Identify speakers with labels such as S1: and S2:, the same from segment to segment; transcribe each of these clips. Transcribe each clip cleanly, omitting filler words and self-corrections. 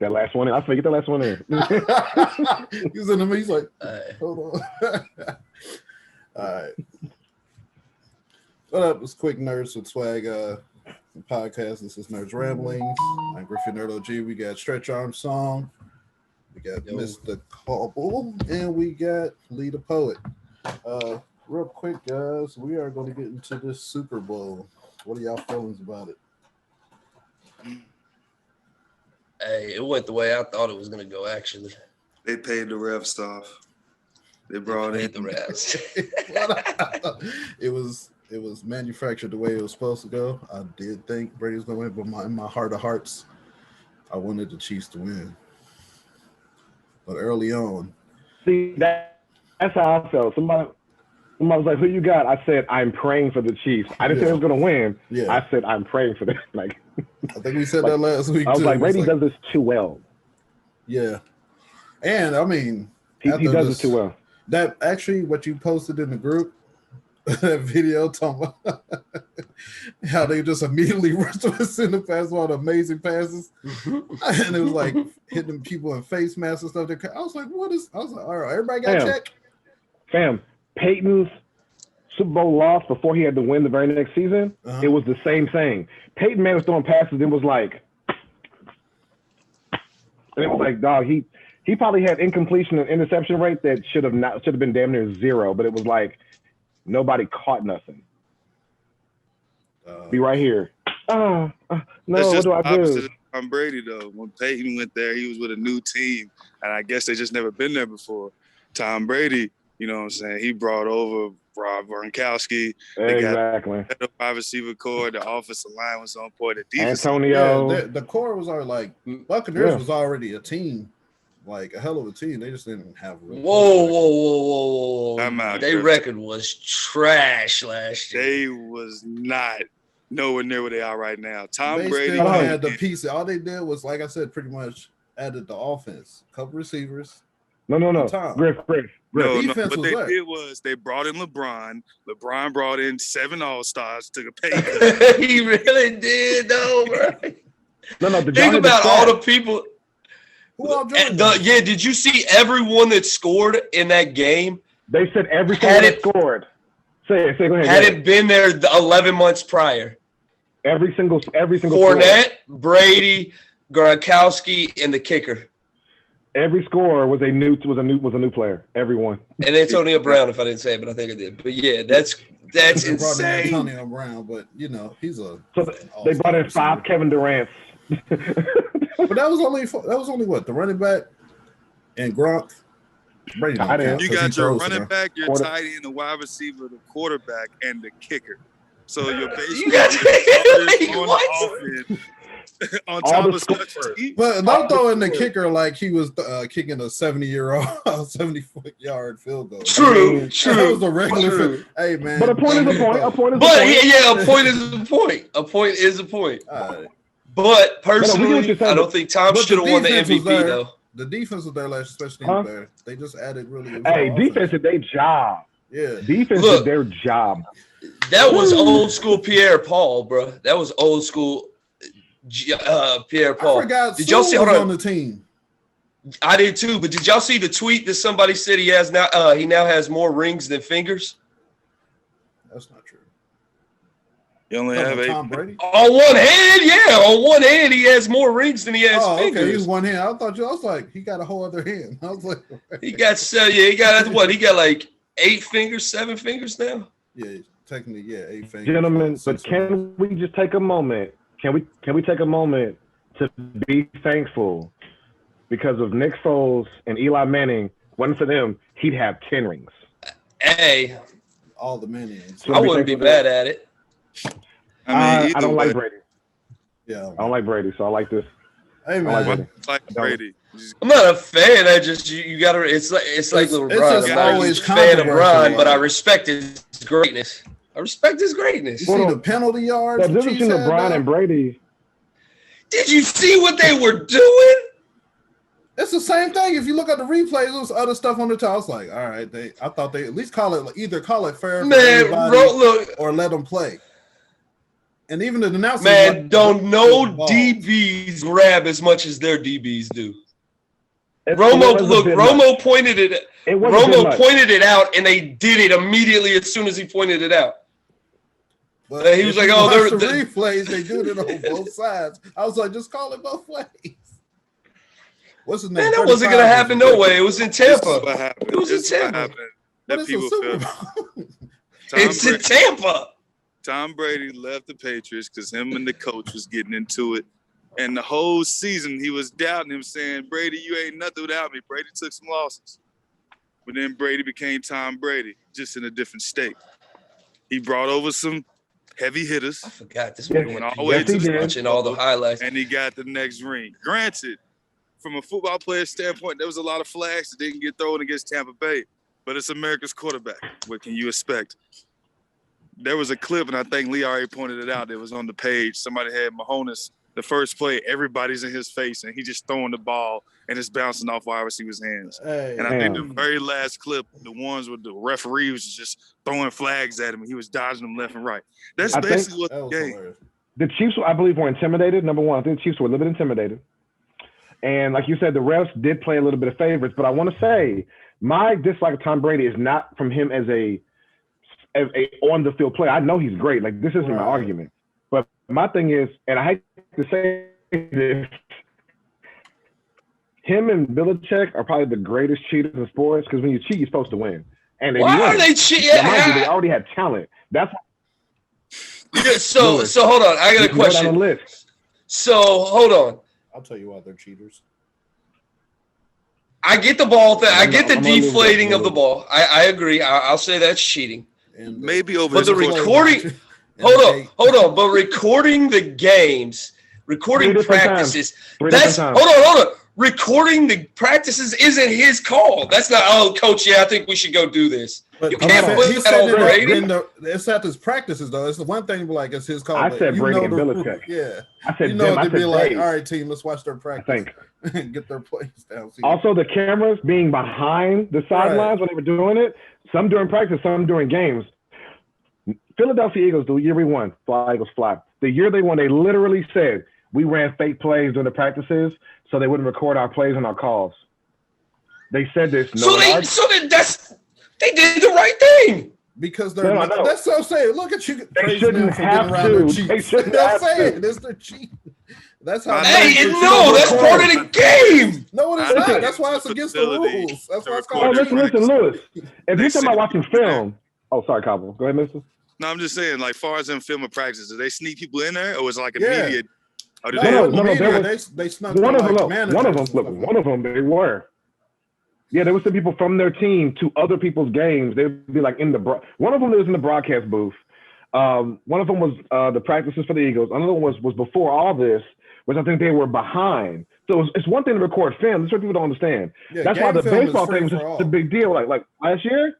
S1: That last one in. I forget the last one in.
S2: He was in the he's like, hold on. All right. What up? It's Quick Nerds with Swag podcast. This is Nerds Ramblings. I'm Griffin Nerd OG. We got Stretch Arm Song. We got Mr. Cobble. And we got Lee the Poet. Real quick, guys, we are going to get into this Super Bowl. What are y'all feelings about it?
S3: Hey, it went the way I thought it was going to go, actually.
S4: They paid the refs off. They brought in
S3: the refs.
S2: It was manufactured the way it was supposed to go. I did think Brady was going to win, but in my heart of hearts, I wanted the Chiefs to win. But early on.
S1: See, that's how I felt. Somebody was like, who you got? I said, I'm praying for the Chiefs. I didn't say I was going to win. Yeah. I said, I'm praying for them. Like,
S2: I think we said that last week,
S1: I was like, Brady does this too well.
S2: Yeah. And, I mean.
S1: He does this too well.
S2: That actually, what you posted in the group, that video talking about how they just immediately rushed to us in the pass, all the amazing passes. And it was like hitting people in face masks and stuff. I was like, I was like, all right, everybody got a check?
S1: Fam, Peyton's Super Bowl loss before he had to win the very next season, It was the same thing. Peyton Manning was throwing passes, and it was like, dog, he probably had incompletion and interception rate that should have been damn near zero, but it was like nobody caught nothing. Be right here. No, what do I do?
S4: I'm Brady though. When Peyton went there, he was with a new team, and I guess they just never been there before. Tom Brady, you know what I'm saying? He brought over Rob Gronkowski.
S1: Exactly.
S4: The wide receiver core, the offensive line was on point. The defense,
S1: Antonio.
S2: Yeah, the core was already like Buccaneers was already a team. Like a hell of a team. They just didn't have a
S3: Whoa. Their record was trash last year.
S4: They was not nowhere near where they are right now. Tom Brady
S2: had the piece. All they did was, like I said, pretty much added the offense. Couple receivers.
S1: No. Griff.
S4: No, what they did was they brought in LeBron. LeBron brought in 7 All-Stars, took a pay cut.
S3: He really did, though, bro.
S1: No.
S3: Think about all the people. Did you see everyone that scored in that game?
S1: They said every single that scored. Say go ahead.
S3: Hadn't been there 11 months prior.
S1: Every single
S3: Fournette, score. Brady, Gronkowski, and the kicker.
S1: Every scorer was a new player. Everyone.
S3: And Antonio Brown, if I didn't say it, but I think I did. But yeah, that's insane.
S2: Antonio Brown, but he's a.
S1: So they brought in 5 Kevin Durant's.
S2: But that was only what, the running back and Gronk. Brady
S4: you got your running back, your tight end, the wide receiver, the quarterback, and the kicker. So you're basically on top of special teams.
S2: But don't throw in the kicker like he was kicking a 70-foot-yard field goal.
S3: True.
S2: That was a regular. Hey man,
S1: but a point is a point.
S3: A point is a point. All right. But personally, I don't think Tom should have won the MVP though.
S2: The defense was there last, especially there. They just added really.
S1: Defense did their job.
S2: Yeah,
S1: defense did their job.
S3: That was old school Pierre Paul, bro. That was old school Pierre Paul.
S2: I forgot. Did y'all see on the team?
S3: I did too. But did y'all see the tweet that somebody said he has now? He now has more rings than fingers.
S2: That's not true.
S4: You only have 8.
S3: Tom Brady? On one hand, yeah. On one hand, he has more rings than he has fingers.
S2: Okay, he's one hand. I was like, he got a whole other hand. I was like,
S3: he got he got what? He got like 8 fingers, 7 fingers now.
S2: Yeah, technically, 8 fingers.
S1: Gentlemen, but can we just take a moment? Can we take a moment to be thankful because of Nick Foles and Eli Manning? Wasn't for them, he'd have 10 rings.
S3: Hey,
S2: all the Mannings.
S3: So I wouldn't be bad at it.
S1: I don't like Brady.
S2: Yeah,
S1: I don't like Brady, so I like this.
S2: Hey man,
S4: I like Brady.
S3: I'm not a fan. I just you gotta. It's like LeBron. I'm not always a fan of LeBron, but I respect his greatness. You see
S2: the penalty yards.
S1: The difference between LeBron and Brady.
S3: Did you see what they were doing?
S2: It's the same thing. If you look at the replays, there's other stuff on the top. It's like, all right, I thought they at least either call it fair,
S3: man,
S2: for
S3: look,
S2: or let them play. And even the announcers,
S3: man, don't no DBs grab as much as their DBs do. Romo pointed it. Romo pointed it out, and they did it immediately as soon as he pointed it out.
S2: But
S3: he was like, "Oh, they're
S2: the replays. They do it on both sides." I was like, "Just call it both ways." What's his name?
S3: Man, that wasn't gonna happen no way. It was in Tampa. It was in Tampa.
S2: That people feel.
S3: It's in Tampa.
S4: Tom Brady left the Patriots because him and the coach was getting into it. And the whole season, he was doubting him, saying, Brady, you ain't nothing without me. Brady took some losses. But then Brady became Tom Brady, just in a different state. He brought over some heavy hitters.
S3: I forgot this one went all the way to the watching all the highlights.
S4: And he got the next ring. Granted, from a football player standpoint, there was a lot of flags that didn't get thrown against Tampa Bay. But it's America's quarterback. What can you expect? There was a clip, and I think Lee already pointed it out. It was on the page. Somebody had Mahomes. The first play, everybody's in his face, and he just throwing the ball, and it's bouncing off wide receiver's hands.
S2: Hey,
S4: and I think the very last clip, the ones with the referee was just throwing flags at him, and he was dodging them left and right. That's basically what the game.
S1: The Chiefs, I believe, were intimidated. Number one, I think the Chiefs were a little bit intimidated. And like you said, the refs did play a little bit of favorites. But I want to say, my dislike of Tom Brady is not from him as a on-the-field player. I know he's great. Like, this isn't my argument. But my thing is, and I hate to say this, him and Belichick are probably the greatest cheaters in sports because when you cheat, you're supposed to win. And
S3: why are they cheating?
S1: They already had talent. That's
S3: so hold on. I got a question. So hold on.
S2: I'll tell you why they're cheaters.
S3: I get the ball thing. I get the deflating of the ball. I agree. I'll say that's cheating.
S2: And
S4: maybe over.
S3: But the recording. Hold on. But recording the games, recording practices. Hold on. Recording the practices isn't his call. That's not. Oh, coach. Yeah, I think we should go do this.
S2: But
S3: you can't put that on Brady.
S2: It's at his practices though. It's the one thing like it's his call.
S1: I said Brady and Belichick.
S2: Yeah,
S1: I said
S2: they'd be like, all right, team, let's watch their practice.
S1: I think
S2: and get their plays down.
S1: Also, the cameras being behind the sidelines when they were doing it. Some during practice, some during games. Philadelphia Eagles, the year we won, Fly Eagles Fly. The year they won, they literally said we ran fake plays during the practices so they wouldn't record our plays and our calls. They said this. They
S3: did the right thing.
S2: Because they're that's what I'm saying. Look at you.
S1: They shouldn't have to. They shouldn't have to.
S2: It's their cheat. That's how.
S3: That's part of the game.
S2: No, it is not. That's why it's against the rules. That's why it's called.
S1: Listen, Lewis. If you're talking about watching film, sorry, Cabo. Go ahead, Mister.
S4: No, I'm just saying, like, far as in film and practice, do they sneak people in there, or was it like immediate?
S1: No. They snuck one of them. They were. Yeah, there was some people from their team to other people's games. They'd be like in the one of them was in the broadcast booth. One of them was the practices for the Eagles. Another one was before all this, which I think they were behind. So it's one thing to record film. That's what people don't understand. Yeah, that's why the baseball thing was just a big deal. Like last year,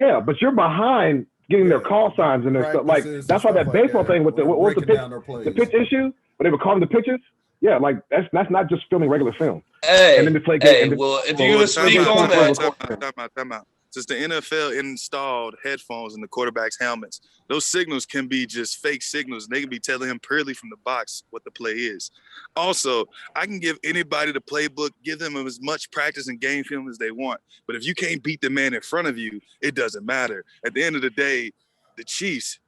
S1: yeah, but you're behind getting their call signs and their stuff. Like that's why that baseball thing with what was the pitch issue? When they were calling the pitches. Yeah, like that's not just filming regular film.
S3: Hey,
S1: and then play
S3: if you're gonna speak on that,
S4: time out. Since the NFL installed headphones in the quarterback's helmets, those signals can be just fake signals. They can be telling him purely from the box what the play is. Also, I can give anybody the playbook, give them as much practice and game film as they want. But if you can't beat the man in front of you, it doesn't matter. At the end of the day, the Chiefs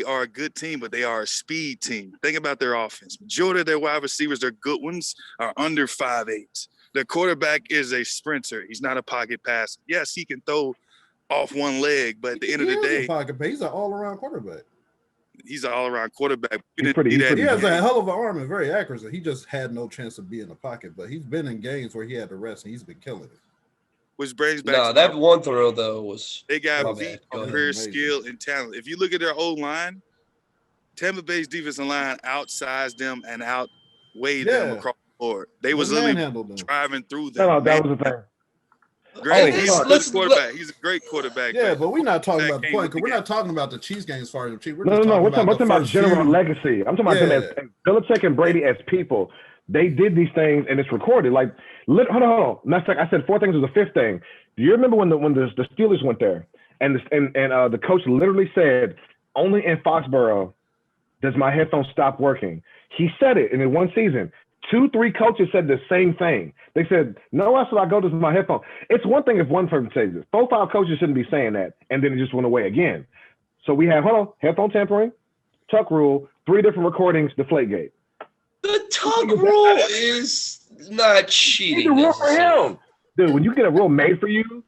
S4: are a good team, but they are a speed team. Think about their offense. Majority of their wide receivers, their good ones, are under 5'8". Their quarterback is a sprinter. He's not a pocket passer. Yes, he can throw off one leg, but at the end of the day,
S2: he's an all-around quarterback.
S4: He's an all-around quarterback.
S2: He has a hell of an arm and very accurate. He just had no chance to be in the pocket, but he's been in games where he had to rest, and he's been killing it.
S4: Which brings back
S3: that one throw though was
S4: they got beat on career skill and talent. If you look at their old line, Tampa Bay's defensive line outsized them and outweighed them across the board. They was literally driving through them.
S1: That was the thing.
S4: Granted, he's a good quarterback. He's a great quarterback.
S2: Yeah, but we're not talking about the point because we're not talking about the Chiefs game as far as the Chiefs.
S1: We're talking about general legacy. I'm talking about them as Belichick and Brady as people. They did these things and it's recorded. Like, hold on. I said 4 things was the 5th thing. Do you remember when the Steelers went there and the coach literally said only in Foxborough does my headphones stop working? He said it, and in one season, 2-3 coaches said the same thing. They said, no, that's what I go to my headphone. It's one thing if one person says this. 4-5 coaches shouldn't be saying that, and then it just went away again. So we have, headphone tampering, tuck rule, 3 different recordings, Deflategate.
S3: The tuck rule is not cheating.
S1: It's a rule for him. Dude, when you get a rule made for you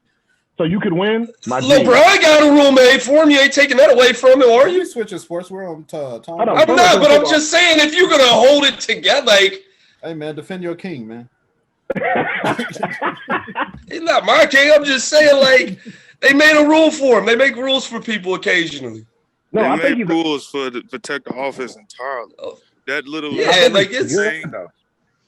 S1: so you could win,
S3: LeBron got a rule made for him. You ain't taking that away from him, are you?
S2: Switching sports. We're on Tom.
S3: I'm not, but I'm just saying, if you're going to hold it together, like.
S2: Hey, man, defend your king, man.
S3: He's not my king. I'm just saying, like, they made a rule for him. They make rules for people occasionally.
S4: No, I think rules to protect the offense entirely. That little
S3: like it's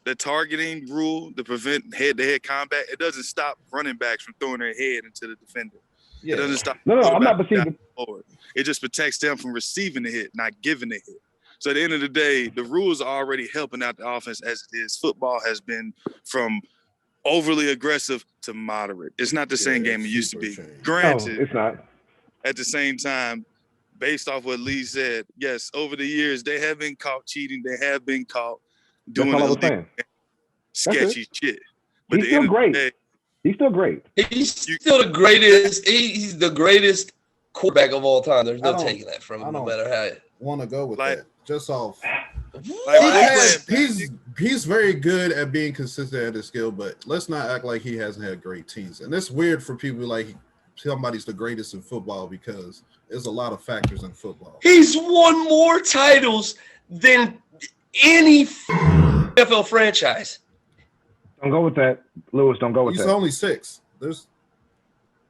S4: the targeting rule to prevent head-to-head combat. It doesn't stop running backs from throwing their head into the defender. Yeah. It doesn't stop.
S1: No, I'm not perceiving.
S4: It just protects them from receiving the hit, not giving the hit. So at the end of the day, the rules are already helping out the offense as it is. Football has been from overly aggressive to moderate. It's not the same game it used to be. Granted,
S1: it's not.
S4: At the same time, based off what Lee said, yes, over the years, they have been caught cheating. They have been caught doing sketchy shit. But
S1: he's still great. He's still great.
S3: He's still the greatest. He's the greatest quarterback of all time. There's no taking that from him, no matter how.
S2: Want to go with
S4: like,
S2: that? Just off.
S4: Like,
S2: he's very good at being consistent at his skill, but let's not act like he hasn't had great teams. And it's weird for people like somebody's the greatest in football because there's a lot of factors in football.
S3: He's won more titles than any NFL franchise.
S1: Don't go with that, Lewis. Don't go with that.
S2: He's only 6. Lewis,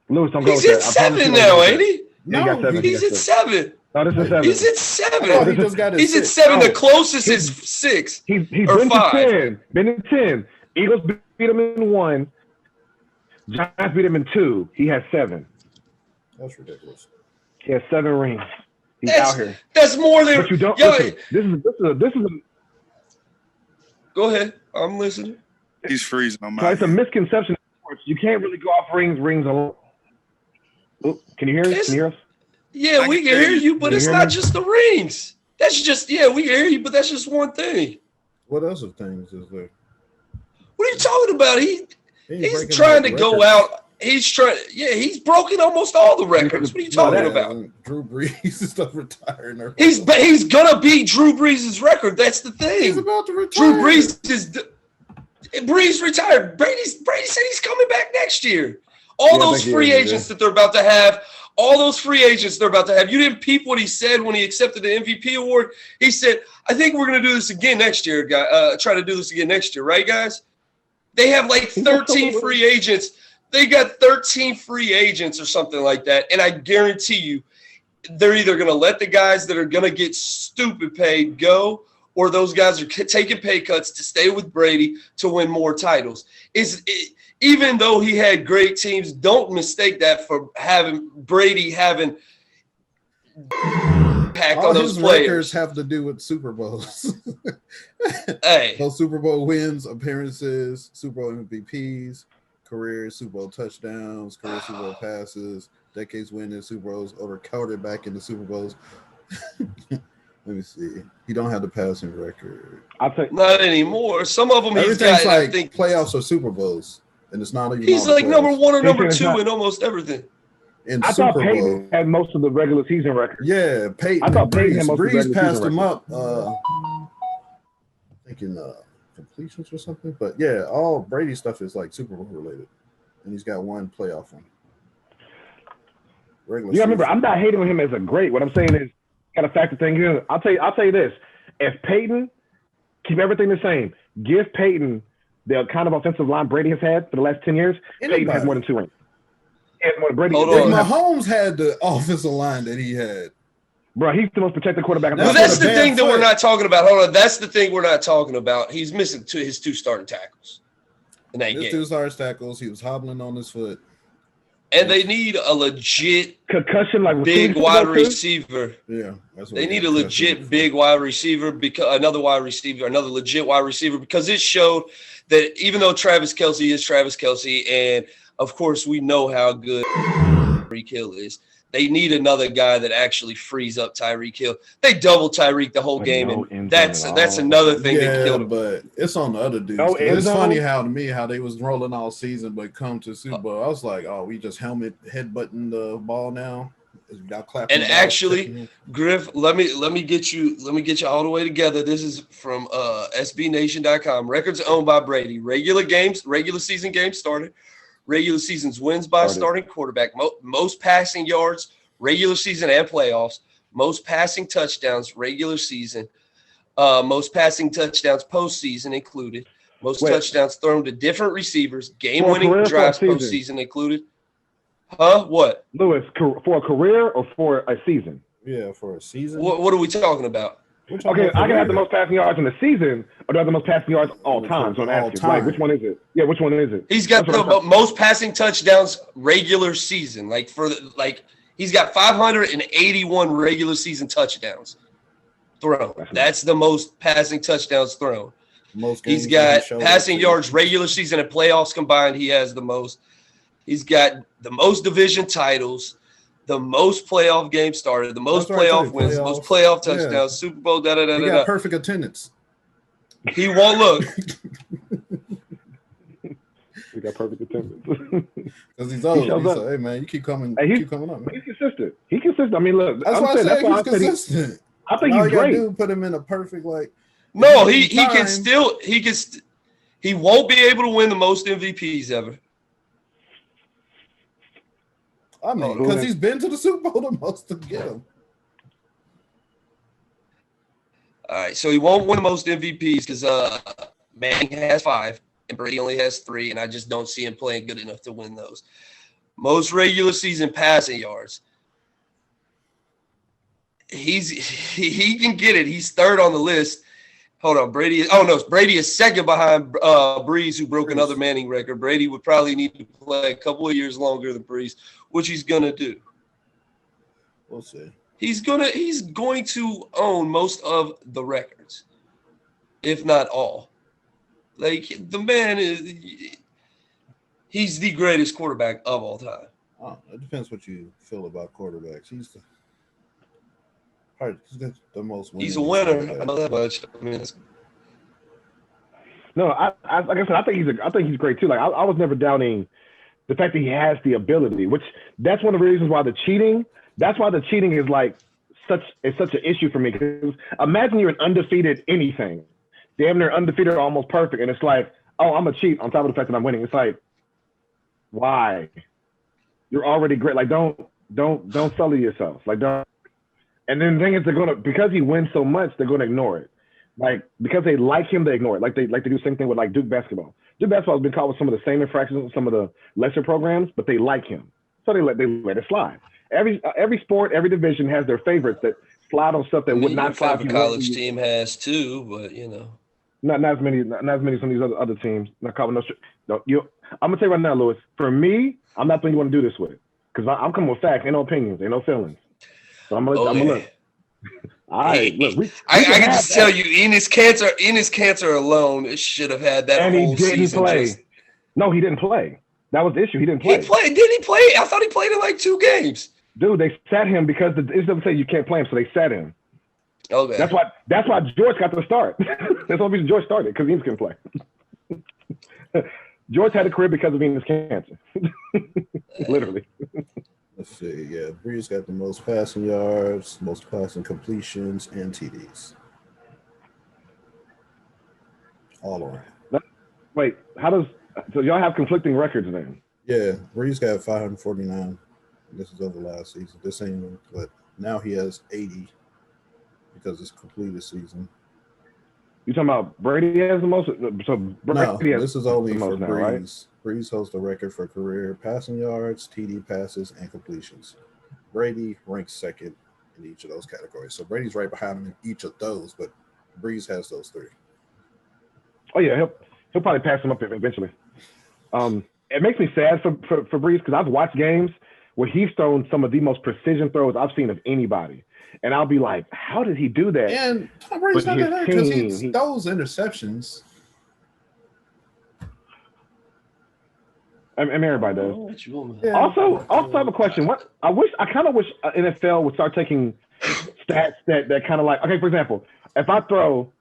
S1: don't go with that.
S3: He's at 7 now, ain't he?
S2: No,
S3: he's at 7.
S1: No, this is 7.
S3: He's at 7.
S2: Oh, he just got his
S3: He's at
S2: 6.
S3: 7. The closest is 6.
S1: He's
S3: or
S1: been
S3: 5.
S1: to 10. Been in 10. Eagles beat him in 1. Giants beat him in 2. He has 7.
S2: That's ridiculous.
S1: He has 7 rings. He's out here.
S3: That's more than.
S1: But you don't. Listen, this is.
S3: Go ahead. I'm listening.
S4: He's freezing on my.
S1: So it's a misconception. You can't really go off rings alone. Oh, can you hear us? Can you hear us?
S3: Yeah, we can hear you, but it's not just the rings. That's just, we can hear you, but that's just one thing.
S2: What other things is there?
S3: What are you talking about? He's trying to go out. He's broken almost all the records. What are you talking about?
S2: Drew Brees is still retiring.
S3: He's gonna beat Drew Brees' record. That's the thing.
S2: He's about to retire.
S3: Drew Brees retired. Brady said he's coming back next year. All those free agents that they're about to have. You didn't peep what he said when he accepted the MVP award. He said, I think we're going to do this again next year, try to do this again next year. Right, guys? They have like 13 free agents. They got 13 free agents or something like that. And I guarantee you, they're either going to let the guys that are going to get stupid paid go, or those guys are taking pay cuts to stay with Brady to win more titles. Even though he had great teams, don't mistake that for Brady having impact on those players.
S2: Records have to do with Super Bowls.
S3: Hey,
S2: those Super Bowl wins, appearances, Super Bowl MVPs, career Super Bowl touchdowns, career Super Bowl passes, decades winning Super Bowls, or quarterback in the Super Bowls. Let me see. He don't have the passing record.
S3: Not anymore. Some of them he's got.
S2: Like
S3: I think
S2: playoffs or Super Bowls. And it's not even.
S3: He's like number 1 or number 2 in almost everything.
S1: I thought Peyton had most of the regular season records.
S2: Yeah, Peyton.
S1: I thought Peyton had most of the regular
S2: passed
S1: season
S2: him
S1: records.
S2: up. Thinking completions or something, but yeah, all Brady stuff is like Super Bowl related, and he's got 1 playoff one.
S1: You remember, I'm not hating on him as a great. What I'm saying is, got to factor things in. I'll tell you this: if Peyton keep everything the same, give Peyton the kind of offensive line Brady has had for the last 10 years, Peyton has more than 2 rings.
S2: Mahomes had the offensive line that he had.
S1: Bro, he's the most protected quarterback.
S3: Well, that's the thing that we're not talking about. Hold on. That's the thing we're not talking about. He's missing his 2 starting tackles in that game.
S2: 2 starting tackles. He was hobbling on his foot.
S3: And they need a legit
S1: concussion, like
S3: big wide receiver.
S2: Yeah,
S3: they need a legit big wide receiver, another legit wide receiver, because it showed that even though Travis Kelce is Travis Kelce, and of course we know how good Tyreek Hill is, They need another guy that actually frees up Tyreek Hill. They double Tyreek the whole game, and that's another thing that killed him.
S2: But it's on the other dudes.
S1: No,
S2: it's funny how they was rolling all season, but come to Super Bowl, I was like, oh, we just headbutting the ball now.
S3: And actually, Griff, let me get you all the way together. This is from SBNation.com. Records owned by Brady. Regular season games started. Regular seasons wins by starting quarterback. Most passing yards, regular season and playoffs. Most passing touchdowns, regular season. Most passing touchdowns postseason included. Most touchdowns thrown to different receivers. Game-winning drives postseason included. Huh? What?
S1: Lewis, for a career or for a season?
S2: Yeah, for a season.
S3: What are we talking about?
S1: Okay, I can have the most passing yards in the season, or do I have the most passing yards all time? So I'm asking, like, which one is it? Yeah, which one is it?
S3: He's got the most passing touchdowns regular season. He's got 581 regular season touchdowns thrown. That's the most passing touchdowns thrown. He's got passing yards regular season and playoffs combined. He has the most. He's got the most division titles, the most playoff games started, the most playoff wins, the most playoff touchdowns, Super Bowl, He
S2: got perfect attendance.
S3: He won't look.
S1: He got perfect attendance.
S2: Because he's old. He's like, hey, man, you keep coming up. Man.
S1: He's consistent. He's consistent. I mean, look.
S2: That's why I said he's consistent.
S1: I think he's great.
S2: Put him in a perfect,
S3: No, he won't be able to win the most MVPs ever.
S2: I mean, because he's been to the Super Bowl the most to get him.
S3: All right, so he won't win the most MVPs because Manning has 5 and Brady only has 3, and I just don't see him playing good enough to win those. Most regular season passing yards. He can get it. He's 3rd on the list. Hold on, Brady is second behind Breeze, who broke another Manning record. Brady would probably need to play a couple of years longer than Breeze, which he's gonna do.
S2: We'll see.
S3: He's going to own most of the records, if not all. Like, the man he's the greatest quarterback of all time.
S2: Oh, it depends what you feel about quarterbacks. He's the most winning.
S3: He's a winner. I know that much. I mean,
S1: no, like I said, I think he's great too. Like I was never doubting the fact that he has the ability, which that's one of the reasons why the cheating. That's why the cheating is such an issue for me. Because imagine you're an undefeated anything, damn near undefeated, almost perfect, and it's like, oh, I'm a cheat on top of the fact that I'm winning. It's like, why? You're already great. Like don't sully yourself. Like don't. And then the thing is, because he wins so much, they're gonna ignore it. Like because they like him, they ignore it. Like they do the same thing with Duke basketball. Duke basketball has been caught with some of the same infractions in some of the lesser programs, but they like him, so they let it slide. Every sport, every division has their favorites that slide on stuff that would not slide.
S3: The college team has too, but
S1: not as many as some of these other teams. Not caught with I'm gonna tell you right now, Lewis. For me, I'm not the one you want to do this with because I'm coming with facts, ain't no opinions, ain't no feelings. So I'm gonna look. All right, look. I
S3: can just tell you, Enes Cancer alone should have had that
S1: and
S3: whole
S1: he didn't
S3: season.
S1: Play. No, he didn't play. That was the issue. He didn't play.
S3: Did he play? I thought he played in 2 games.
S1: Dude, they sat him because it doesn't say you can't play him, so they sat him.
S3: Okay.
S1: That's why George got the start. That's the only reason George started, because Enes couldn't play. George had a career because of Enes Cancer. Literally.
S2: Let's see. Yeah, Breeze got the most passing yards, most passing completions, and TDs. All around.
S1: Wait, so y'all have conflicting records then?
S2: Yeah, Breeze got 549. This is over last season. This ain't, but now he has 80 because it's completed season.
S1: You talking about Brady has the most? So Brady
S2: no, this is only for
S1: now,
S2: Breeze.
S1: Right?
S2: Breeze holds the record for career passing yards, TD passes, and completions. Brady ranks second in each of those categories. So Brady's right behind him in each of those, but Breeze has those 3.
S1: Oh yeah, he'll probably pass him up eventually. It makes me sad for Breeze because I've watched games where he's thrown some of the most precision throws I've seen of anybody. And I'll be like, how did he do that?
S2: And Tom Brady's not that because he throws interceptions.
S1: I mean, everybody does.
S3: What you want?
S2: Yeah.
S1: Also, I have a question. I kind of wish NFL would start taking stats that kind of like, okay, for example, if I throw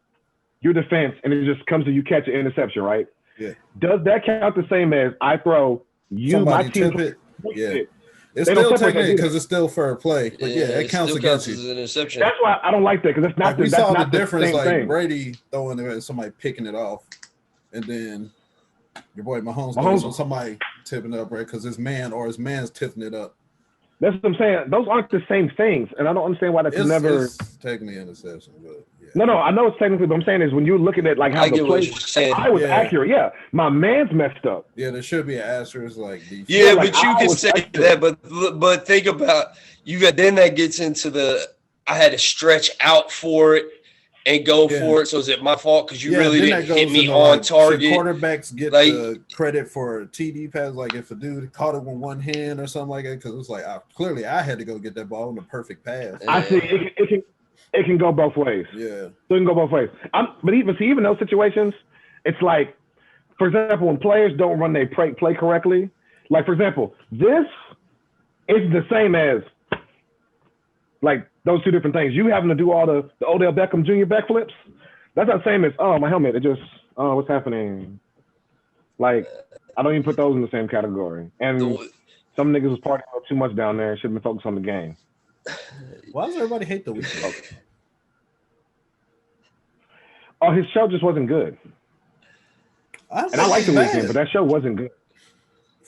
S1: your defense and it just comes to you catch an interception, right?
S2: Yeah.
S1: Does that count the same as I throw you,
S2: Somebody
S1: my team?
S2: tip it. Yeah.
S1: It?
S2: It's
S1: They don't
S2: still
S1: separate that,
S2: technical
S1: do they?
S2: because it's still fair play. But yeah, it counts
S3: still
S2: against
S3: as
S2: you.
S3: an interception.
S1: That's why I don't like that because that's not
S2: Like we
S1: that's
S2: saw the
S1: not
S2: difference,
S1: same
S2: like
S1: thing.
S2: Brady throwing it and somebody picking it off, and then your boy Mahomes goes on somebody tipping it up, right? Because his man's tipping it up.
S1: That's what I'm saying. Those aren't the same things, and I don't understand why that's never.
S2: It's technically an interception, but yeah.
S1: No, I know it's technically, but I'm saying is when you look at it like how the play, I was accurate. Yeah, my man's messed up.
S2: Yeah, there should be an asterisk like defense.
S3: Yeah,
S1: like,
S3: but you can say that, but think about you got then that gets into the I had to stretch out for it and go for it. So is it my fault because you really didn't hit me on target?
S2: Should quarterbacks get the credit for TD pass? Like if a dude caught it with one hand or something like that, because it's like clearly I had to go get that ball on the perfect pass.
S1: I see it can go both ways.
S2: Yeah,
S1: so it can go both ways. But even those situations, it's like, for example, when players don't run their play correctly. Like for example, this is the same as like those two different things. You having to do all the Odell Beckham Jr. backflips. That's not the same as my helmet. It just what's happening? Like I don't even put those in the same category. And some niggas was partying up too much down there. Should have been focused on the game.
S2: Why does everybody hate the Weeknd?
S1: Oh, his show just wasn't good. I like the Weeknd, but that show wasn't good.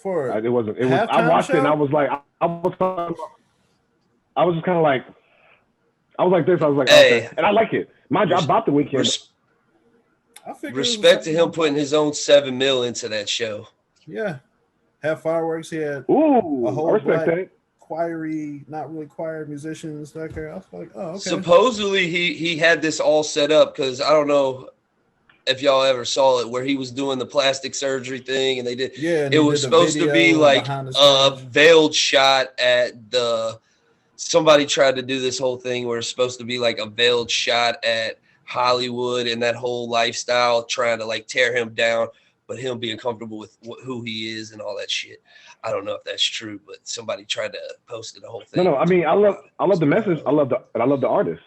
S1: It wasn't. It was. I watched it and I was like, I was just kind of like, I was like this. I was like, okay, and I like it. Mind you, I bought the Weeknd.
S3: Respect to him putting his own $7 million into that show.
S2: Yeah, have fireworks. He had
S1: a whole
S2: black not really choir musicians back there. I was like, oh, okay.
S3: Supposedly he had this all set up because I don't know if y'all ever saw it where he was doing the plastic surgery thing and they did.
S2: Yeah,
S3: it was supposed to be like a veiled shot at somebody tried to do this whole thing where it's supposed to be like a veiled shot at Hollywood and that whole lifestyle, trying to like tear him down, but him being comfortable with who he is and all that shit. I don't know if that's true, but somebody tried to post it the whole thing.
S1: No. I mean, I love the message. I love the artist.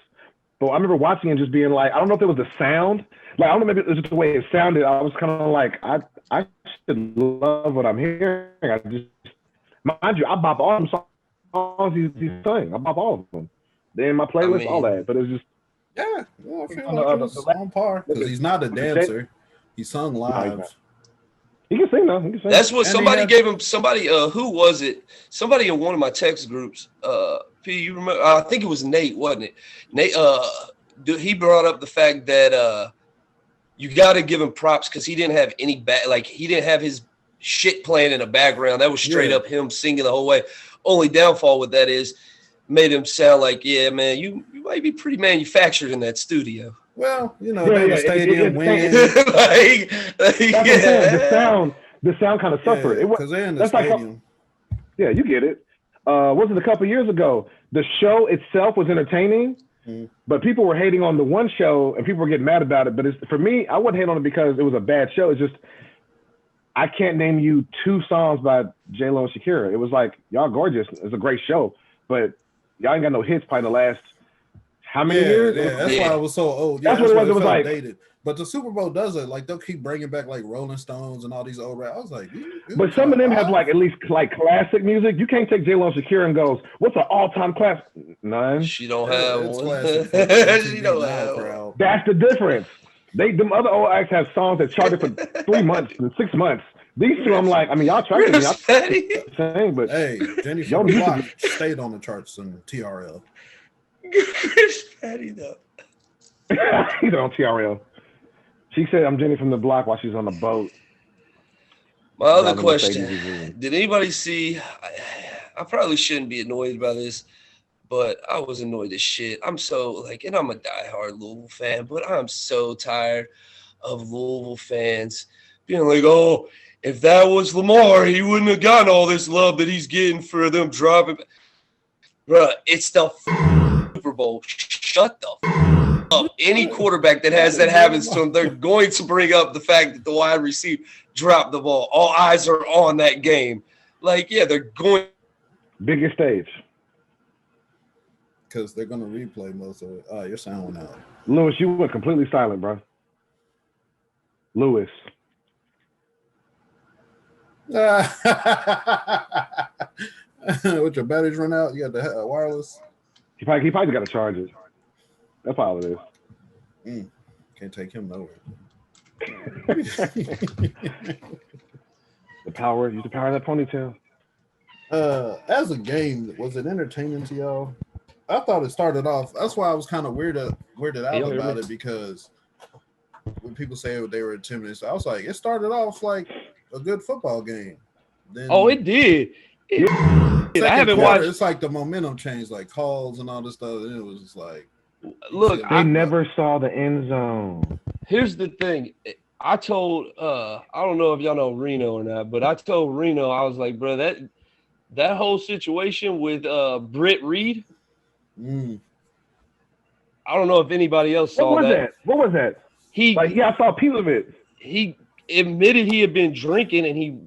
S1: But I remember watching and just being like, I don't know if it was the sound. Like I don't know, maybe it was just the way it sounded. I was kind of like, I should love what I'm hearing. I just, mind you, I bop all them songs he's sang. I bop all of them. They're in my playlist, all that. But it's just
S2: I feel like it was on par because he's not a dancer. He sung live.
S1: He can sing though. He can sing.
S3: That's what somebody gave him. Somebody, who was it? Somebody in one of my text groups. P, you remember? I think it was Nate, wasn't it? Nate. He brought up the fact that you got to give him props because he didn't have any he didn't have his shit playing in the background. That was straight up him singing the whole way. Only downfall with that is made him sound like, yeah, man, you might be pretty manufactured in that studio.
S2: Well, they the stadium win.
S1: The sound kind of suffered.
S2: Because they're in the stadium.
S1: Yeah, you get it. Was it a couple years ago? The show itself was entertaining, but people were hating on the one show, and people were getting mad about it. But for me, I wouldn't hate on it because it was a bad show. It's just I can't name you 2 songs by J-Lo and Shakira. It was like, y'all gorgeous. It's a great show, but y'all ain't got no hits probably in the last how many years?
S2: Yeah, that's why it was so old.
S1: Yeah, that's what it was like.
S2: Dated. But the Super Bowl does it. Like they'll keep bringing back like Rolling Stones and all these old rap. I was like,
S1: but some of them have like at least like classic music. You can't take J-Lo and Shakira and goes, what's an all-time classic? None.
S3: She don't have one.
S2: She don't have.
S1: That's the difference. Them other old acts have songs that charted for 3 months and 6 months. These two, I'm like, I mean, y'all charted me. Saying, but
S2: hey, Jenny from the Block stayed on the charts in TRL.
S3: Chris Patty though.
S1: He's on TRL. She said, "I'm Jenny from the Block" while she's on the boat.
S3: My other question: did anybody see? I probably shouldn't be annoyed by this, but I was annoyed as shit. I'm so and I'm a diehard Louisville fan, but I'm so tired of Louisville fans being like, "Oh, if that was Lamar, he wouldn't have gotten all this love that he's getting for them dropping." Bruh, it's the Super Bowl. Shut the up. Any quarterback that has that happens to him, they're going to bring up the fact that the wide receiver drop the ball. All eyes are on that game. Like, yeah, they're going.
S1: Biggest stage.
S2: Because they're going to replay most of it. Oh, your sound went out.
S1: Lewis, you went completely silent, bro. Lewis.
S2: With your batteries run out, you got the wireless.
S1: He probably got to charge it. That's all it is.
S2: Can't take him nowhere.
S1: The power, use the power of that ponytail.
S2: As a game, was it entertaining to y'all? I thought it started off. That's why I was kind of weirded out about it, because when people say they were intimidated, so I was like, it started off like a good football game. Then
S5: it did. I haven't watched.
S2: It's like the momentum changed, like calls and all this stuff, and it was just like,
S5: look,
S1: I never saw the end zone.
S5: Here's the thing. I told I don't know if y'all know Reno or not, but I told Reno, I was like, bro, that whole situation with Britt Reed. I don't know if anybody else saw that.
S1: What was that? I saw a piece of it.
S5: He admitted he had been drinking and he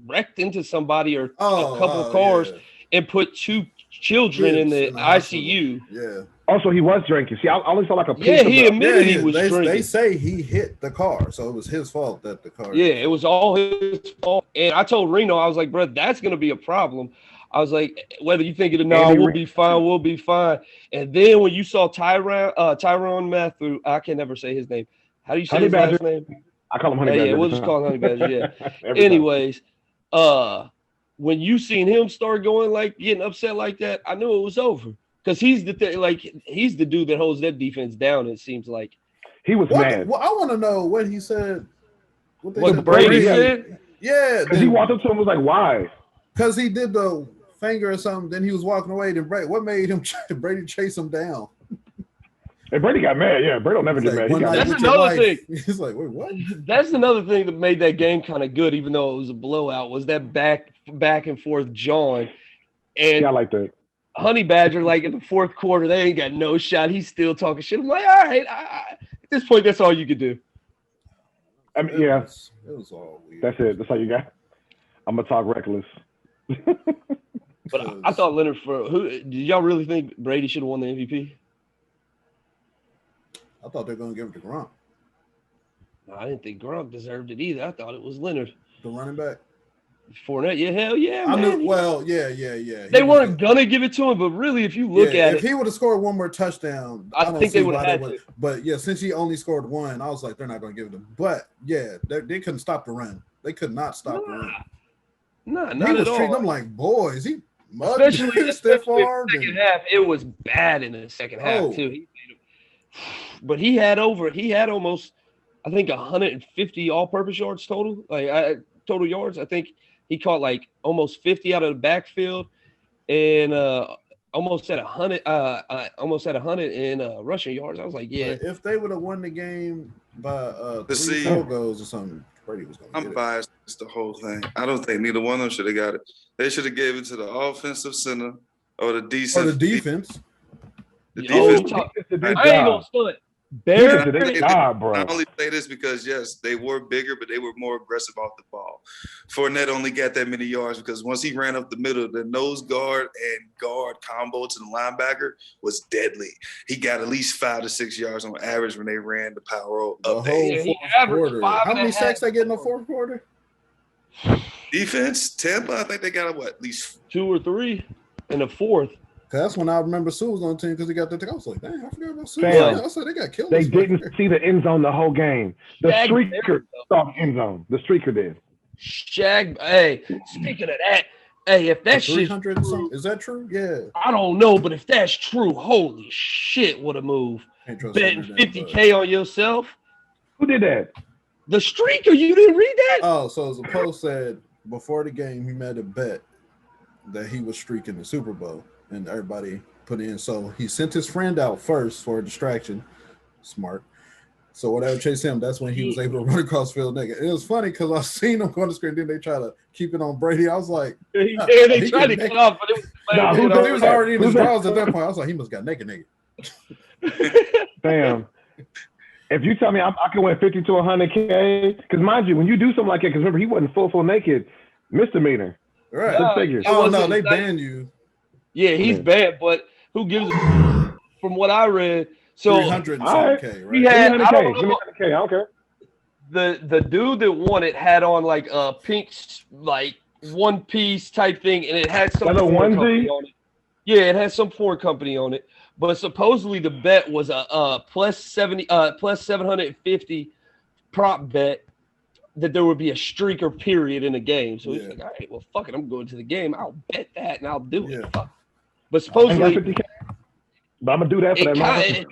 S5: wrecked into somebody or a couple of cars and put 2 children in the ICU.
S2: Yeah.
S1: Also, he was drinking. See, I only saw like a piece
S5: Yeah,
S1: of
S5: he admitted he was drinking.
S2: They say he hit the car, so it was his fault that the car.
S5: Yeah, it was all his fault. And I told Reno, I was like, bro, that's going to be a problem. I was like, whether you think it or not, we'll be fine. And then when you saw Tyrann Matthew, I can never say his name. How do you say his last name?
S1: I call him Honey Badger.
S5: Yeah, we'll just call him Honey Badger, yeah. Anyways, when you seen him start going like getting upset like that, I knew it was over. Because he's the dude that holds that defense down, it seems like.
S1: He was mad.
S2: Well, I want to know what he said.
S5: What Brady said?
S2: Yeah.
S1: Because he walked up to him and was like, why?
S2: Because he did the finger or something, then he was walking away. Then what made him Brady chase him down?
S1: And Brady got mad. Yeah, Brady will never get mad.
S5: That's another thing.
S2: He's like, wait, what?
S5: That's another thing that made that game kind of good, even though it was a blowout, was that back and forth John. And
S1: I like that.
S5: Honey Badger, like in the fourth quarter, they ain't got no shot. He's still talking shit. I'm like, all right, at this point, that's all you could do.
S1: I mean, yeah.
S2: It was all weird.
S1: That's it. That's all you got. I'm going to talk reckless.
S5: But I thought Leonard did y'all really think Brady should have won the MVP?
S2: I thought they were going to give it to Gronk.
S5: No, I didn't think Gronk deserved it either. I thought it was Leonard.
S2: The running back?
S5: Fournette, yeah, hell yeah,
S2: man.
S5: Yeah. They weren't gonna give it to him, but really, if you look at it,
S2: if he would have scored one more touchdown,
S5: I think they would have had to.
S2: But yeah, since he only scored one, I was like, they're not gonna give it to him. But yeah, they couldn't stop the run. They could not stop the run.
S5: Nah,
S2: not
S5: at all.
S2: Treating them like boys. He
S5: especially
S2: stiff
S5: armed. Second half, it was bad in the second half too. But he had almost, I think, 150 all-purpose yards total. Total yards. I think he caught like almost 50 out of the backfield, and almost at 100. Almost at 100 in rushing yards. I was like, yeah.
S2: If they would have won the game by 3 field goals or something, Brady was going to get it.
S4: I'm biased. It's the whole thing. I don't think neither one of them should have got it. They should have gave it to the offensive center or the defense.
S2: Or the defense.
S4: The defense.
S5: I ain't gonna stunt.
S4: I only say this because yes, they were bigger, but they were more aggressive off the ball. Fournette only got that many yards because once he ran up the middle, the nose guard and guard combo to the linebacker was deadly. He got at least 5 to 6 yards on average when they ran the power up.
S2: The whole fourth quarter. How many sacks they get in the fourth quarter?
S4: Defense, Tampa, I think they got at least
S5: 2 or 3 in the fourth.
S2: That's when I remember Sue was on the team because he got that. I was like, dang, I forgot about Sue.
S1: Damn.
S2: I said they got killed.
S1: They didn't see the end zone the whole game. The streaker saw the end zone. The streaker did.
S5: Hey, speaking of that, hey, if that shit
S2: is that true? Yeah.
S5: I don't know, but if that's true, holy shit, what a move. Betting $50K on yourself.
S1: Who did that?
S5: The streaker. You didn't read that?
S2: Oh, so as a post said before the game, he made a bet that he was streaking the Super Bowl. And everybody put in. So he sent his friend out first for a distraction. Smart. So whatever chased him, that's when he was able to run across field naked. It was funny because I seen him go on the screen. Then they try to keep it on Brady. I was like,
S5: they tried to cut off, but it was
S2: he was already in his drawers at that point. I was like, he must got naked.
S1: Damn. If you tell me I can win 50 to 100K, because mind you, when you do something like that, because remember he wasn't full naked, misdemeanor.
S2: Right.
S1: Six figures.
S2: Oh no, they banned you.
S5: Yeah, he's banned, but who gives a from what I read? So
S2: 300 something K, right?
S5: He had,
S1: 300K. Give me 100K. I don't care.
S5: The dude that won it had on like a pink like one piece type thing, and it had some foreign company on it. Yeah, it had some foreign company on it. But supposedly the bet was a plus 750 prop bet that there would be a streaker period in the game. So he's like, all right, well, fuck it, I'm going to the game. I'll bet that and I'll do it. Fuck. But supposedly,
S1: but I'm gonna do that for that.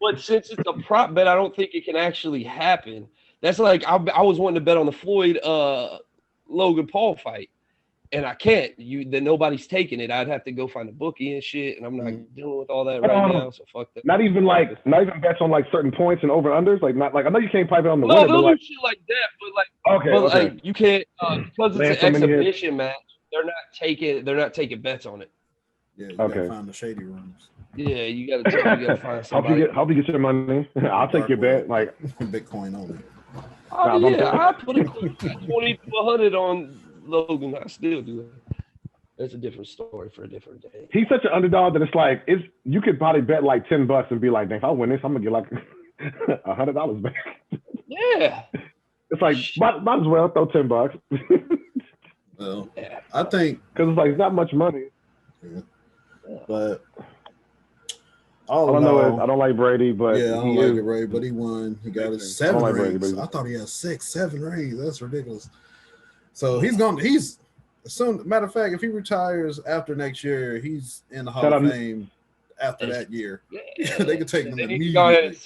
S5: But since it's a prop bet, I don't think it can actually happen. That's like I was wanting to bet on the Floyd Logan Paul fight. And I can't. Then nobody's taking it. I'd have to go find a bookie and shit, and I'm not dealing with all that right now. So fuck that.
S1: Not even bets on like certain points and over unders. Like not like I know you can't pipe it on the
S5: winner.
S1: No,
S5: they'll do shit like that, but like you can't because it's an exhibition match. They're not taking bets on it.
S2: Yeah, you gotta find the shady rooms.
S5: Yeah, you gotta find somebody.
S1: Hope you get your money. I'll take your bet. Like
S2: Bitcoin only.
S5: Oh yeah, I put a 20 to 100 on Logan. I still do it. That's a different story for a different day.
S1: He's such an underdog that it's like you could probably bet like $10 and be like, if I win this, I'm gonna get like $100 back.
S5: Yeah.
S1: It's like might as well throw $10.
S2: Well, I think
S1: because it's like it's not much money.
S2: Yeah. But
S1: I don't know. I don't like Brady, but
S2: I don't like Brady, but he won. He got his 7 rings.
S1: Brady,
S2: I thought he had 6, 7 rings. That's ridiculous. So he's soon. Matter of fact, if he retires after next year, he's in the Hall of Fame after that year. Yeah. They could take him immediately.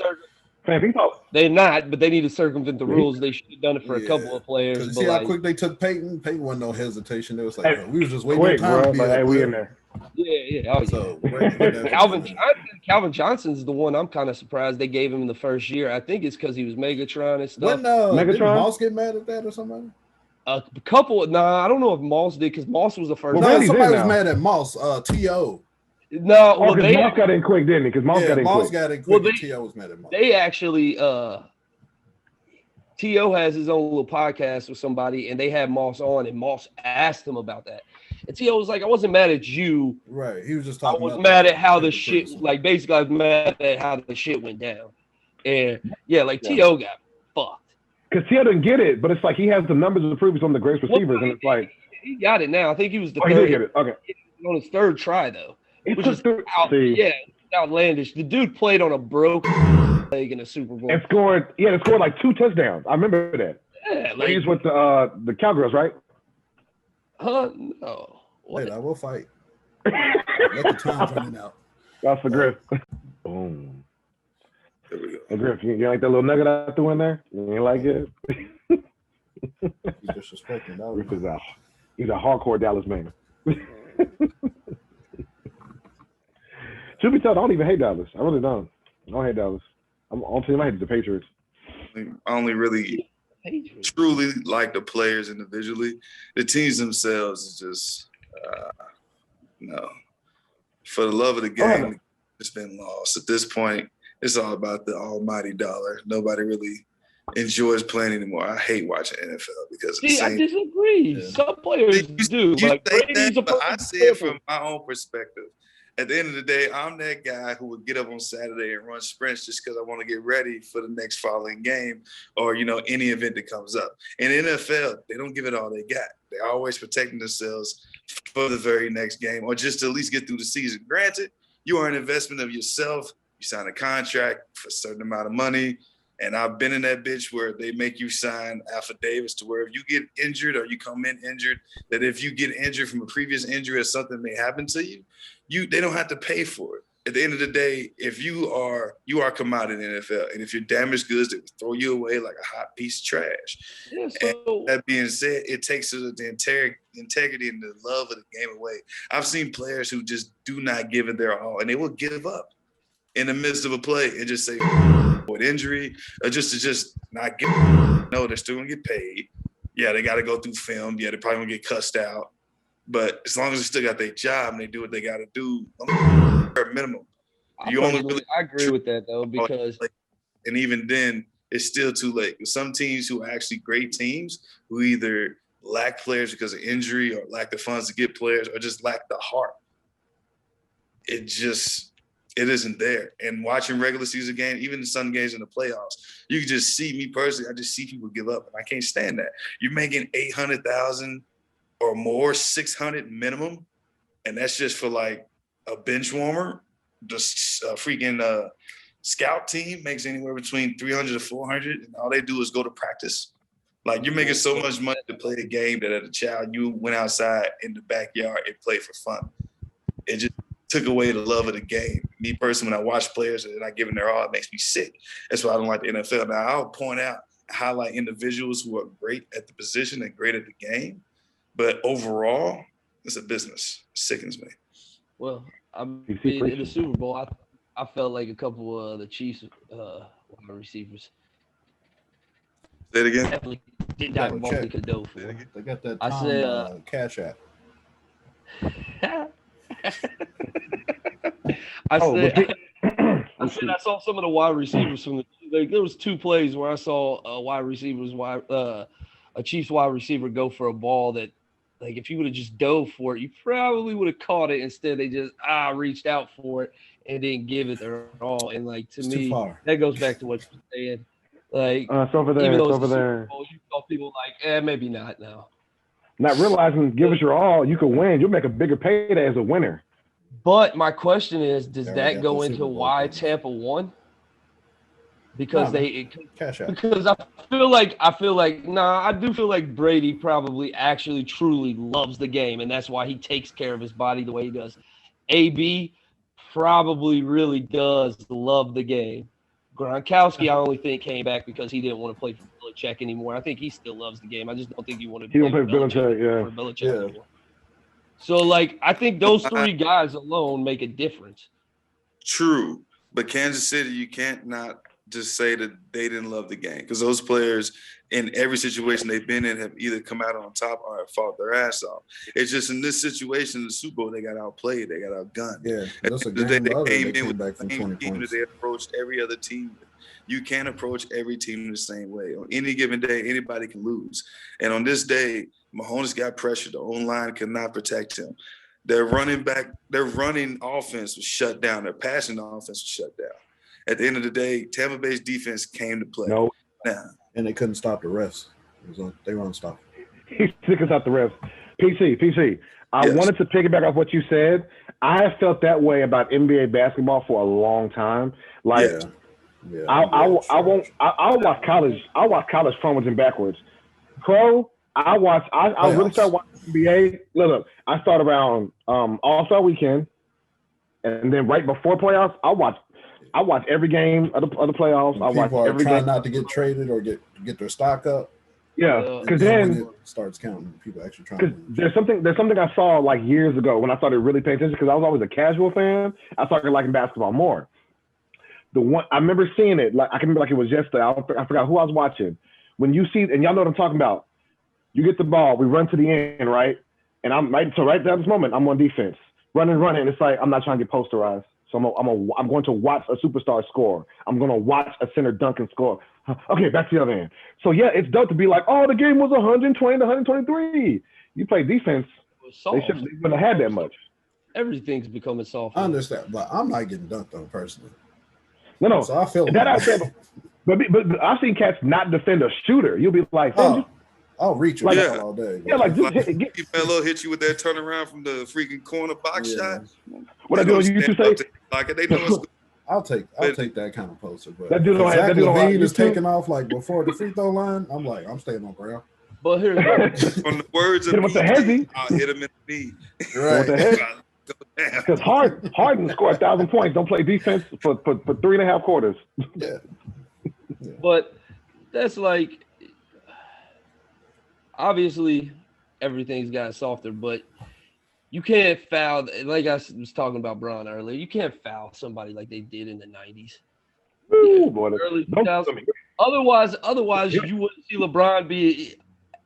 S5: They're not, but they need to circumvent the rules. They should have done it for a couple of players.
S2: See how quick they took Peyton? Peyton wasn't no hesitation. They was like, we was just waiting for time to be
S1: like, we in there.
S5: Yeah. Oh,
S2: so
S5: Calvin Johnson's the one I'm kind of surprised they gave him in the first year. I think it's because he was Megatron and stuff.
S2: When did Moss get mad at that or somebody?
S5: A couple. Nah, I don't know if Moss did because Moss was the first.
S2: No, somebody was mad at Moss. T.O.
S5: No, well,
S1: Moss got in quick, didn't he? Because Moss got in quick.
S2: Well, T.O. was mad at Moss.
S5: They actually, T.O. has his own little podcast with somebody, and they had Moss on, and Moss asked him about that. And T.O. was like, I wasn't mad at you.
S2: Right. He was just talking
S5: I was mad at how the shit, like, basically, I was mad at how the shit went down. And, T.O. got fucked.
S1: Because T.O. didn't get it, but it's like he has the numbers to prove he's one of the greatest receivers, and it's like.
S5: He got it now. I think he was the
S1: third. He did get it. Okay.
S5: On his third try, though. Which is outlandish. The dude played on a broken leg in a Super Bowl.
S1: And scored like 2 touchdowns. I remember that.
S5: Yeah,
S1: like, he's with the Cowgirls, right?
S5: No.
S2: Wait, I will fight. Let the time running out.
S1: That's for Griff. Boom. There we go. Hey, Griff, you like that little nugget I threw in there? You ain't like it?
S2: He's disrespecting that.
S1: Griff is he's a hardcore Dallas man. Truth be told, I don't even hate Dallas. I really don't. I don't hate Dallas. I'm on team. I hate the Patriots.
S4: I only really truly like the players individually. The teams themselves is just no. For the love of the game, it's been lost. At this point, it's all about the almighty dollar. Nobody really enjoys playing anymore. I hate watching NFL because
S5: I disagree. Yeah. Some players do. Like
S4: but I see it from my own perspective. At the end of the day, I'm that guy who would get up on Saturday and run sprints just because I want to get ready for the next following game or, any event that comes up. In NFL, they don't give it all they got. They're always protecting themselves for the very next game or just to at least get through the season. Granted, you are an investment of yourself. You sign a contract for a certain amount of money. And I've been in that bitch where they make you sign affidavits to where if you get injured or you come in injured, that if you get injured from a previous injury or something may happen to you, they don't have to pay for it. At the end of the day, if you are commodity in the NFL, and if you're damaged goods, they will throw you away like a hot piece of trash.
S5: Yeah,
S4: and that being said, it takes the integrity and the love of the game away. I've seen players who just do not give it their all, and they will give up in the midst of a play and just say with injury or just not get. No, they're still gonna get paid. Yeah, they got to go through film. Yeah, they probably gonna get cussed out. But as long as they still got their job and they do what they got to do, minimum.
S5: I agree with that though because
S4: And even then, it's still too late. Some teams who are actually great teams who either lack players because of injury or lack the funds to get players or just lack the heart. It isn't there. And watching regular season games, even some games in the playoffs, you can just see, me personally, I just see people give up. And I can't stand that. You're making $800,000 or more, 600 minimum, and that's just for like a bench warmer. Just freaking scout team makes anywhere between 300 to 400, and all they do is go to practice. Like, you're making so much money to play a game that as a child you went outside in the backyard and played for fun. It just took away the love of the game. Me personally, when I watch players and I give them their all, it makes me sick. That's why I don't like the NFL. Now, I'll point out, highlight individuals who are great at the position and great at the game, but overall, it's a business. It sickens me.
S5: Well, I mean, in the Super Bowl, I felt like a couple of the Chiefs wide receivers.
S4: Say it again.
S5: Definitely did not want to condone for.
S2: They got that Tom Cash App.
S5: I said I saw some of the wide receivers from there was 2 plays where I saw a Chiefs wide receiver go for a ball that, like, if you would have just dove for it, you probably would have caught it. Instead, they just reached out for it and didn't give it their all. And like, to me, that goes back to what you're saying. Like,
S1: it's over there.
S5: Even though
S1: it's over there.
S5: Bowl, you saw people like, maybe not now.
S1: Not realizing, give us your all, you could win. You'll make a bigger payday as a winner.
S5: But my question is, does that go into why Tampa won? Because because I feel like I do feel like Brady probably actually truly loves the game, and that's why he takes care of his body the way he does. AB probably really does love the game. Gronkowski, I only think, came back because he didn't want to play for Belichick anymore. I think he still loves the game. I just don't think he wanted to play for Belichick anymore. So, like, I think those 3 guys alone make a difference.
S4: True. But Kansas City, you can't not just say that they didn't love the game, because those players in every situation they've been in have either come out on top or have fought their ass off. It's just in this situation, the Super Bowl, they got outplayed, they got outgunned.
S2: Yeah,
S4: that's a game. They came in with the same team that they approached every other team. You can't approach every team the same way. On any given day, anybody can lose. And on this day, Mahomes got pressure. The O-line could not protect him. Their running offense was shut down. Their passing offense was shut down. At the end of the day, Tampa Bay's defense came to play.
S1: No.
S2: And they couldn't stop the refs. They were unstoppable.
S1: He's sick about the refs. PC. I wanted to piggyback off what you said. I have felt that way about NBA basketball for a long time. Like, I'll watch college. I'll watch college frontwards and backwards. Pro, I really started watching NBA. Look, I started around All-Star Weekend, and then right before playoffs, I watch every game of the playoffs. I watch every game.
S2: Not to get traded or get their stock up.
S1: Yeah, because then
S2: it starts counting. People actually trying. Because
S1: there's something I saw like years ago when I started really paying attention, because I was always a casual fan. I started liking basketball more. The one I remember seeing it, like I can remember like it was yesterday. I forgot who I was watching. When you see, and y'all know what I'm talking about. You get the ball, we run to the end, right? And I'm right. So right at this moment, I'm on defense, running. It's like I'm not trying to get posterized. So I'm going to watch a superstar score. I'm going to watch a center dunk and score. Okay, back to the other end. So yeah, it's dope to be like, oh, the game was 120 to 123. You play defense. They wouldn't have had that much.
S5: Everything's becoming soft.
S2: I understand, but I'm not getting dunked on personally.
S1: No.
S2: So I feel
S1: that. I said, but I've seen cats not defend a shooter. You'll be like,
S2: I'll reach
S1: like,
S2: all day.
S1: Yeah, like just
S4: Melo hit you with that turnaround from the freaking corner box shot.
S1: What I do, you used to say?
S4: Like they know it's
S2: I'll take that kind of poster. But
S1: that dude
S2: Zach LaVine is taking off like before the free throw line. I'm like, I'm staying on ground.
S5: But here's
S4: on the words of
S1: hit him with the hezzy.
S4: I'll hit him in the knee.
S2: Right.
S1: Because Harden scored 1,000 points. Don't play defense for 3.5 quarters.
S2: Yeah.
S5: But that's like, obviously everything's gotten softer, but you can't foul, like I was talking about Braun earlier, you can't foul somebody like they did in the 90s.
S1: Ooh, boy,
S5: early 2000s. Otherwise, you wouldn't see LeBron be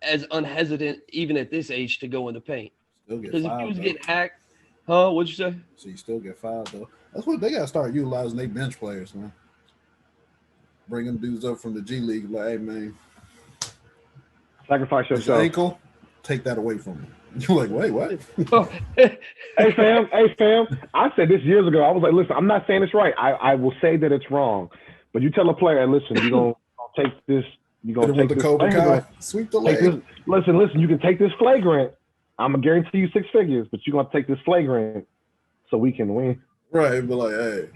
S5: as unhesitant even at this age to go in the paint. Because if he was getting hacked, what'd you say?
S2: So you still get fouled though. That's what they gotta start utilizing. They bench players, man. bringing dudes up from the G League, like, hey man,
S1: sacrifice
S2: his
S1: yourself.
S2: ankle, take that away from him. You're like, wait, what?
S1: Hey fam. I said this years ago. I was like, listen, I'm not saying it's right. I will say that it's wrong. But you tell a player, listen, you're gonna take this. You're gonna take
S2: the
S1: this
S2: Cobra
S1: flagrant.
S2: Kai, sweep the leg.
S1: Listen. You can take this flagrant. I'm gonna guarantee you 6 figures, but you're gonna take this flagrant so we can win.
S2: Right, but like, hey.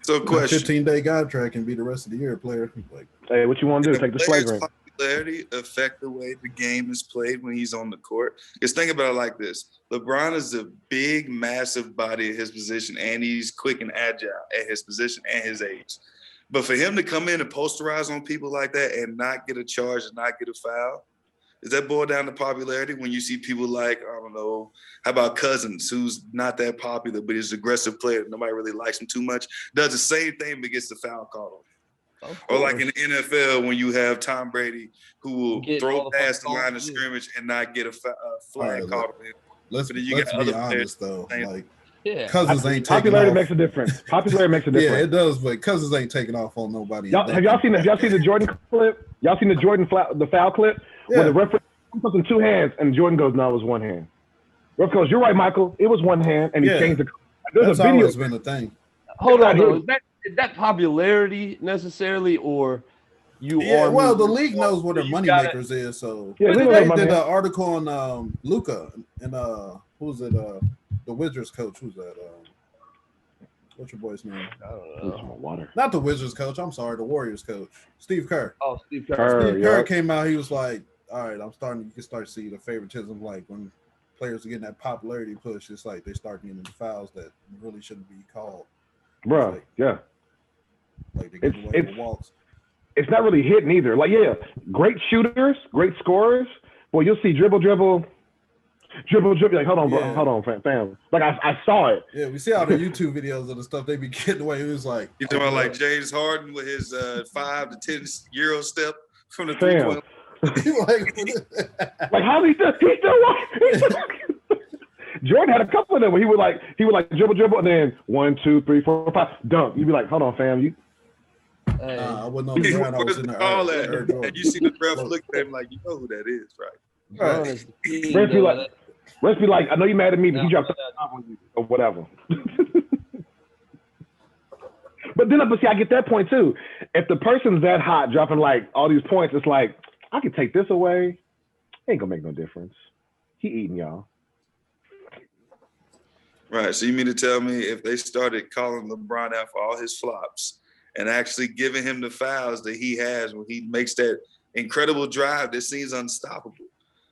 S4: So, question:
S2: 15-day contract can be the rest of the year, player. Like,
S1: hey, what you want to do? Take this flagrant.
S4: Popularity affect the way the game is played when he's on the court? Because think about it like this: LeBron is a big, massive body at his position, and he's quick and agile at his position and his age. But for him to come in and posterize on people like that and not get a charge and not get a foul, does that boil down to popularity? When you see people like, I don't know, how about Cousins, who's not that popular, but he's an aggressive player, nobody really likes him too much, does the same thing but gets the foul called on him. Or like in the NFL, when you have Tom Brady, who will throw past the line of scrimmage and not get a flag called on him.
S2: Let's be honest, though. Like,
S5: yeah.
S2: Cousins ain't taking
S1: popularity
S2: off.
S1: makes a difference. Popularity makes a difference.
S2: Yeah, it does, but Cousins ain't taking off on nobody.
S1: Have y'all seen the Jordan clip? Y'all seen the foul clip?
S2: Yeah.
S1: Where the referee puts in 2 hands and Jordan goes, no, it was 1 hand. Ref goes, you're right, Michael. It was 1 hand, and he changed the.
S2: That's always been the thing.
S5: Hold on, though. Is that popularity necessarly, or you are?
S2: Well, the league knows what their moneymakers is. So
S1: they
S2: did an article on Luka and who's it? The Wizards coach. Who's that? What's your boy's name?
S5: I don't know.
S1: Water.
S2: Not the Wizards coach. I'm sorry, the Warriors coach, Steve Kerr.
S5: Oh, Steve Kerr.
S2: Steve Kerr came out. He was like, "All right, you can start to see the favoritism. Like when players are getting that popularity push, it's like they start getting the fouls that really shouldn't be called."
S1: Bro,
S2: like,
S1: yeah.
S2: Like they give away the walks.
S1: It's not really hitting either. Like, yeah, great shooters, great scorers. Boy, you'll see dribble. Like, hold on, bro. Hold on, fam. Like, I saw it.
S2: Yeah, we see all the YouTube videos of the stuff they be getting away. It was like,
S4: you talking about like James Harden with his 5 to 10 euro step from the 3-point.
S2: like
S1: how he still Jordan had a couple of them where he would like dribble and then 1, 2, 3, 4, 5 dunk. You'd be like, hold on, fam,
S2: I wouldn't know the ground. I was in the
S4: and you see the ref look at him like, you know who that is, right?
S1: Refs be like, I know you mad at me, but he dropped on you or whatever. But see, I get that point too. If the person's that hot, dropping like all these points, it's like, I could take this away. Ain't gonna make no difference. He eating y'all.
S4: Right. So you mean to tell me if they started calling LeBron out for all his flops and actually giving him the fouls that he has when he makes that incredible drive that seems unstoppable,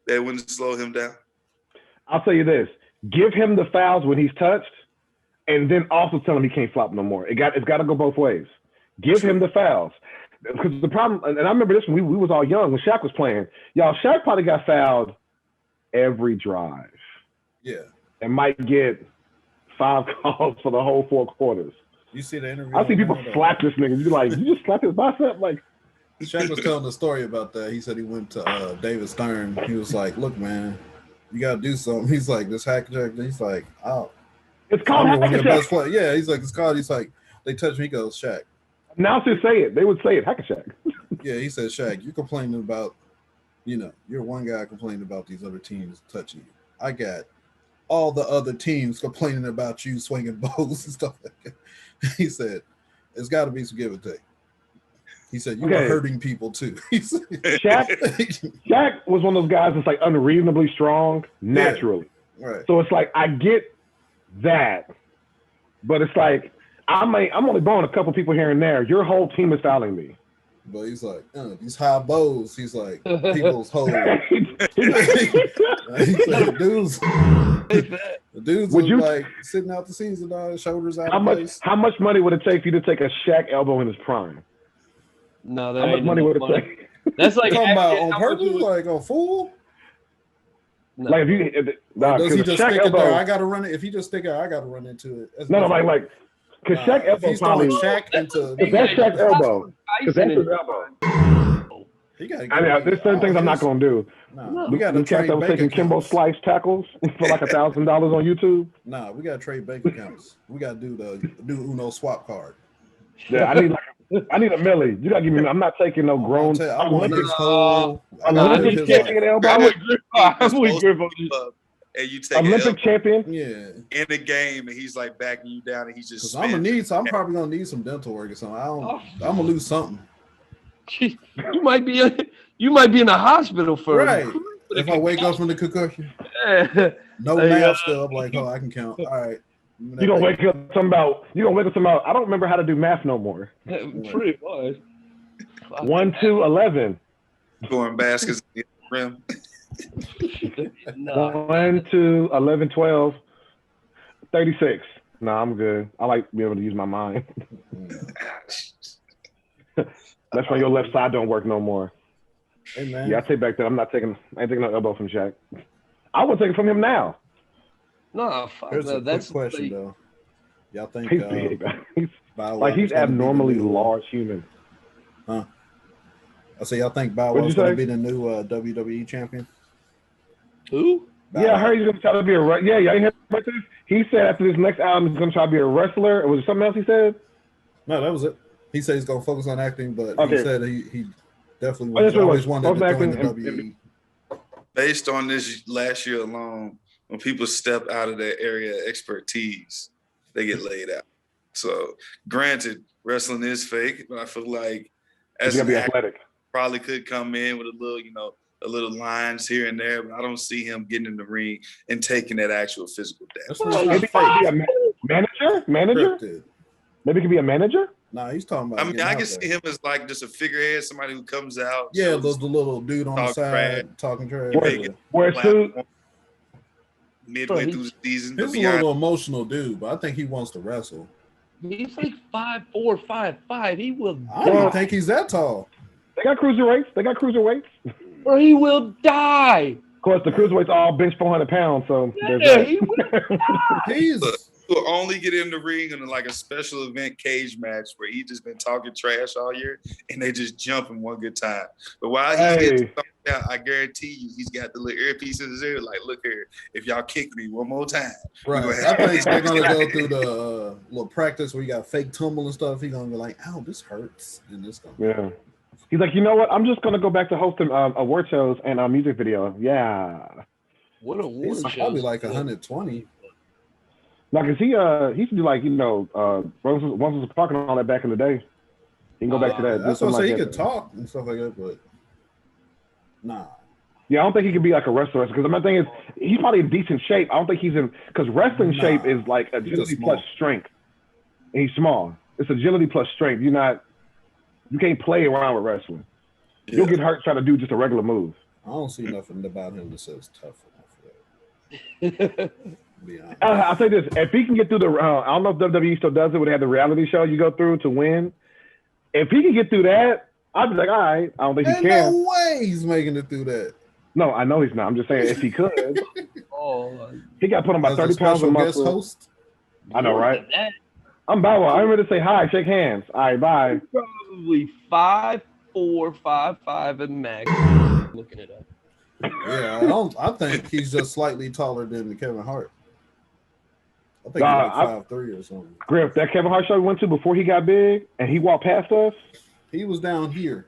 S4: that wouldn't slow him down?
S1: I'll tell you this. Give him the fouls when he's touched, and then also tell him he can't flop no more. It's got to go both ways. Give him the fouls. Because the problem, and I remember this when we was all young, when Shaq was playing. Y'all, Shaq probably got fouled every drive.
S2: Yeah.
S1: And might get 5 calls for the whole 4 quarters.
S2: You see the interview?
S1: I see people slap this nigga. You like, you just slap his bicep? Like,
S2: Shaq was telling the story about that. He said he went to David Stern. He was like, look, man, you got to do something. He's like, this hack check. He's like, oh.
S1: It's called hack check.
S2: Yeah, he's like, it's called. He's like, they touch me. He goes, Shaq.
S1: Announcers say it. They would say it. Hack check.
S2: Yeah, he said, Shaq, you're complaining about, you're one guy complaining about these other teams touching you. I got all the other teams complaining about you swinging bows and stuff like that. He said, it's got to be some give and take. He said, you were hurting people too.
S1: Shaq was one of those guys that's like unreasonably strong naturally.
S2: Yeah, right.
S1: So it's like, I get that, but it's like, I'm only blowing a couple people here and there. Your whole team is fouling me.
S2: But he's like, these high bows. He's like, people's whole. He said, the dudes were like sitting out the season, shoulders out of place.
S1: How much money would it take for you to take a Shaq elbow in his prime?
S5: No,
S1: how much money would it take?
S5: That's like
S2: talking about on purpose, like on full.
S5: No.
S1: Like
S2: does he just stick it there? I gotta run it. If he just stick it, I gotta run into it.
S1: Like. Because Shaq elbow probably
S2: Shaq into
S1: that's Shaq's elbow. Because that's his elbow. There's certain things I'm not gonna do.
S2: No, we got to trade
S1: that was taking Kimbo Slice tackles for like $1,000 on YouTube.
S2: Nah, we got to trade bank accounts. We got to do the Uno swap card.
S1: Yeah, I need like I need a millie. You gotta give me. I'm not taking no grown.
S2: I want his
S1: whole
S2: Olympic
S1: champion elbow.
S5: I'm with Griff on this.
S4: And you take
S1: Olympic champion.
S2: Yeah.
S4: In the game, and he's like backing you down, and he's just.
S2: I'm probably gonna need some dental work or something. I'm gonna lose something.
S5: You might be in the hospital for
S2: right. If I wake up from the concussion, no math still. I'm like, I can count. All right.
S1: You gonna wake up something about? I don't remember how to do math no more.
S5: Pretty much.
S1: 1, 2, 11.
S4: Scoring baskets in the rim.
S1: 1, 2, 11, 12, 36. No, I'm good. I like being able to use my mind. That's why your left side don't work no more.
S2: Hey, man.
S1: Yeah, I take back that. I ain't taking no elbow from Shaq. I would take it from him now.
S5: No, fuck.
S2: Here's a
S5: That's
S2: quick question though. Y'all think
S1: he's big? He's abnormally large human.
S2: Huh? I say y'all think Bow Wow's gonna be the new WWE champion?
S5: Who?
S1: I heard he's gonna try to be a yeah. I heard about this. He said after this next album he's gonna try to be a wrestler. Or was there something else he said?
S2: No, that was it. He said he's gonna focus on acting, but he said he definitely always wanted to join the WWE.
S4: Based on this last year alone, when people step out of their area of expertise, they get laid out. So, granted, wrestling is fake, but I feel like as an actor, probably could come in with a little lines here and there, but I don't see him getting in the ring and taking that actual physical damage.
S1: Maybe he could be a manager. Maybe he could be a manager.
S2: Nah, he's talking about.
S4: I mean, I can see him as like just a figurehead, somebody who comes out.
S2: Yeah, the little dude on the side talking trash.
S4: Midway through the season.
S2: He's a little emotional dude, but I think he wants to wrestle.
S5: He's like 5'4", 5'5". He will.
S2: I don't think he's that tall.
S1: They got cruiserweights.
S5: Or he will die.
S1: Of course, the cruiserweights all bench 400 pounds, so
S5: he will die.
S4: He'll only get in the ring in like a special event cage match where he just been talking trash all year, and they just jump in one good time. But while he's getting out, I guarantee you, he's got the little earpiece in his ear. Like, look here, if y'all kick me one more time,
S2: right? I think they're gonna go through the little practice where you got fake tumble and stuff. He's gonna be like, "Ow, this hurts," and this gonna.
S1: Yeah. He's like, you know what? I'm just gonna go back to hosting award shows and a music video. Yeah.
S5: What award shows?
S2: Probably like 120.
S1: No, because he used to do like once was talking all that back in the day. He can go back to that.
S2: That's what I say. He could talk and stuff like that, but nah.
S1: Yeah, I don't think he could be like a wrestler because my thing is he's probably in decent shape. I don't think he's in because wrestling shape is like agility plus strength. And he's small. It's agility plus strength. You can't play around with wrestling. Yeah. You'll get hurt trying to do just a regular move.
S2: I don't see nothing about him that says tough enough for that.
S1: I'll say this: if he can get through the, I don't know if WWE still does it. When they have the reality show you go through to win, if he can get through that, I'd be like, all right. I don't think he can.
S2: No way he's making it through that.
S1: No, I know he's not. I'm just saying if he could. He got put on about 30 pounds of muscle. Host? I know, right? I'm Bow Wow. I remember to say hi, shake hands. All right, bye.
S5: Probably 5'4", 5'5", and max. Looking it up.
S2: Yeah, I think he's just slightly taller than Kevin Hart. I think he's like 5'3" or something.
S1: Griff, that Kevin Hart show we went to before he got big and he walked past us.
S2: He was down here.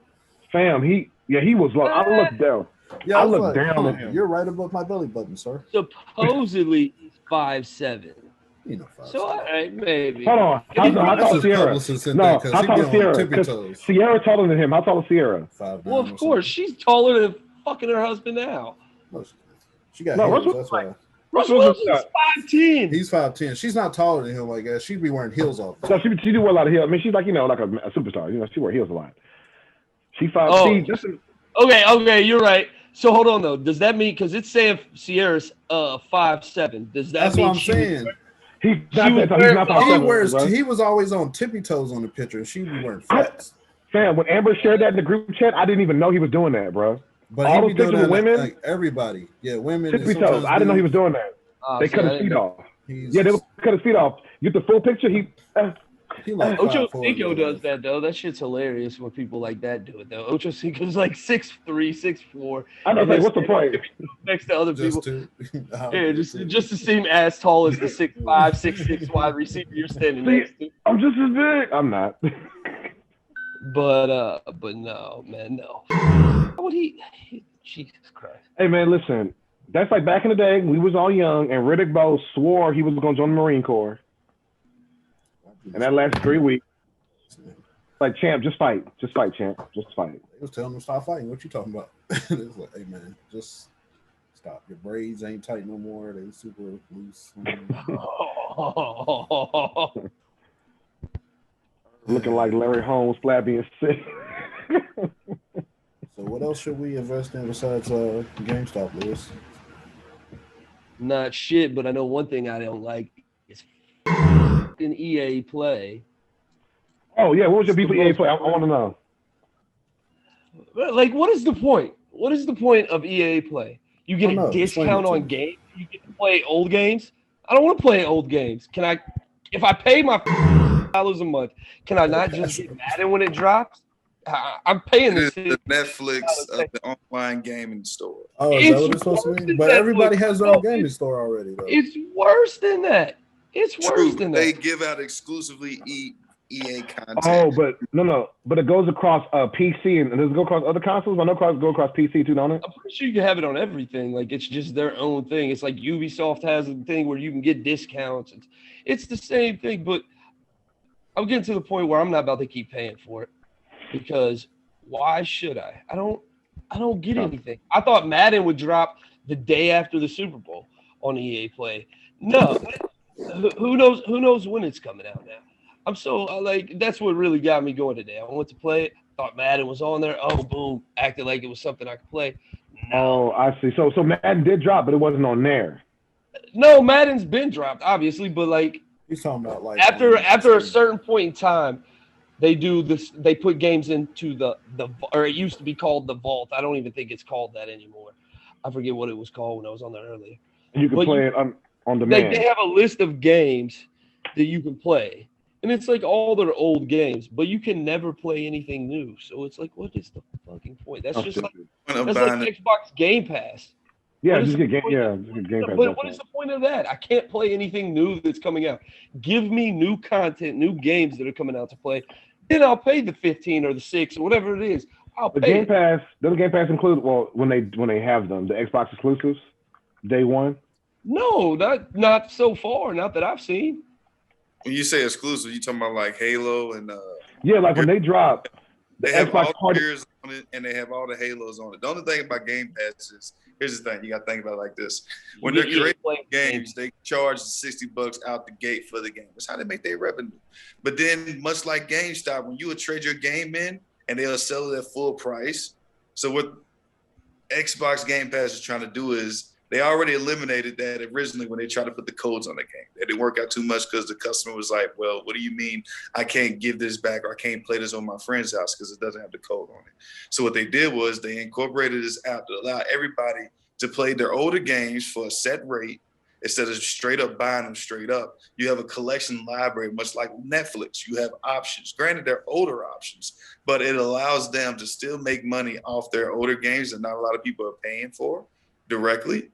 S1: Fam, he was low. I looked down.
S2: Yeah,
S1: I looked down at him.
S2: You're right above my belly button, sir.
S5: Supposedly he's 5'7".
S2: You know, 5'7".
S5: So all right, maybe.
S1: Hold on. How tall is Sierra? No, how tall is Sierra? Because Sierra taller than him. How tall is Sierra?
S2: 5'9".
S5: Well, of course, she's taller than fucking her husband now.
S2: She got heels, that's why.
S5: Russ Wilson's 5'10".
S2: He's 5'10". She's not taller than him like that. She'd be wearing heels all the time.
S1: No, she do wear a lot of heels. I mean, she's like, like a superstar. She wears heels a lot. She's 5'10".
S5: Okay, you're right. So hold on though. Does that mean because it's saying Sierra's 5'7"? Does that
S2: that's
S5: mean
S2: what I'm saying?
S1: He's not 5'7".
S2: He was always on tippy toes on the picture, and she'd be wearing flats.
S1: Fam, when Amber shared that in the group chat, I didn't even know he was doing that, bro.
S2: But
S1: all those pictures of women,
S2: like everybody, women.
S1: Tippy toes. I didn't know he was doing that. They cut his feet off. They would cut his feet off. You get the full picture.
S5: Ocho Cinco does that though. That shit's hilarious when people like that do it though. Ocho Cinco's like 6'3", 6'4".
S1: I know. Like, what's the point?
S5: Next to other people. Just to seem as tall as the 6'5", 6'6" wide receiver you're standing next to.
S1: I'm just as big. I'm not.
S5: But no, man, no. How would he? Jesus Christ.
S1: Hey man, listen. That's like back in the day. We was all young, and Riddick Bowe swore he was going to join the Marine Corps, and that lasted 3 weeks. Like, champ, just fight, champ, just fight.
S2: They was telling him stop fighting. What you talking about? It was like, hey man, just stop. Your braids ain't tight no more. They super loose.
S1: Looking like Larry Holmes, flabby and sick.
S2: So what else should we invest in besides GameStop, Lewis?
S5: Not shit, but I know one thing I don't like is fucking EA Play.
S1: Oh yeah, what was your beef with EA Play? I want to know.
S5: Like, what is the point? What is the point of EA Play? You get a discount on games. You get to play old games. I don't want to play old games. Can I? If I pay my $5 a month, can I not just get Madden when it drops? I'm paying this.
S4: The Netflix of the online gaming store.
S2: Oh, is that what it's supposed to be? But everybody has their own gaming store already, though.
S5: It's worse than that. It's worse than that.
S4: They give out exclusively EA content.
S1: Oh, but no. But it goes across PC and does it go across other consoles? I know it go across PC too, don't it?
S5: I'm pretty sure you can have it on everything. Like, it's just their own thing. It's like Ubisoft has a thing where you can get discounts. It's the same thing, but I'm getting to the point where I'm not about to keep paying for it because why should I? I don't get anything. I thought Madden would drop the day after the Super Bowl on EA Play. No, who knows when it's coming out now. I'm so like, that's what really got me going today. I went to play it, thought Madden was on there. Oh, boom, acted like it was something I could play.
S1: No, I see. So Madden did drop, but it wasn't on there.
S5: No, Madden's been dropped, obviously, but like
S2: he's talking about like
S5: after a certain point in time, they do this. They put games into the or it used to be called the Vault. I don't even think it's called that anymore. I forget what it was called when I was on there earlier.
S1: You can play it on demand.
S5: They have a list of games that you can play. And it's like all their old games, but you can never play anything new. So it's like, what is the fucking point? That's just like Xbox Game Pass.
S1: Yeah, just get Game Pass.
S5: But what is the point of that? I can't play anything new that's coming out. Give me new content, new games that are coming out to play. Then I'll pay the 15 or the 6 or whatever it is. I'll pay.
S1: Game Pass, does Game Pass include when they have them, the Xbox exclusives, day one?
S5: No, not so far, not that I've seen.
S4: When you say exclusive, you talking about like Halo and
S1: yeah, like when they drop,
S4: they have all the gears on it and they have all the Halos on it. The only thing about Game Pass is here's the thing, you got to think about it like this: when they're creating games, they charge $60 out the gate for the game. That's how they make their revenue. But then, much like GameStop, when you would trade your game in and they'll sell it at full price. So what Xbox Game Pass is trying to do is, they already eliminated that originally when they tried to put the codes on the game. It didn't work out too much because the customer was like, well, what do you mean I can't give this back or I can't play this on my friend's house because it doesn't have the code on it? So what they did was they incorporated this app to allow everybody to play their older games for a set rate instead of straight up buying them straight up. You have a collection library, much like Netflix. You have options. Granted, they're older options, but it allows them to still make money off their older games that not a lot of people are paying for directly.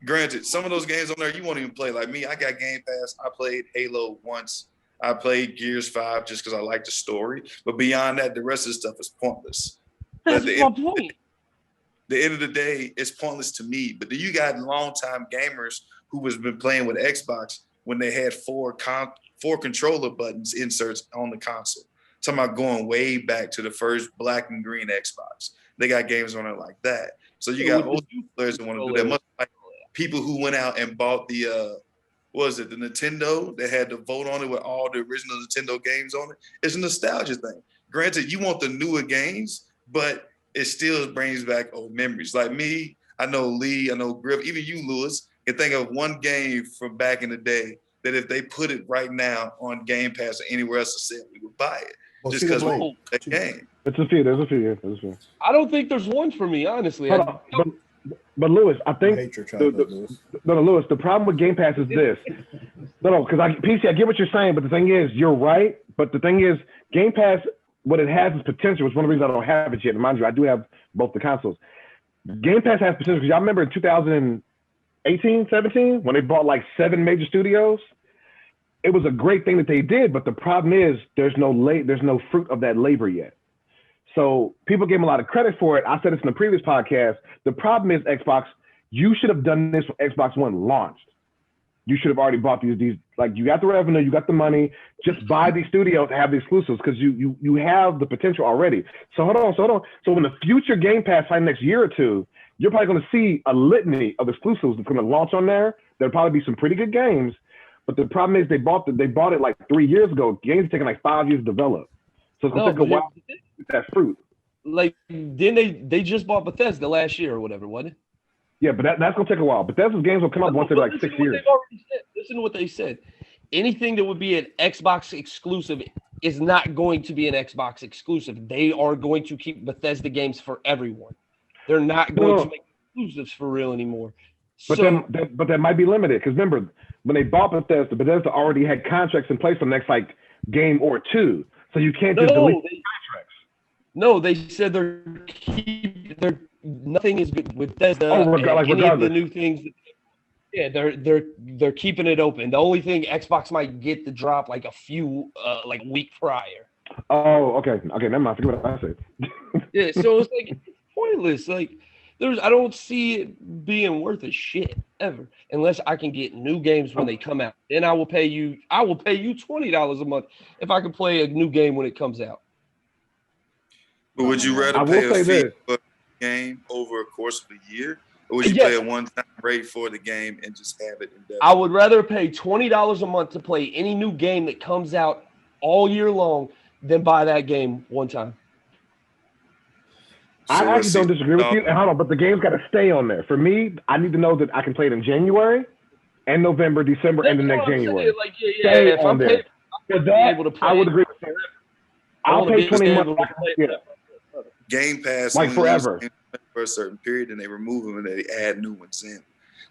S4: Granted, some of those games on there you won't even play. Like me, I got Game Pass. I played Halo once. I played Gears 5 just because I like the story. But beyond that, the rest of the stuff is pointless.
S5: That's my point.
S4: The end of the day, it's pointless to me. But then you got longtime gamers who has been playing with Xbox when they had four controller buttons inserts on the console. Talking about going way back to the first black and green Xbox. They got games on it like that. So you got old players that want to do that. Much like people who went out and bought the the Nintendo that had the vote on it with all the original Nintendo games on it. It's a nostalgia thing. Granted, you want the newer games, but it still brings back old memories. Like me, I know Lee, I know Griff, even you, Lewis, can think of one game from back in the day that if they put it right now on Game Pass or anywhere else to sell, we would buy it.
S2: Well,
S4: just because we want that game.
S1: There's a few. I
S5: don't think there's one for me, honestly.
S1: But Lewis, I think
S2: Lewis,
S1: the problem with Game Pass is this. Because PC, I get what you're saying, but the thing is, you're right. But the thing is, Game Pass, what it has is potential. Which one of the reasons I don't have it yet. And mind you, I do have both the consoles. Game Pass has potential because y'all remember in 2018, 17, when they bought like 7 major studios. it was a great thing that they did, but the problem is there's no fruit of that labor yet. So people gave them a lot of credit for it. I said this in the previous podcast. The problem is Xbox, you should have done this when Xbox One launched. You should have already bought these like you got the revenue, you got the money, just buy these studios and have the exclusives because you have the potential already. So hold on. So when the future Game Pass like next year or two, you're probably going to see a litany of exclusives that's going to launch on there. There'll probably be some pretty good games. But the problem is they bought it like 3 years ago. Games taking like 5 years to develop. So it's going to take a while to get that fruit.
S5: Like, didn't they just bought Bethesda last year or whatever, wasn't it?
S1: Yeah, but that's going to take a while. Bethesda's games will come out once every like 6 years.
S5: Listen to what they said. Anything that would be an Xbox exclusive is not going to be an Xbox exclusive. They are going to keep Bethesda games for everyone. They're not going to make exclusives for real anymore.
S1: But that might be limited because remember when they bought Bethesda already had contracts in place for the next like game or two, so you can't just delete contracts.
S5: No, they said they're nothing is good with Bethesda.
S1: Regardless.
S5: Any of the new things. Yeah, they're keeping it open. The only thing Xbox might get to drop like a few like week prior.
S1: Oh, okay, never mind. Forget what I said.
S5: Yeah, so it's like pointless. Like I don't see it being worth a shit ever unless I can get new games when they come out. Then I will pay you $20 a month if I can play a new game when it comes out.
S4: But would you rather pay a fee for a game over a course of a year? Or would you pay a one-time rate for the game and just have it indefinitely?
S5: I would rather pay $20 a month to play any new game that comes out all year long than buy that game one time.
S1: I actually don't disagree with you. And hold on, but the game's got to stay on there. For me, I need to know that I can play it in January and November, December, and the next January.
S5: Like, if I'm
S1: there.
S5: able to play,
S1: I would agree with that. I'll pay 20 months.
S4: Game Pass
S1: like forever
S4: for a certain period, and they remove them and they add new ones in.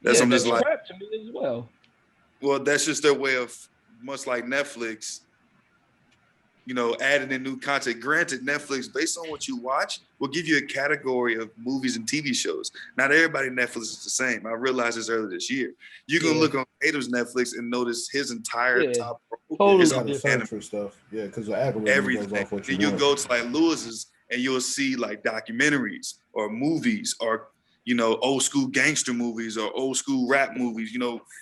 S4: That's I'm just like
S5: to me as well.
S4: Well, that's just their way of, much like Netflix, adding in new content. Granted, Netflix, based on what you watch, will give you a category of movies and TV shows. Not everybody Netflix is the same. I realized this earlier this year. You can look on Hater's Netflix and notice his entire top
S2: is for stuff. Yeah, because the algorithm goes off what you
S4: want. You go to like Lewis's and you'll see like documentaries or movies or old school gangster movies or old school rap movies.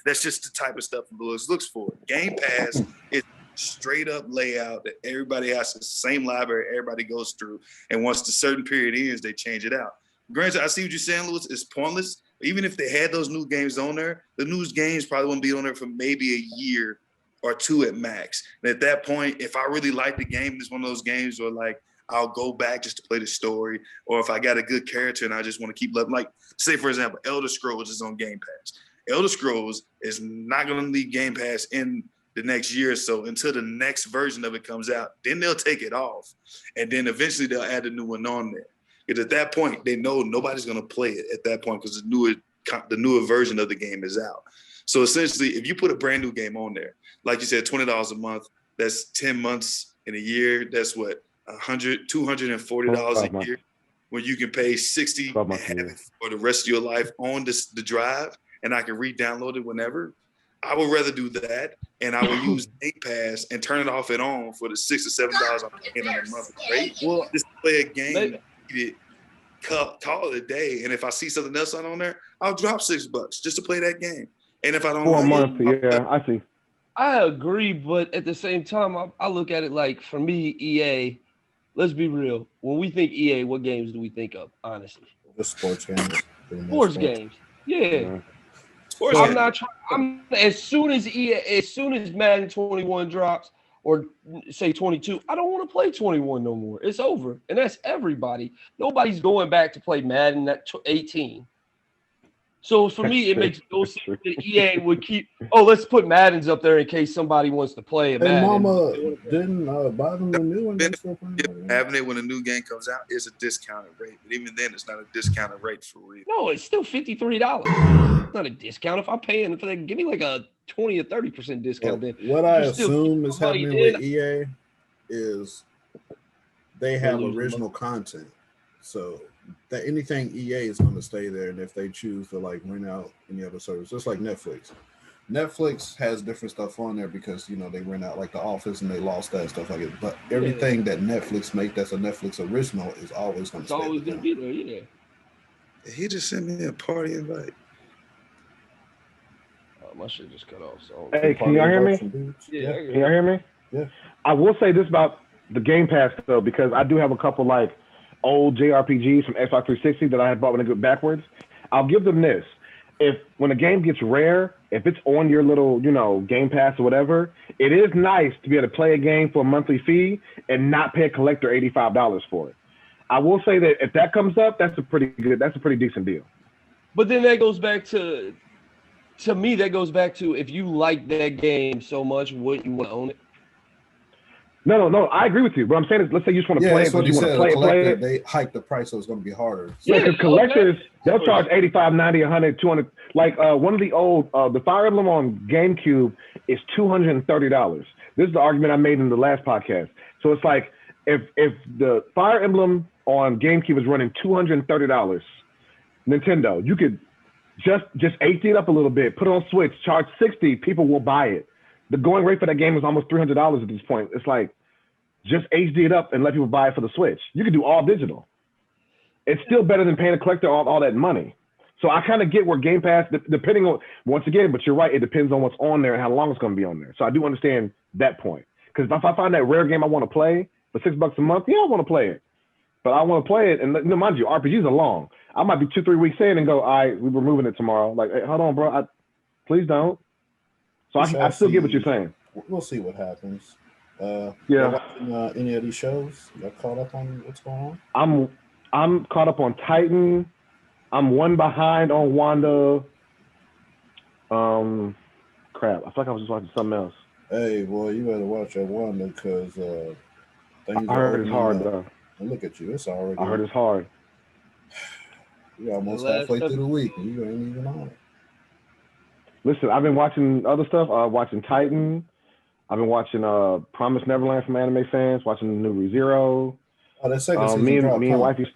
S4: That's just the type of stuff Lewis looks for. Game Pass is straight up layout that everybody has the same library everybody goes through, and once the certain period ends, they change it out. Granted, I see what you're saying, Lewis. It's pointless. Even if they had those new games on there, the new games probably won't be on there for maybe a year or two at max. And at that point, if I really like the game, it's one of those games where like I'll go back just to play the story, or if I got a good character and I just want to keep loving. Like, say for example, Elder Scrolls is on Game Pass. Elder Scrolls is not going to leave Game Pass in the next year or so until the next version of it comes out. Then they'll take it off, and then eventually they'll add a new one on there. Because at that point, they know nobody's going to play it at that point because the newer version of the game is out. So essentially, if you put a brand new game on there, like you said, $20 a month, that's 10 months in a year. That's what, $240 a year, when you can pay $60 and have it for the rest of your life on the drive, and I can re-download it whenever. I would rather do that, and I would use Game Pass and turn it off and on for the $6 or $7 I'm paying on a monthly rate. Well, just play a game, call it a day, and if I see something else on there, I'll drop $6 just to play that game. And if I don't,
S1: 4 months, I see.
S5: I agree, but at the same time, I look at it like, for me, EA. Let's be real. When we think EA, what games do we think of? Honestly,
S2: the sports games.
S5: Sports games. Yeah. I'm not trying. As soon as Madden 21 drops, or say 22, I don't want to play 21 no more. It's over, and that's everybody. Nobody's going back to play Madden 18. So for me, it makes no sense that EA would keep. Oh, let's put Maddens up there in case somebody wants to play a Madden.
S2: And Mama didn't buy them the new one.
S4: Having it when a new game comes out is a discounted rate, but even then, it's not a discounted rate for real.
S5: No, it's still $53. It's not a discount. If I'm paying for that, give me like a 20 or 30% discount. Then
S2: what I assume is happening with EA is they have original content, so that anything EA is going to stay there, and if they choose to like rent out any other service, just like Netflix. Netflix has different stuff on there because they rent out like The Office and they lost that and stuff like it. But everything that Netflix make that's a Netflix original is always going to stay. It's
S5: always going to be there. Yeah.
S4: He just sent me a party invite.
S5: Oh, my shit just cut off. So
S1: hey, can y'all hear me?
S5: Yeah.
S1: Can y'all hear me?
S2: Yeah.
S1: I will say this about the Game Pass though, because I do have a couple like old JRPGs from Xbox 360 that I had bought when I go backwards. I'll give them this. If when a game gets rare, if it's on your little, Game Pass or whatever, it is nice to be able to play a game for a monthly fee and not pay a collector $85 for it. I will say that if that comes up, that's a pretty decent deal.
S5: But then that goes back to me, that goes back to if you like that game so much, wouldn't you want to own it?
S1: No, I agree with you. What I'm saying is, let's say you just want to play it,
S2: but you want to
S1: play it.
S2: They hike the price, so it's going to be harder.
S1: Yeah, because collectors, they'll charge 85, 90, 100, 200. Like one of the old, the Fire Emblem on GameCube is $230. This is the argument I made in the last podcast. So it's like, if the Fire Emblem on GameCube is running $230, Nintendo, you could just HD it up a little bit, put it on Switch, charge $60, people will buy it. The going rate for that game is almost $300 at this point. It's like, just HD it up and let people buy it for the Switch. You can do all digital. It's still better than paying a collector all that money. So I kind of get where Game Pass, depending on, once again, but you're right, it depends on what's on there and how long it's going to be on there. So I do understand that point. Because if I find that rare game I want to play for $6 a month, yeah, I want to play it. But I want to play it, and mind you, RPGs are long. I might be 2-3 weeks in and go, all right, we're moving it tomorrow. Like, hey, hold on, bro. Please don't. So I still get what you're saying.
S2: We'll see what happens.
S1: Yeah.
S2: Watching, any of these shows? You got caught up on what's going on?
S1: I'm caught up on Titan. I'm one behind on Wanda. Crap. I feel like I was just watching something else.
S2: Hey, boy, you better watch that Wanda because things
S1: I heard it's hard though.
S2: And look at you, it's already.
S1: I heard it's hard.
S2: You're almost halfway through the week and you ain't even on it.
S1: Listen, I've been watching other stuff. Watching Titan. I've been watching Promised Neverland from anime fans. Watching the new ReZero.
S2: Oh, that second season
S1: me
S2: dropped,
S1: and wifey.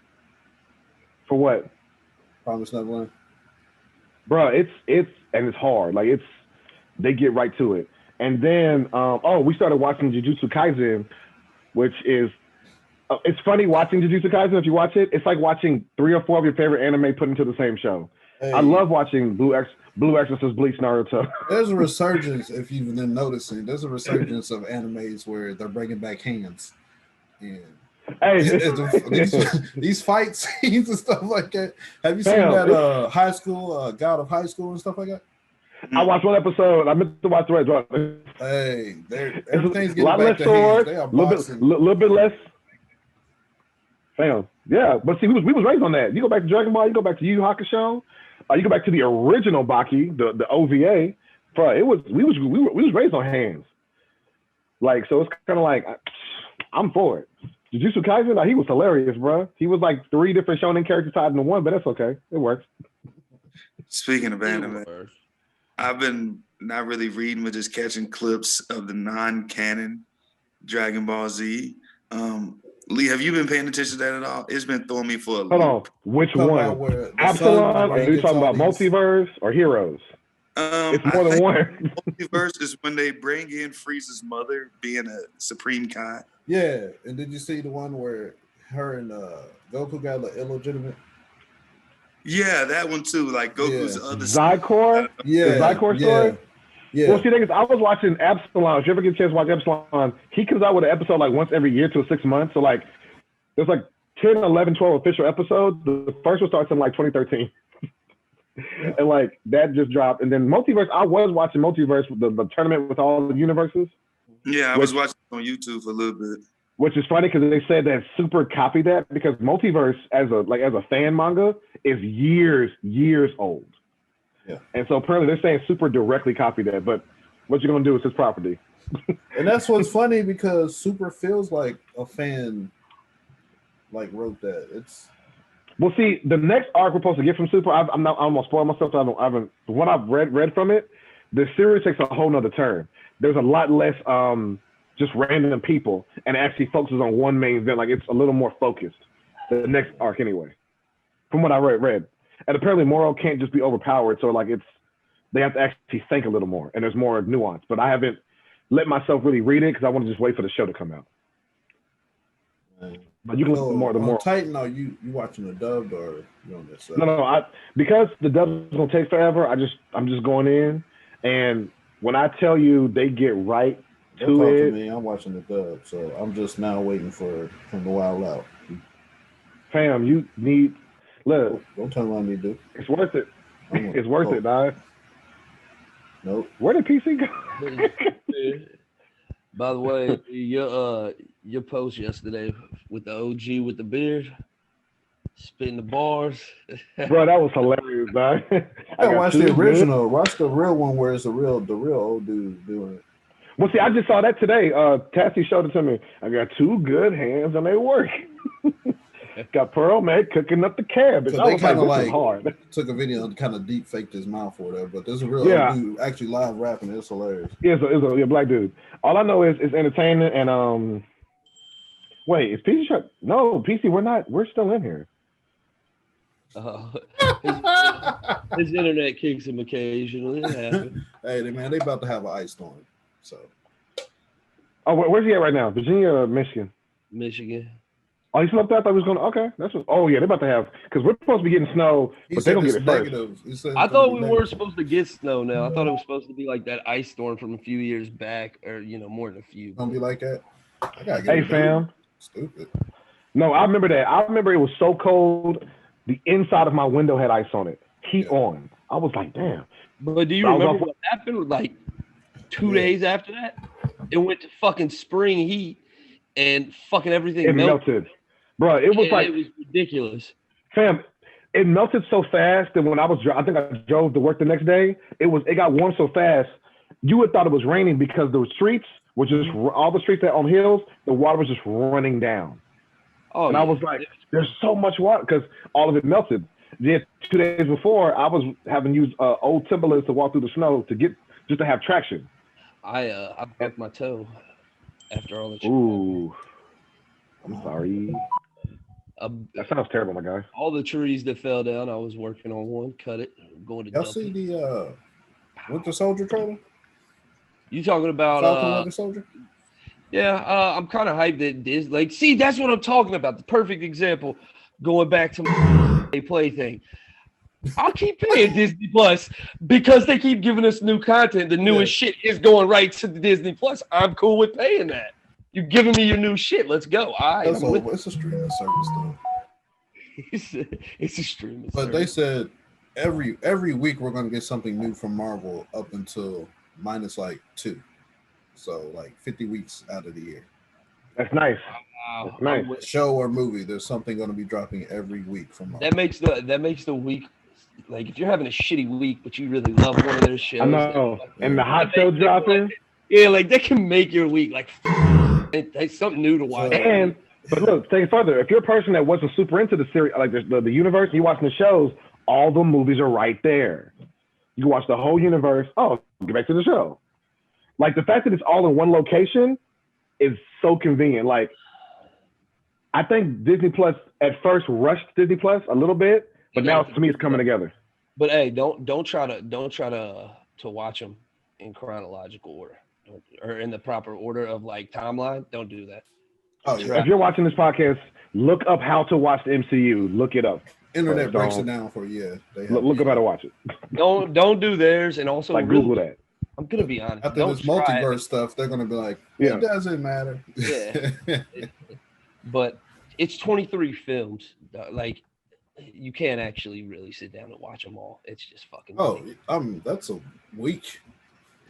S1: For what?
S2: Promised Neverland.
S1: Bro, it's hard. Like they get right to it. And then we started watching Jujutsu Kaisen, which is it's funny watching Jujutsu Kaisen if you watch it. It's like watching 3 or 4 of your favorite anime put into the same show. Hey. I love watching Blue Exorcist, Bleach, Naruto.
S2: There's a resurgence, if you've been noticing. There's a resurgence of animes where they're bringing back hands. And these fight scenes and stuff like that. Have you seen that high school, God of High School and stuff like that?
S1: I watched one episode. I meant to watch the rest.
S2: Hey, everything's getting
S1: a lot
S2: back
S1: less swords, a little bit less. Fam, yeah, but see, we was raised on that. You go back to Dragon Ball, you go back to Yu Yu Hakusho, you go back to the original Baki, the OVA. Bro, we was raised on hands. Like, so it's kind of like I'm for it. Jujutsu Kaisen, he was hilarious, bro. He was like 3 different shonen characters tied into one, but that's okay. It works.
S4: Speaking of anime, I've been not really reading, but just catching clips of the non-canon Dragon Ball Z. Lee, have you been paying attention to that at all? It's been throwing me for a loop.
S1: Hold on. Which one? Absalom? Are you talking about multiverse or Heroes? It's more than one.
S4: Multiverse is when they bring in Frieza's mother being a Supreme Kai.
S2: Yeah, and did you see the one where her and Goku got like illegitimate?
S4: Yeah, that one too. Like Goku's other
S1: Zykor?
S2: Yeah.
S1: The Zykor story?
S2: Yeah.
S1: Well, see, I was watching Absalom. If you ever get a chance to watch Absalom, he comes out with an episode like once every year to 6 months. So like, there's like 10, 11, 12 official episodes. The first one starts in like 2013. And like that just dropped. And then Multiverse, I was watching Multiverse, the tournament with all the universes.
S4: Yeah, I was watching on YouTube for a little bit.
S1: Which is funny because they said that Super copied that because Multiverse as a fan manga is years old.
S2: Yeah.
S1: And so apparently they're saying Super directly copied that, but what you're gonna do is his property.
S2: And that's what's funny because Super feels like a fan like wrote that. It's
S1: well, see, the next arc we're supposed to get from Super, I'm almost spoiling myself. So I haven't. What I've read from it, the series takes a whole nother turn. There's a lot less just random people, and actually focuses on one main event. Like it's a little more focused. The next arc, anyway, from what I read. And apparently, Moro can't just be overpowered. So like it's they have to actually think a little more, and there's more nuance. But I haven't let myself really read it because I want to just wait for the show to come out. But you can look the more.
S2: Titan, are you watching the dubbed or you on this?
S1: No. Because the dub is gonna take forever. I'm just going in, and when I tell you they get right to it,
S2: to me. I'm watching the dub, so I'm just now waiting for him to wild out.
S1: Fam, you need look.
S2: Don't tell me what I need to do.
S1: It's worth it. It's worth it, dog.
S2: Nope.
S1: Where did PC go?
S5: By the way, your post yesterday with the OG with the beard, spitting the bars.
S1: Bro, that was hilarious, dog.
S2: I watched the original. Good. Watch the real one where it's the real old dude doing it.
S1: Well, see, I just saw that today. Tassie showed it to me. I got 2 good hands and they work. Got Pearl Meg cooking up the cabbage.
S2: So they kind of like hard. Took a video and kind of deep faked his mouth or whatever. But there's a real dude actually live rapping. It's hilarious.
S1: Yeah, it's a black dude. All I know is it's entertainment and wait, is PC shut? No, PC, we're still in here.
S5: His internet kicks him occasionally.
S2: Hey, man, they about to have an ice storm. So.
S1: Oh, where's he at right now? Virginia or Michigan?
S5: Michigan.
S1: Oh, he slept out. I thought he was going. Okay, that's what. Oh yeah, they're about to have because we're supposed to be getting snow, but they're gonna get it first.
S5: I thought we were supposed to get snow now. I thought it was supposed to be like that ice storm from a few years back, or more than a few.
S2: Gonna be like that.
S1: Hey fam.
S2: Stupid.
S1: No, I remember that. I remember it was so cold. The inside of my window had ice on it. Heat on. I was like, damn.
S5: But do you remember what happened? Like 2 days after that, it went to fucking spring heat, and fucking everything melted.
S1: Bro, it was
S5: it was ridiculous.
S1: Fam, it melted so fast that when I think I drove to work the next day, it got warm so fast, you would thought it was raining because the streets were just, all the streets that on hills, the water was just running down. Oh, and I was like, there's so much water because all of it melted. Then 2 days before, I was having used old Timberlands to walk through the snow just to have traction.
S5: I broke my toe after all the.
S1: Ooh, I'm sorry. That sounds terrible, my guy.
S5: All the trees that fell down, I was working on one, cut it, going to.
S2: Y'all see the Winter Soldier trailer?
S5: You talking about
S2: Falcon Winter Soldier?
S5: Yeah, I'm kind of hyped that this. Like, see, that's what I'm talking about. The perfect example. Going back to my play thing. I'll keep paying Disney Plus because they keep giving us new content. The newest shit is going right to the Disney Plus. I'm cool with paying that. You're giving me your new shit. Let's go.
S2: It's a streaming service, though.
S5: It's a streaming
S2: service. But they said every week we're going to get something new from Marvel up until minus like 2. So like 50 weeks out of the year.
S1: That's nice.
S5: Wow.
S1: That's nice.
S2: Show or movie, there's something going to be dropping every week from Marvel.
S5: That makes the week. Like if you're having a shitty week, but you really love one of their shows.
S1: I know. And the hot show dropping.
S5: Yeah, like that can make your week. Like it's something new to watch.
S1: But look, take it further. If you're a person that wasn't super into the series, like the universe, you watching the shows, all the movies are right there. You can watch the whole universe. Oh, get back to the show. Like the fact that it's all in one location is so convenient. Like I think Disney Plus at first rushed Disney Plus a little bit, but now to me it's coming together.
S5: But hey, don't try to watch them in chronological order or in the proper order of like timeline. Don't do that.
S2: Oh,
S1: yeah. If you're watching this podcast, look up how to watch the MCU. Look it up.
S2: Internet breaks it down for you.
S1: Look up how to watch it.
S5: Don't do theirs, and also
S1: like Google that.
S5: I'm gonna be honest.
S2: I think this multiverse stuff, they're gonna be like, it doesn't matter.
S5: Yeah. But it's 23 films. Like you can't actually really sit down and watch them all. It's just fucking.
S2: That's a week.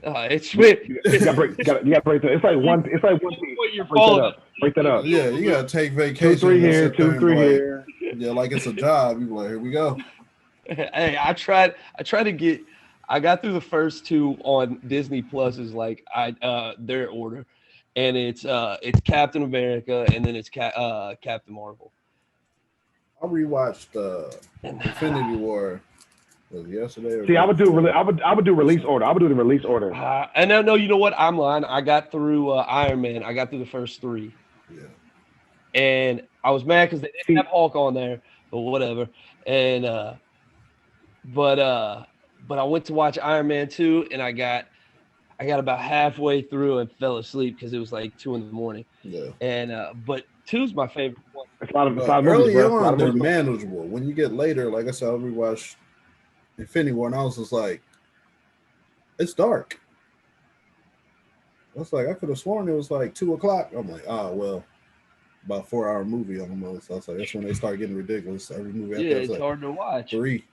S5: It's
S1: you gotta break that. It's like one piece. Break that up.
S2: Yeah, you gotta take vacation.
S1: 2-3 here, 2-3 here.
S2: Yeah, like it's a job. You like, here we go.
S5: Hey, I got through the first 2 on Disney Plus's like their order, and it's Captain America and then it's Captain Marvel.
S2: I rewatched Infinity War. Was it yesterday?
S1: See, I would do release order. I would do the release order.
S5: And no, you know what? I'm lying. I got through Iron Man. I got through the first 3.
S2: Yeah.
S5: And I was mad because they didn't have Hulk on there, but whatever. And But I went to watch Iron Man 2, and I got about halfway through and fell asleep because it was like 2 a.m.
S2: Yeah.
S5: And but 2's my favorite one.
S1: It's a lot of
S2: early
S1: movies,
S2: on, they're manageable. When you get later, like I said, I rewatched Infinity War, and I was just like, it's dark. I was like, I could have sworn it was like 2 o'clock. I'm like, well, about 4-hour movie almost. I was like, that's when they start getting ridiculous. Every movie after
S5: it's
S2: like,
S5: hard to watch.
S2: Three.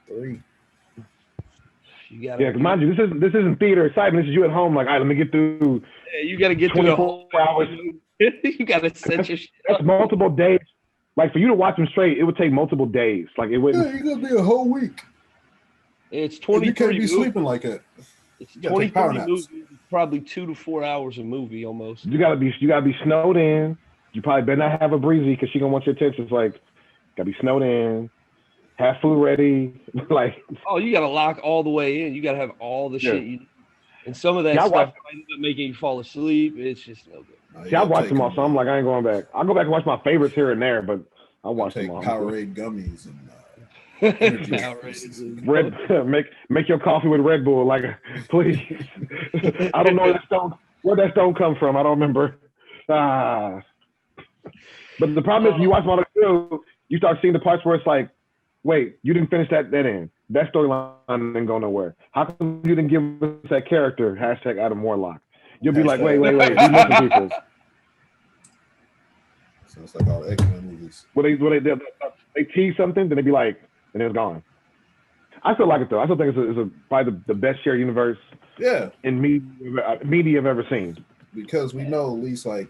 S5: You gotta,
S1: because mind you, this isn't theater excitement. This is you at home. Like, all right, let me get through.
S5: Yeah, you got to get through the whole
S1: hours.
S5: You got to set your shit
S1: That's
S5: up.
S1: multiple days. Like, for you to watch them straight, it would take multiple days. Like, it wouldn't.
S2: Yeah, you're gonna be a whole week.
S5: It's 23.
S2: You can't be sleeping like that.
S5: It's 23 movies. Probably 2 to 4 hours a movie almost.
S1: You gotta be snowed in. You probably better not have a breezy because she gonna want your attention. It's like, gotta be snowed in. Have food ready. Like,
S5: oh, you gotta lock all the way in. You gotta have all the shit you need. And some of that stuff might end up making you fall asleep. It's just no good.
S1: See, I watch them all, so I'm like, I ain't going back. I'll go back and watch my favorites here and there, but I'll watch them all.
S2: Powerade gummies and
S1: make your coffee with Red Bull, like, please. I don't know where that stone comes from. I don't remember. But the problem is, you watch all the show, you start seeing the parts where it's like, wait, you didn't finish that end. That storyline didn't go nowhere. How come you didn't give us that character? # Adam Warlock. You'll be like, wait. We missing people.
S2: Sounds like all the X-Men movies.
S1: They tease something, then they be like, and it's gone. I still like it though. I still think it's probably the best shared universe.
S2: Yeah.
S1: In media I've ever seen.
S2: Because we know at least like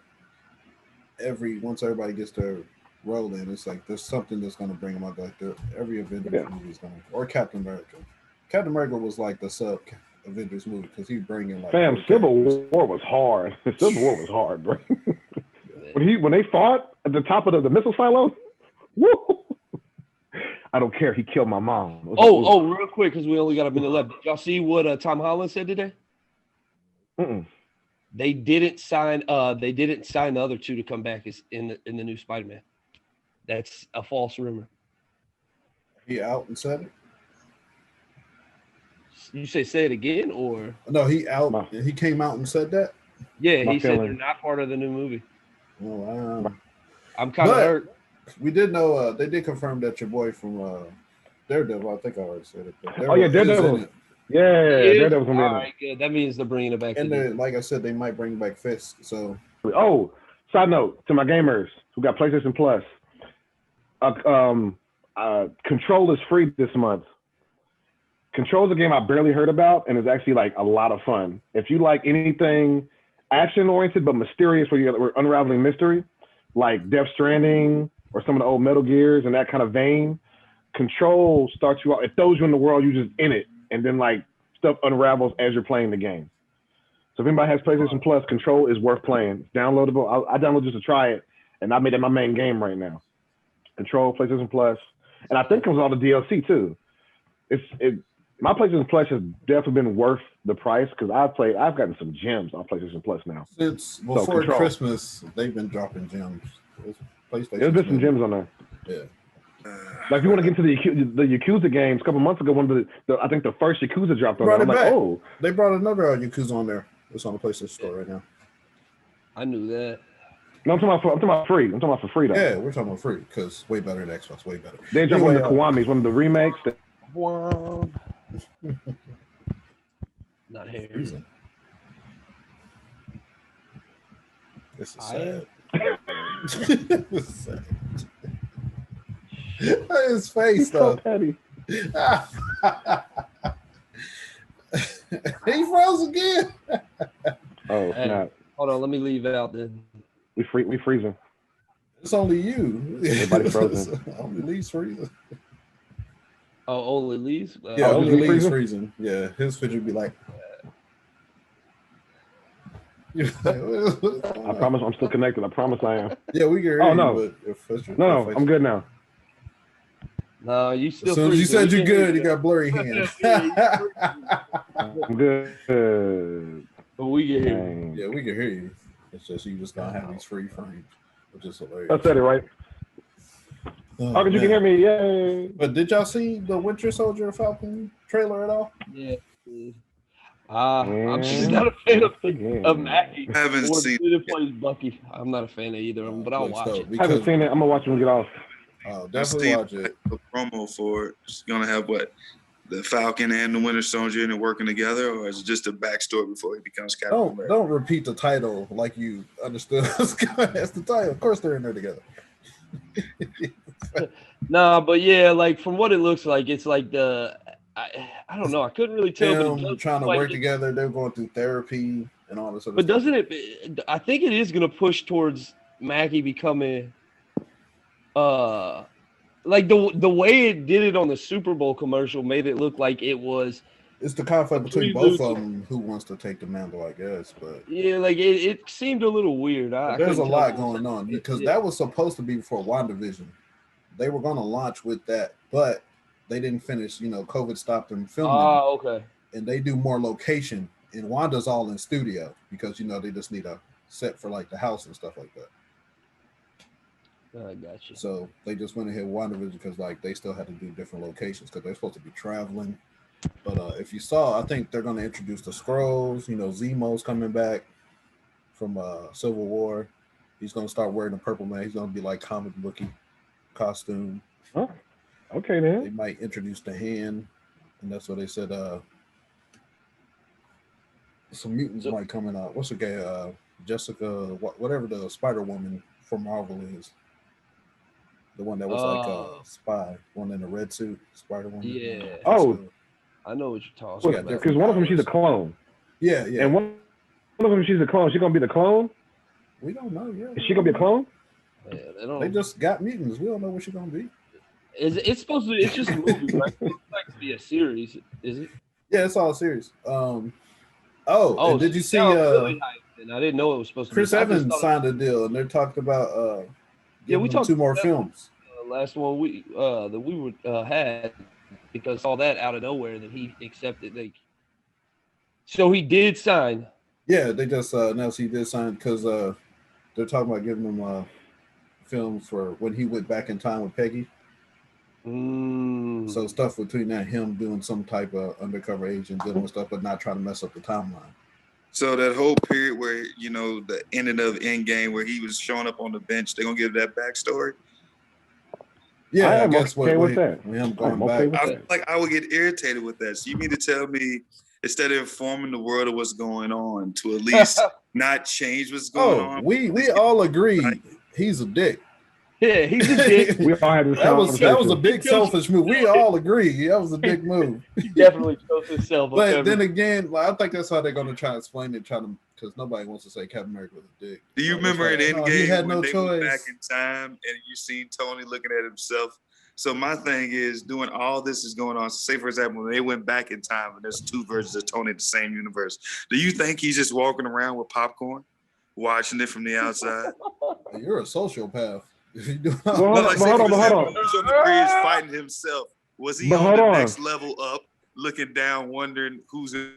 S2: once everybody gets their role in, it's like there's something that's going to bring them out. Like every Avengers movie is going to, or Captain America. Captain America was like the sub Avengers movie because he's bringing like.
S1: Civil War was hard. Civil War was hard, bro. when they fought at the top of the missile silos, woo! I don't care. He killed my mom.
S5: Real quick, because we only got a minute left. Did y'all see what Tom Holland said today? They didn't sign. The other two to come back in the new Spider-Man. That's a false rumor.
S2: He out and said it.
S5: You say it again, or
S2: no? He out. He came out and said that.
S5: Yeah, he said they're not part of the new movie.
S2: Oh, wow.
S5: I'm kind of hurt.
S2: We did know they did confirm that your boy from Daredevil. I think I already said it.
S1: Daredevil. Yeah, Daredevil's gonna be in it.
S5: All right, good. That means they're bringing it back.
S2: And then, like I said, they might bring back Fisk. So.
S1: Side note to my gamers who got PlayStation Plus. Control is free this month. Control is a game I barely heard about, and it's actually like a lot of fun. If you like anything action-oriented but mysterious, where you're unraveling mystery, like Death Stranding or some of the old Metal Gears and that kind of vein, Control starts you out. It throws you in the world. You're just in it, and then like stuff unravels as you're playing the game. So if anybody has PlayStation Plus, Control is worth playing. It's downloadable. I downloaded just to try it, and I made it my main game right now. Control, PlayStation Plus, and I think it comes with all the DLC too. My PlayStation Plus has definitely been worth the price because I've gotten some gems on PlayStation Plus now.
S2: Since before Christmas, they've been dropping gems.
S1: There's been some gems on there.
S2: Yeah.
S1: Like if you want to get into the Yakuza games, a couple months ago, I think the first Yakuza dropped on there. I'm like,
S2: they brought another Yakuza on there. It's on the PlayStation Store right now.
S5: I knew that.
S1: No, I'm talking about free. I'm talking about for free though.
S2: Yeah, we're talking about free because way better than Xbox. Way better.
S1: They dropped one of the Kiwamis, one of the remakes.
S5: Not here.
S2: This is sad. This is sad. His face though.
S1: So petty.
S2: He froze again.
S1: Oh, snap.
S5: Hold on, let me leave it out then.
S1: We freezing.
S2: It's only you.
S1: Everybody's frozen.
S2: Only Lee's freezing.
S5: Oh, only Lee's?
S2: Yeah, only Lee's freezing. Yeah, his fidget would be like.
S1: I promise I'm still connected. I promise I am.
S2: Yeah, we can hear you.
S1: No. No, I'm good now.
S5: No, you still.
S2: As soon as you said you're good, you got blurry hands.
S1: I'm good.
S5: But we can hear you.
S2: Yeah, we can hear you. It's just you just gonna have these free frames, which is hilarious.
S1: I said it right. Oh, you can hear me. Yay.
S2: But did y'all see the Winter Soldier Falcon trailer at all?
S5: Yeah. I'm just not a fan of Mackie.
S4: I haven't seen
S5: it. Plays Bucky. I'm not a fan of either of them, but I'll watch it.
S1: I haven't seen it. I'm gonna watch it when we get off.
S2: Definitely watch it.
S4: A promo for it. It's gonna have what? The Falcon and the Winter Soldier and working together, or is it just a backstory before he becomes Captain America?
S2: Don't repeat the title like you understood. That's the title. Of course, they're in there together.
S5: Nah, but yeah, like from what it looks like, it's like I don't know. I couldn't really tell.
S2: Them trying to work together. They're going through therapy and all this.
S5: But doesn't it? I think it is going to push towards Mackie becoming, like the way it did it on the Super Bowl commercial made it look like it was.
S2: It's the conflict between both of them. Who wants to take the mantle? I guess, but
S5: yeah, like it seemed a little weird.
S2: There's a lot going on because that was supposed to be for WandaVision. They were going to launch with that, but they didn't finish. COVID stopped them filming.
S5: Oh, okay.
S2: And they do more location, and Wanda's all in studio because they just need a set for like the house and stuff like that.
S5: I got you.
S2: So they just went ahead with WandaVision because like they still had to do different locations because they're supposed to be traveling. But if you saw, I think they're going to introduce the Skrulls. Zemo's coming back from Civil War. He's going to start wearing the purple man. He's going to be like comic booky costume.
S1: Oh, okay then.
S2: They might introduce the Hand, and that's what they said. Some mutants might coming out. What's her guy? Jessica, whatever the Spider Woman from Marvel is. The one that was like a spy, one in a red suit, Spider Woman.
S5: Yeah.
S1: Oh,
S5: I know what you're talking about.
S1: Because one of them she's a clone.
S2: Yeah.
S1: And one of them she's a clone. She gonna be the clone?
S2: We don't know yet.
S1: Is she gonna be a clone?
S5: Yeah,
S2: they just got mutants. We don't know what she's gonna be.
S5: It's supposed to be? It's just a movie, right? It's like to be a series, is it?
S2: Yeah, it's all a series. And did you see?
S5: Really nice. I didn't know it was supposed to.
S2: Chris Evans signed a deal, and they're talking about we talked 2 more films.
S5: Last one that we would had because all that out of nowhere that he accepted. So he did sign.
S2: Yeah, they just announced he did sign because they're talking about giving him films for when he went back in time with Peggy. So stuff between that, him doing some type of undercover agent dealing with stuff, but not trying to mess up the timeline.
S4: So that whole period where the ending of Endgame where he was showing up on the bench, they're gonna give that backstory.
S2: Yeah, I guess
S1: okay with that.
S2: Him going back.
S4: I feel like I would get irritated with that. So you mean to tell me instead of informing the world of what's going on, to at least not change what's going on?
S2: We all agree he's a dick.
S5: Yeah, he's a dick.
S1: We all had
S2: that was a big selfish move. We all agree that was a dick move.
S5: He definitely chose himself.
S2: But then again, I think that's how they're going to try to explain it, because nobody wants to say Captain America was a dick.
S4: Do you remember in Endgame
S2: he had no
S4: when they
S2: choice.
S4: went back in time and you seen Tony looking at himself? So my thing is, doing all this is going on. Say, for example, when they went back in time and there's 2 versions of Tony in the same universe, do you think he's just walking around with popcorn, watching it from the outside?
S2: You're a sociopath.
S1: Hold on.
S4: Who's on the bridge fighting himself? Was he on the next level up, looking down, wondering who's in?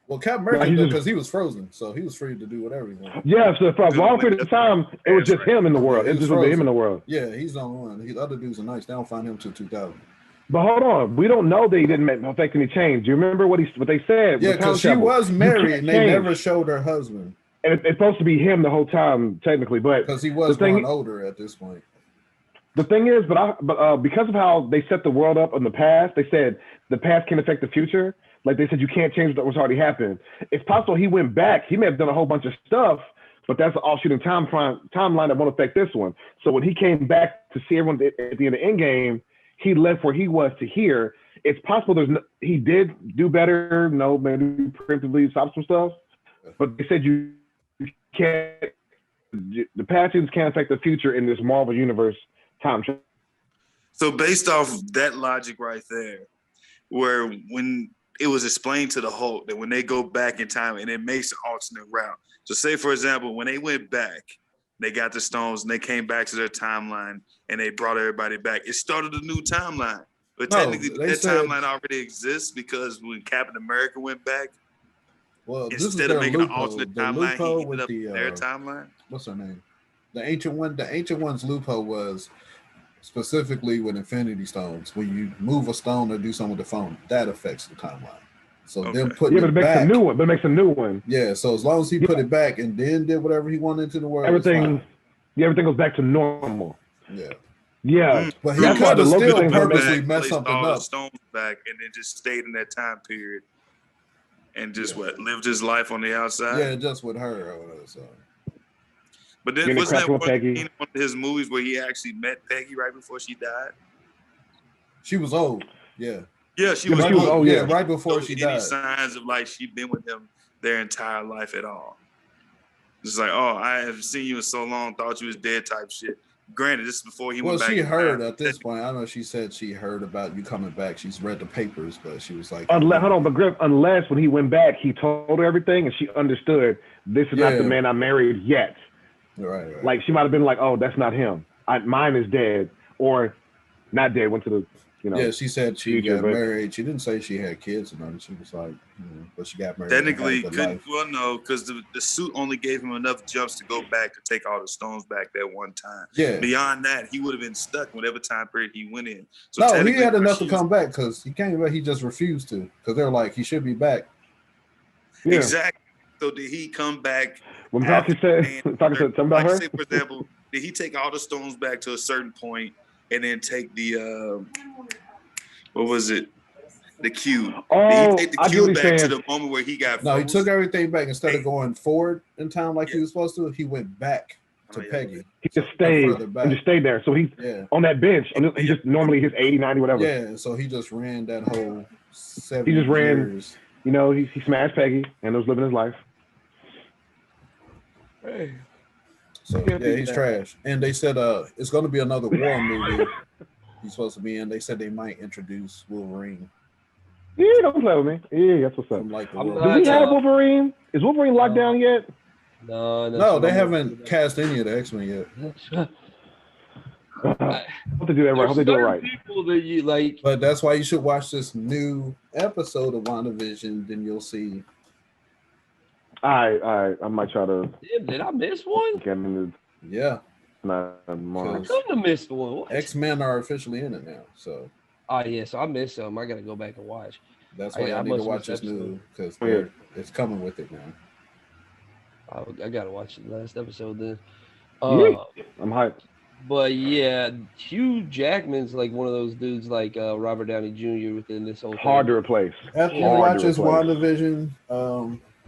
S2: Well, Captain America did because he was frozen, so he was free to do whatever he wanted.
S1: Yeah, so for a long period of time, it was just him in the world. It just was him in the world.
S2: Yeah, he's the only one. The other dudes are nice. They don't find him till 2000.
S1: But hold on, we don't know that he didn't affect any change. Do you remember what they said?
S2: Yeah, because she was married and they never showed her husband.
S1: And it's supposed to be him the whole time, technically, but
S2: because he was growing older at this point.
S1: The thing is, but because of how they set the world up in the past, they said the past can affect the future. Like they said, you can't change what's already happened. It's possible he went back. He may have done a whole bunch of stuff, but that's an offshooting timeline that won't affect this one. So when he came back to see everyone at the end of Endgame, he left where he was to here. It's possible he did do better. No, maybe preemptively stop some stuff, but they said you can't. The past things can't affect the future in this Marvel universe time.
S4: So based off that logic right there, where when it was explained to the Hulk that when they go back in time and it makes an alternate route. So say, for example, when they went back, they got the stones and they came back to their timeline and they brought everybody back. It started a new timeline. But technically that timeline already exists because when Captain America went back, instead of making an alternate timeline, he ended up in their timeline.
S2: What's her name? The ancient one's loophole was specifically with Infinity Stones, when you move a stone or do something with the phone, that affects the timeline. So them putting
S1: but it makes a new one. But it makes a new one.
S2: Yeah. So as long as he put it back and then did whatever he wanted to the world,
S1: everything goes back to normal.
S2: Yeah.
S1: Yeah,
S2: but he could have still purposely messed something up.
S4: The stones back and then just stayed in that time period and just lived his life on the outside.
S2: Yeah, just with her or whatever. So.
S4: But then wasn't that one of his movies where he actually met Peggy right before she died?
S2: She was old. Yeah.
S4: Yeah, she was old.
S2: Yeah, right before she died.
S4: Any signs of like she'd been with him their entire life at all? It's like, oh, I haven't seen you in so long, thought you was dead type shit. Granted, this is before he went back.
S2: Well, she heard at this point. I know she said she heard about you coming back. She's read the papers, but she was like,
S1: hold on, but Griff, unless when he went back, he told her everything and she understood this is not the man I married yet.
S2: Right.
S1: Like she might have been like, oh, that's not him. Mine is dead or not dead. Went to the,
S2: Yeah, she said she got married. She didn't say she had kids or nothing. She was like, but she got married.
S4: Technically, no, because the suit only gave him enough jumps to go back to take all the stones back that one time.
S2: Yeah.
S4: Beyond that, he would have been stuck whatever time period he went in. So
S2: no, he had enough to come back because he came back. He just refused to because they're like he should be back.
S1: Yeah.
S4: Exactly. So did he come back?
S1: When Talkie said something about her,
S4: say, for example, did he take all the stones back to a certain point and then take the what was it? The cube.
S1: Oh,
S4: did he take the cube back to the moment where he got
S2: No, he took everything back. Instead of going forward in time like he was supposed to, he went back to Peggy.
S1: He just stayed and just stayed there. So he's on that bench. And he just normally his 80, 90, whatever.
S2: Yeah, so he just ran that whole 7
S1: He just ran,
S2: years.
S1: He smashed Peggy and was living his life.
S5: Hey.
S2: So yeah, he's trash. And they said it's going to be another war movie he's supposed to be in. They said they might introduce Wolverine.
S1: Yeah, don't play with me. Yeah, that's what's up.
S2: Do
S1: we have Wolverine? Is Wolverine locked down yet?
S5: No,
S2: they haven't cast any of the X-Men yet.
S1: I hope they do that right. I hope they do it right.
S5: People that you like,
S2: but that's why you should watch this new episode of WandaVision. Then you'll see.
S1: I might try to.
S5: Damn, did I miss one?
S2: Yeah.
S5: I couldn't have missed one. What?
S2: X-Men are officially in it now, so.
S5: Oh yeah, so I missed some. I gotta go back and watch.
S2: That's why I need to watch this new because it's coming with it now.
S5: I gotta watch the last episode then.
S1: I'm hyped.
S5: But yeah, Hugh Jackman's like one of those dudes like Robert Downey Jr. within this whole thing.
S1: Hard to replace.
S2: After you watch this WandaVision,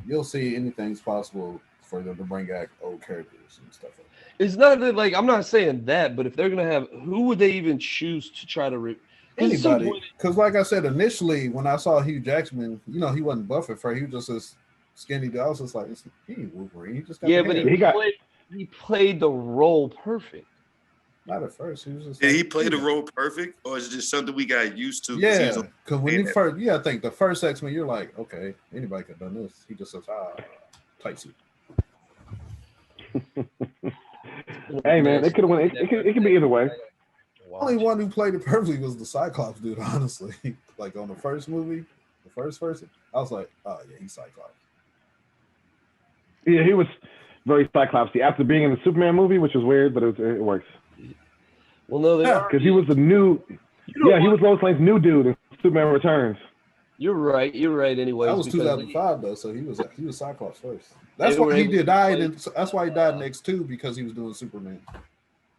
S2: you'll see anything's possible for them to bring back old characters and stuff like that.
S5: It's not that like I'm not saying that, but if they're gonna have, who would they even choose to try to
S2: anybody? Because like I said initially, when I saw Hugh Jackman, he wasn't buff at first. He was just this skinny dude. I was just like, he ain't Wolverine. He just got
S5: he played the role perfect.
S2: Not at first. He was just
S4: Did he play the role perfect, or is it just something we got used to?
S2: Yeah, because when you first, I think the first X-Men, you're like, okay, anybody could have done this. He just says, tight suit.
S1: Hey man, it could have went. It could be either way.
S2: The only one who played it perfectly was the Cyclops dude. Honestly, like on the first movie, the first person, I was like, oh yeah, he's Cyclops.
S1: Yeah, he was very Cyclopsy after being in the Superman movie, which was weird, but it works.
S5: Well, no,
S1: because he was the new. Yeah, he was Lois Lane's new dude in Superman Returns.
S5: You're right. Anyway,
S2: that was 2005 though, so he was Cyclops first. That's why he died. That's why he died in X2 because he was doing Superman.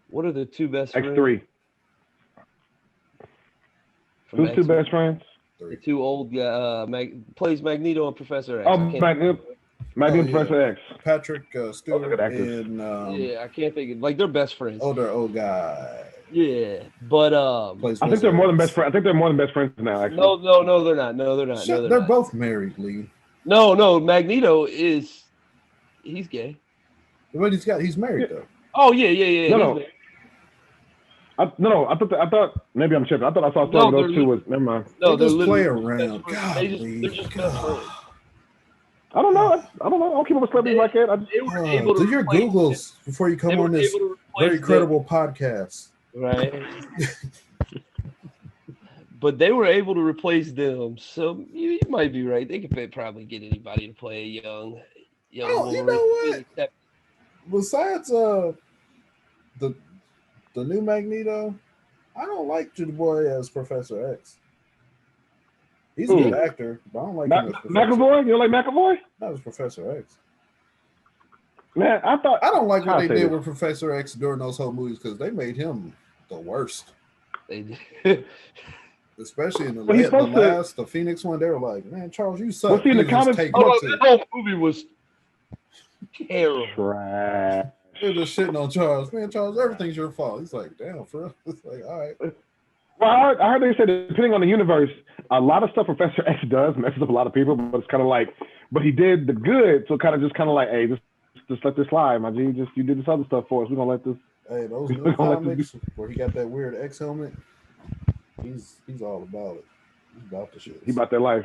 S5: What are the two best?
S1: X3. Who's two best friends?
S5: The two old plays Magneto and Professor X.
S1: Oh, Magneto and Professor X.
S2: Patrick Stewart and
S5: I can't think of they're best friends.
S2: Older old guy.
S5: Yeah, but
S1: I think they're more than best friends. I think they're more than best friends now. Actually,
S5: no, they're not. No, they're not.
S2: They're both married, Lee.
S5: No, Magneto he's gay.
S2: But he's married though.
S5: Oh yeah.
S1: No. I thought maybe I'm tripping. I thought I saw those two was never mind.
S2: No, they just play around.
S5: They're just best friends.
S1: I don't know. I don't keep up with celebrities like that.
S2: Do your Googles before you come on this very credible podcast.
S5: Right. But they were able to replace them, so you might be right. They could probably get anybody to play a young.
S2: Oh, you know what? Besides the new Magneto, I don't like the boy as Professor X. He's a good actor, but I don't like him as Professor
S1: McAvoy? You don't like McAvoy?
S2: Not as Professor X.
S1: Man, I
S2: don't like what they did with Professor X during those whole movies because they made him the worst.
S5: They did.
S2: Especially in the Phoenix one, they were like, "Man, Charles, you suck."
S1: What's he in the comics?
S5: That whole movie was terrible.
S1: Trash.
S2: They're just shitting on Charles. Man, Charles, everything's your fault. He's like, "Damn, for real." It's like, all right.
S1: Well, I heard they said depending on the universe, a lot of stuff Professor X does messes up a lot of people, but it's kind of like, but he did the good, so kind of like, hey, just let this slide, my G. You did this other stuff for us. We're gonna let this.
S2: Hey, those new comics where he got that weird X helmet. He's all about it. He's about the shit.
S1: He about that life.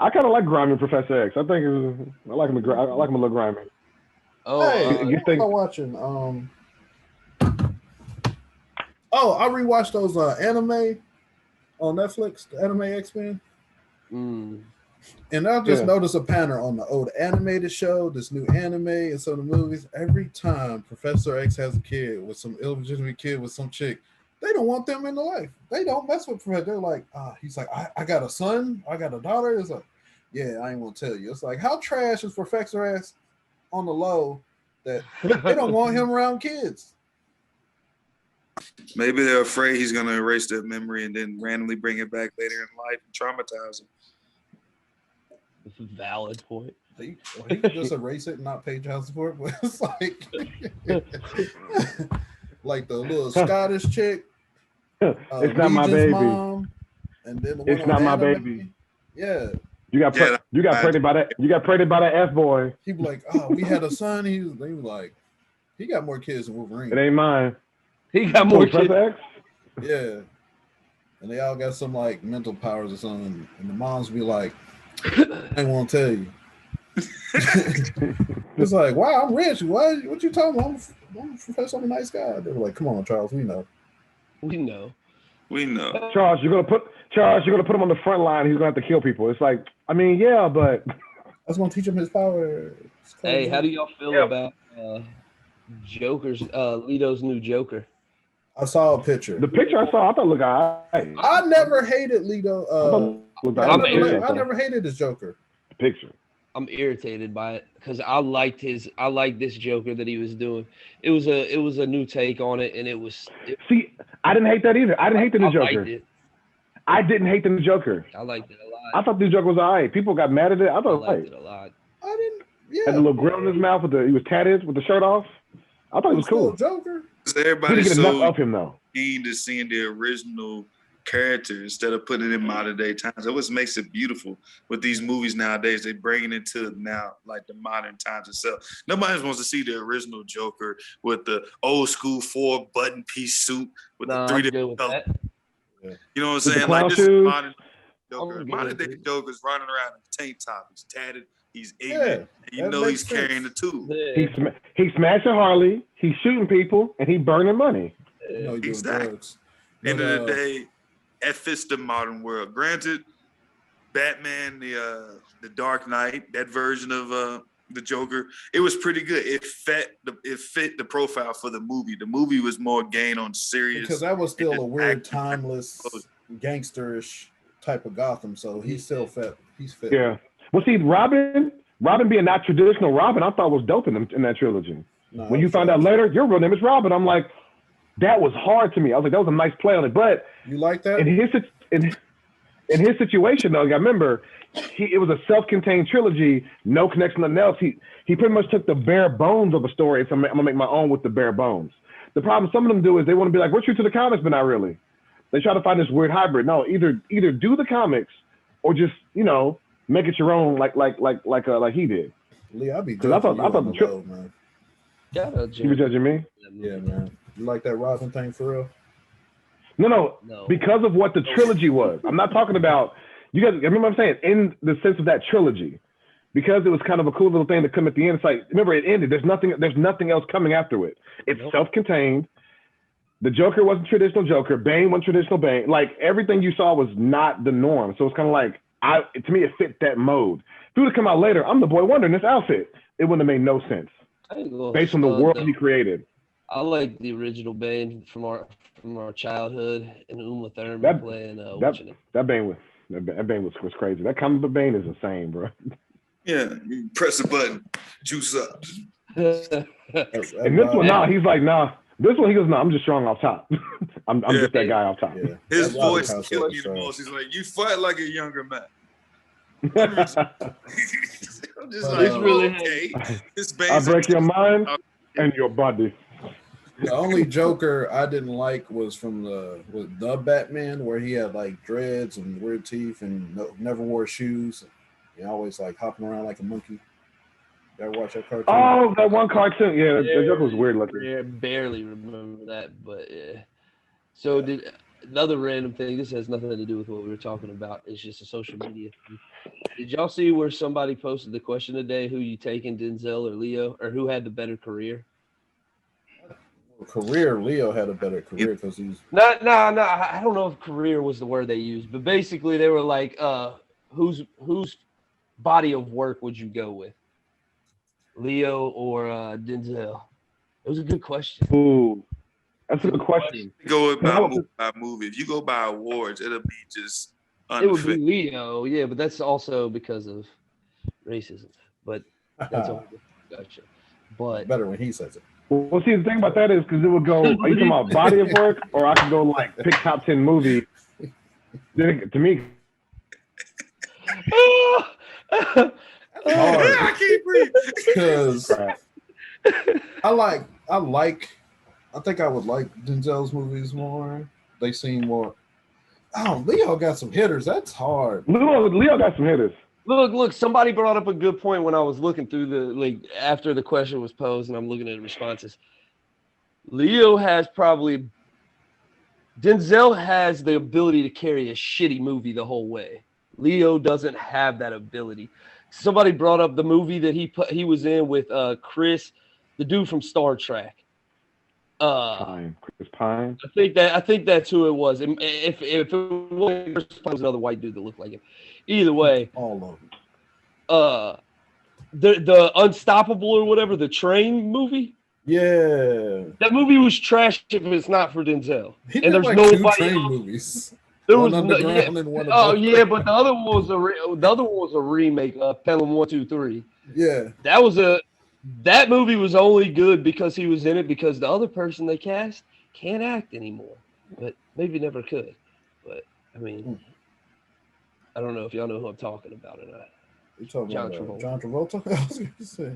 S1: I kind of like grimy Professor X. I think I like him. I like him a little grimy.
S2: Oh, hey, I'm watching. I rewatched those anime on Netflix, the anime X-Men. And I just noticed a pattern on the old animated show, this new anime, and some of the movies. Every time Professor X has a kid with some illegitimate kid with some chick, they don't want them in the life. They don't mess with Professor. They're like, he's like, I got a son, I got a daughter. It's like, yeah, I ain't gonna tell you. It's like, how trash is Professor X on the low that they don't want him around kids?
S4: Maybe they're afraid he's gonna erase their memory and then randomly bring it back later in life and traumatize them.
S5: That's a valid point.
S2: He could just erase it and not pay child support, but it's like like the little Scottish chick.
S1: It's not my baby.
S2: Mom, and then
S1: it's not my baby.
S2: Yeah.
S1: You got pregnant by that. You got pregnant by that F boy.
S2: He be like, "Oh, we had a son." He was like, "He got more kids than Wolverine."
S1: It ain't mine.
S5: He got more kids.
S1: X?
S2: Yeah. And they all got some like mental powers or something. And the moms be like, "I won't tell you." It's like, "Wow, I'm rich. What you talking about? I'm Professor. I'm a nice guy." They were like, "Come on, Charles. We know."
S5: We know.
S1: Charles, you're gonna put him on the front line. He's gonna have to kill people. It's like, I mean, yeah, but
S2: I was gonna teach him his power.
S5: Hey, how do y'all feel about Joker's Leto's new Joker?
S2: I saw a picture.
S1: The picture I saw, I thought looked alright.
S2: I never hated Leto. I never hated his Joker.
S1: The picture.
S5: I'm irritated by it because I liked this Joker that he was doing. It was a new take on it, and
S1: See, I didn't hate that either. I didn't hate the new Joker. I didn't hate the new Joker.
S5: I liked it a lot.
S1: I thought the new Joker was alright. People got mad at it. I liked
S5: it a lot.
S2: I didn't. Yeah.
S1: Had the little grill in his mouth he was tatted with the shirt off. I thought it was cool.
S2: Joker.
S4: Everybody's
S1: didn't get enough of him though.
S4: Keen to seeing the original character instead of putting it in modern day times. That what makes it beautiful with these movies nowadays. They bring it into now like the modern times itself. Nobody wants to see the original Joker with the old school 4-button piece suit with the 3 different colors. Yeah. You know what I'm saying? Like this is modern Joker. Modern day Joker's running around in a tank top. He's tatted. He's ignorant. Yeah, and he's carrying the tool.
S1: Yeah. He's smashing Harley. He's shooting people, and he's burning money.
S4: Exactly. End of the day, that fits the modern world. Granted, Batman, the Dark Knight, that version of the Joker, it was pretty good. It fit the profile for the movie. The movie was more gain on serious
S2: because that was still a weird, timeless, gangsterish type of Gotham. So he still fit. He's fit.
S1: Yeah. Well, see, Robin being not traditional Robin, I thought was dope in that trilogy. No, when you found out later, your real name is Robin, I'm like, that was hard to me. I was like, that was a nice play on it. But
S2: you like that?
S1: In his situation, though, I remember it was a self-contained trilogy, no connection to nothing else. He pretty much took the bare bones of a story, so I'm gonna make my own with the bare bones. The problem some of them do is they want to be like, we're true to the comics, but not really. They try to find this weird hybrid. No, either do the comics or just make it your own, like he did.
S2: Lee, I'll be judging I thought the show, man.
S1: You were judging me?
S2: Yeah, man. You like that Robin thing for real?
S1: No. Because of what the trilogy was. I'm not talking about, you guys remember what I'm saying? In the sense of that trilogy. Because it was kind of a cool little thing to come at the end. It's like, remember, it ended. There's nothing else coming after it. It's self-contained. The Joker wasn't traditional Joker. Bane wasn't traditional Bane. Like, everything you saw was not the norm. So it's kind of like, to me, it fit that mode. If it would have come out later, I'm the Boy Wonder in this outfit. It wouldn't have made no sense based on the world he created.
S5: I like the original Bane from our childhood, and Uma Thurman playing.
S1: That Bane was crazy. That comic book Bane is insane, bro.
S4: Yeah, you press a button, juice up.
S1: And this one, he's like, nah. This one, he goes, no, I'm just strong off top. I'm just that guy off top.
S2: Yeah.
S4: His voice killed me the most. He's like, you fight like a younger man. I'm just like, okay.
S1: I break your mind and your body.
S2: The only Joker I didn't like was from the Batman, where he had like dreads and weird teeth and never wore shoes. He always like hopping around like a monkey. You ever watch that cartoon?
S1: Oh, that one cartoon. Yeah, the Joker was weird looking.
S5: Yeah, barely remember that, but yeah. So another random thing. This has nothing to do with what we were talking about. It's just a social media thing. Did y'all see where somebody posted the question today? Who you taking, Denzel or Leo, or who had the better career?
S2: Leo had a better career because he's
S5: no. I don't know if career was the word they used, but basically they were like, whose body of work would you go with, Leo or Denzel? It was a good question.
S1: Ooh, that's a good question.
S4: Go by movie. If you go by awards, it'll be just unfair.
S5: It would be Leo, yeah, but that's also because of racism. But that's all. Gotcha. But
S2: better when he says it.
S1: Well, see, the thing about that is because it would go, are you talking about body of work, or I could go like pick top 10 movie? Then to me,
S4: I can't breathe.
S2: Because I think I would like Denzel's movies more. They seem more. Oh, Leo got some hitters. That's hard.
S1: Leo got some hitters.
S5: Look, somebody brought up a good point when I was looking through after the question was posed and I'm looking at the responses. Denzel has the ability to carry a shitty movie the whole way. Leo doesn't have that ability. Somebody brought up the movie that he was in with Chris, the dude from Star Trek.
S1: Chris Pine.
S5: I think that's who it was. If it was Chris Pine, it was another white dude that looked like him. Either way,
S2: all of
S5: them. The Unstoppable or whatever, the train movie.
S2: Yeah,
S5: that movie was trash if it's not for Denzel.
S2: And there's like nobody train else. Movies.
S5: There was but the other one was a remake of Pelham 1, 2, 3.
S2: Yeah,
S5: that movie was only good because he was in it, because the other person they cast can't act anymore, but maybe never could. But I mean, I don't know if y'all know who I'm talking about or not.
S2: You talking about John Travolta? I was gonna say.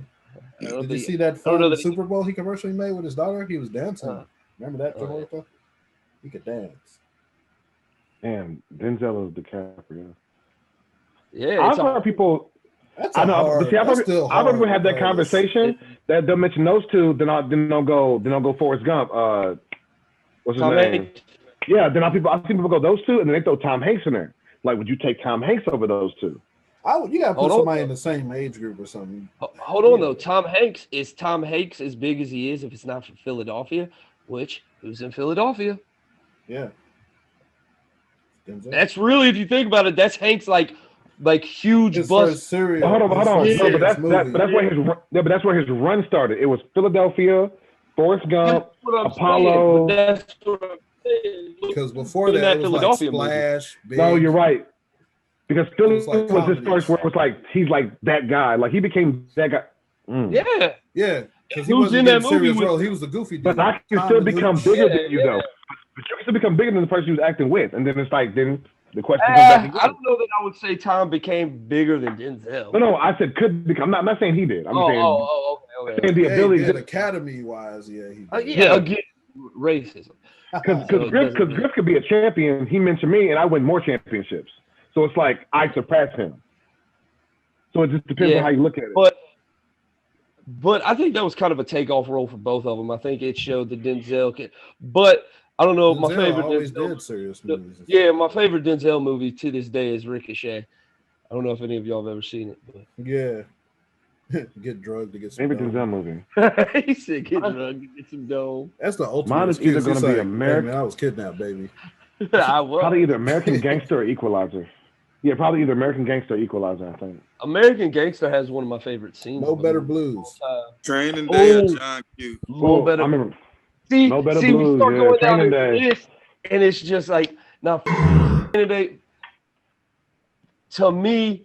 S2: Did you see that Super Bowl he commercially made with his daughter? He was dancing. Remember that, Travolta? Yeah. He could dance.
S1: Damn, Denzel is DiCaprio.
S5: Yeah,
S1: I've heard people. I know, but see, I've heard we had that conversation that they'll mention those two, then they'll go Forrest Gump. What's his
S5: Tom
S1: name?
S5: Hanks.
S1: Yeah, then I've seen people go those two, and then they throw Tom Hanks in there. Like, would you take Tom Hanks over those two?
S2: You gotta put somebody in the same age group or something.
S5: Hold on though, Tom Hanks as big as he is if it's not for Philadelphia? Who's in Philadelphia?
S2: Yeah.
S5: That's really, if you think about it, that's Hanks like huge bust.
S1: Hold on. Yeah. No, but that's where his run started. It was Philadelphia, Forrest Gump, Apollo.
S5: That's what I'm saying.
S2: Because before that, it was like Splash. Big.
S1: No, you're right. Because Philly was his first where it was like he's like that guy. Like he became that guy.
S2: Yeah. Because he was in that movie. He was the goofy dude.
S1: But I can still become bigger than you though. But you can still become bigger than the person he was acting with, and then it's like the question comes back again.
S5: I don't know that I would say Tom became bigger than Denzel.
S1: No, I said could become. I'm not saying he did. I'm saying
S5: okay.
S1: The ability.
S2: Academy-wise, he did.
S5: Again, racism.
S1: Because Griff could be a champion. He mentioned me, and I win more championships. So it's like I surpass him. So it just depends on how you look at it.
S5: But I think that was kind of a takeoff role for both of them. I think it showed that Denzel can. But I don't know. My favorite
S2: did serious movies.
S5: Yeah, my favorite Denzel movie to this day is Ricochet. I don't know if any of y'all have ever seen it. But.
S2: Yeah. Get drugged to get some
S1: Favorite Denzel movie.
S5: He said get drugged to get some dome.
S2: That's the ultimate.
S1: Mine is either going to be American.
S2: Hey, man, I was kidnapped, baby.
S5: I was.
S1: Probably either American Gangster or Equalizer. Yeah, probably either American Gangster or Equalizer, I think.
S5: American Gangster has one of my favorite scenes.
S2: No Better Blues.
S4: Training Day of John Q.
S5: Mo Better.
S1: I remember.
S5: See,
S1: No Better
S5: we
S1: Blues,
S5: start
S1: yeah,
S5: going down
S1: Training
S5: this
S1: Day.
S5: list, and it's just like now. Training Day, to me,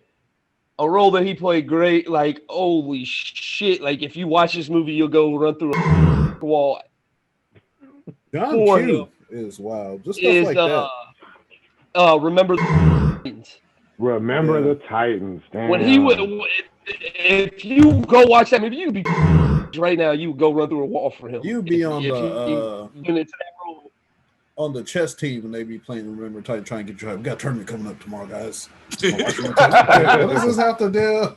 S5: a role that he played great. Like, holy shit! Like, if you watch this movie, you'll go run through a wall.
S2: John Q is wild. Just stuff like that.
S5: Remember the Titans.
S1: Remember the Titans. Damn.
S5: When he would, if you go watch that movie, you'd be right now. You would go run through a wall for him.
S2: You'd be on
S5: into that role.
S2: on the chess team and they be playing Remember Titan, trying to get you. We got a tournament coming up tomorrow, guys. What does this have to do?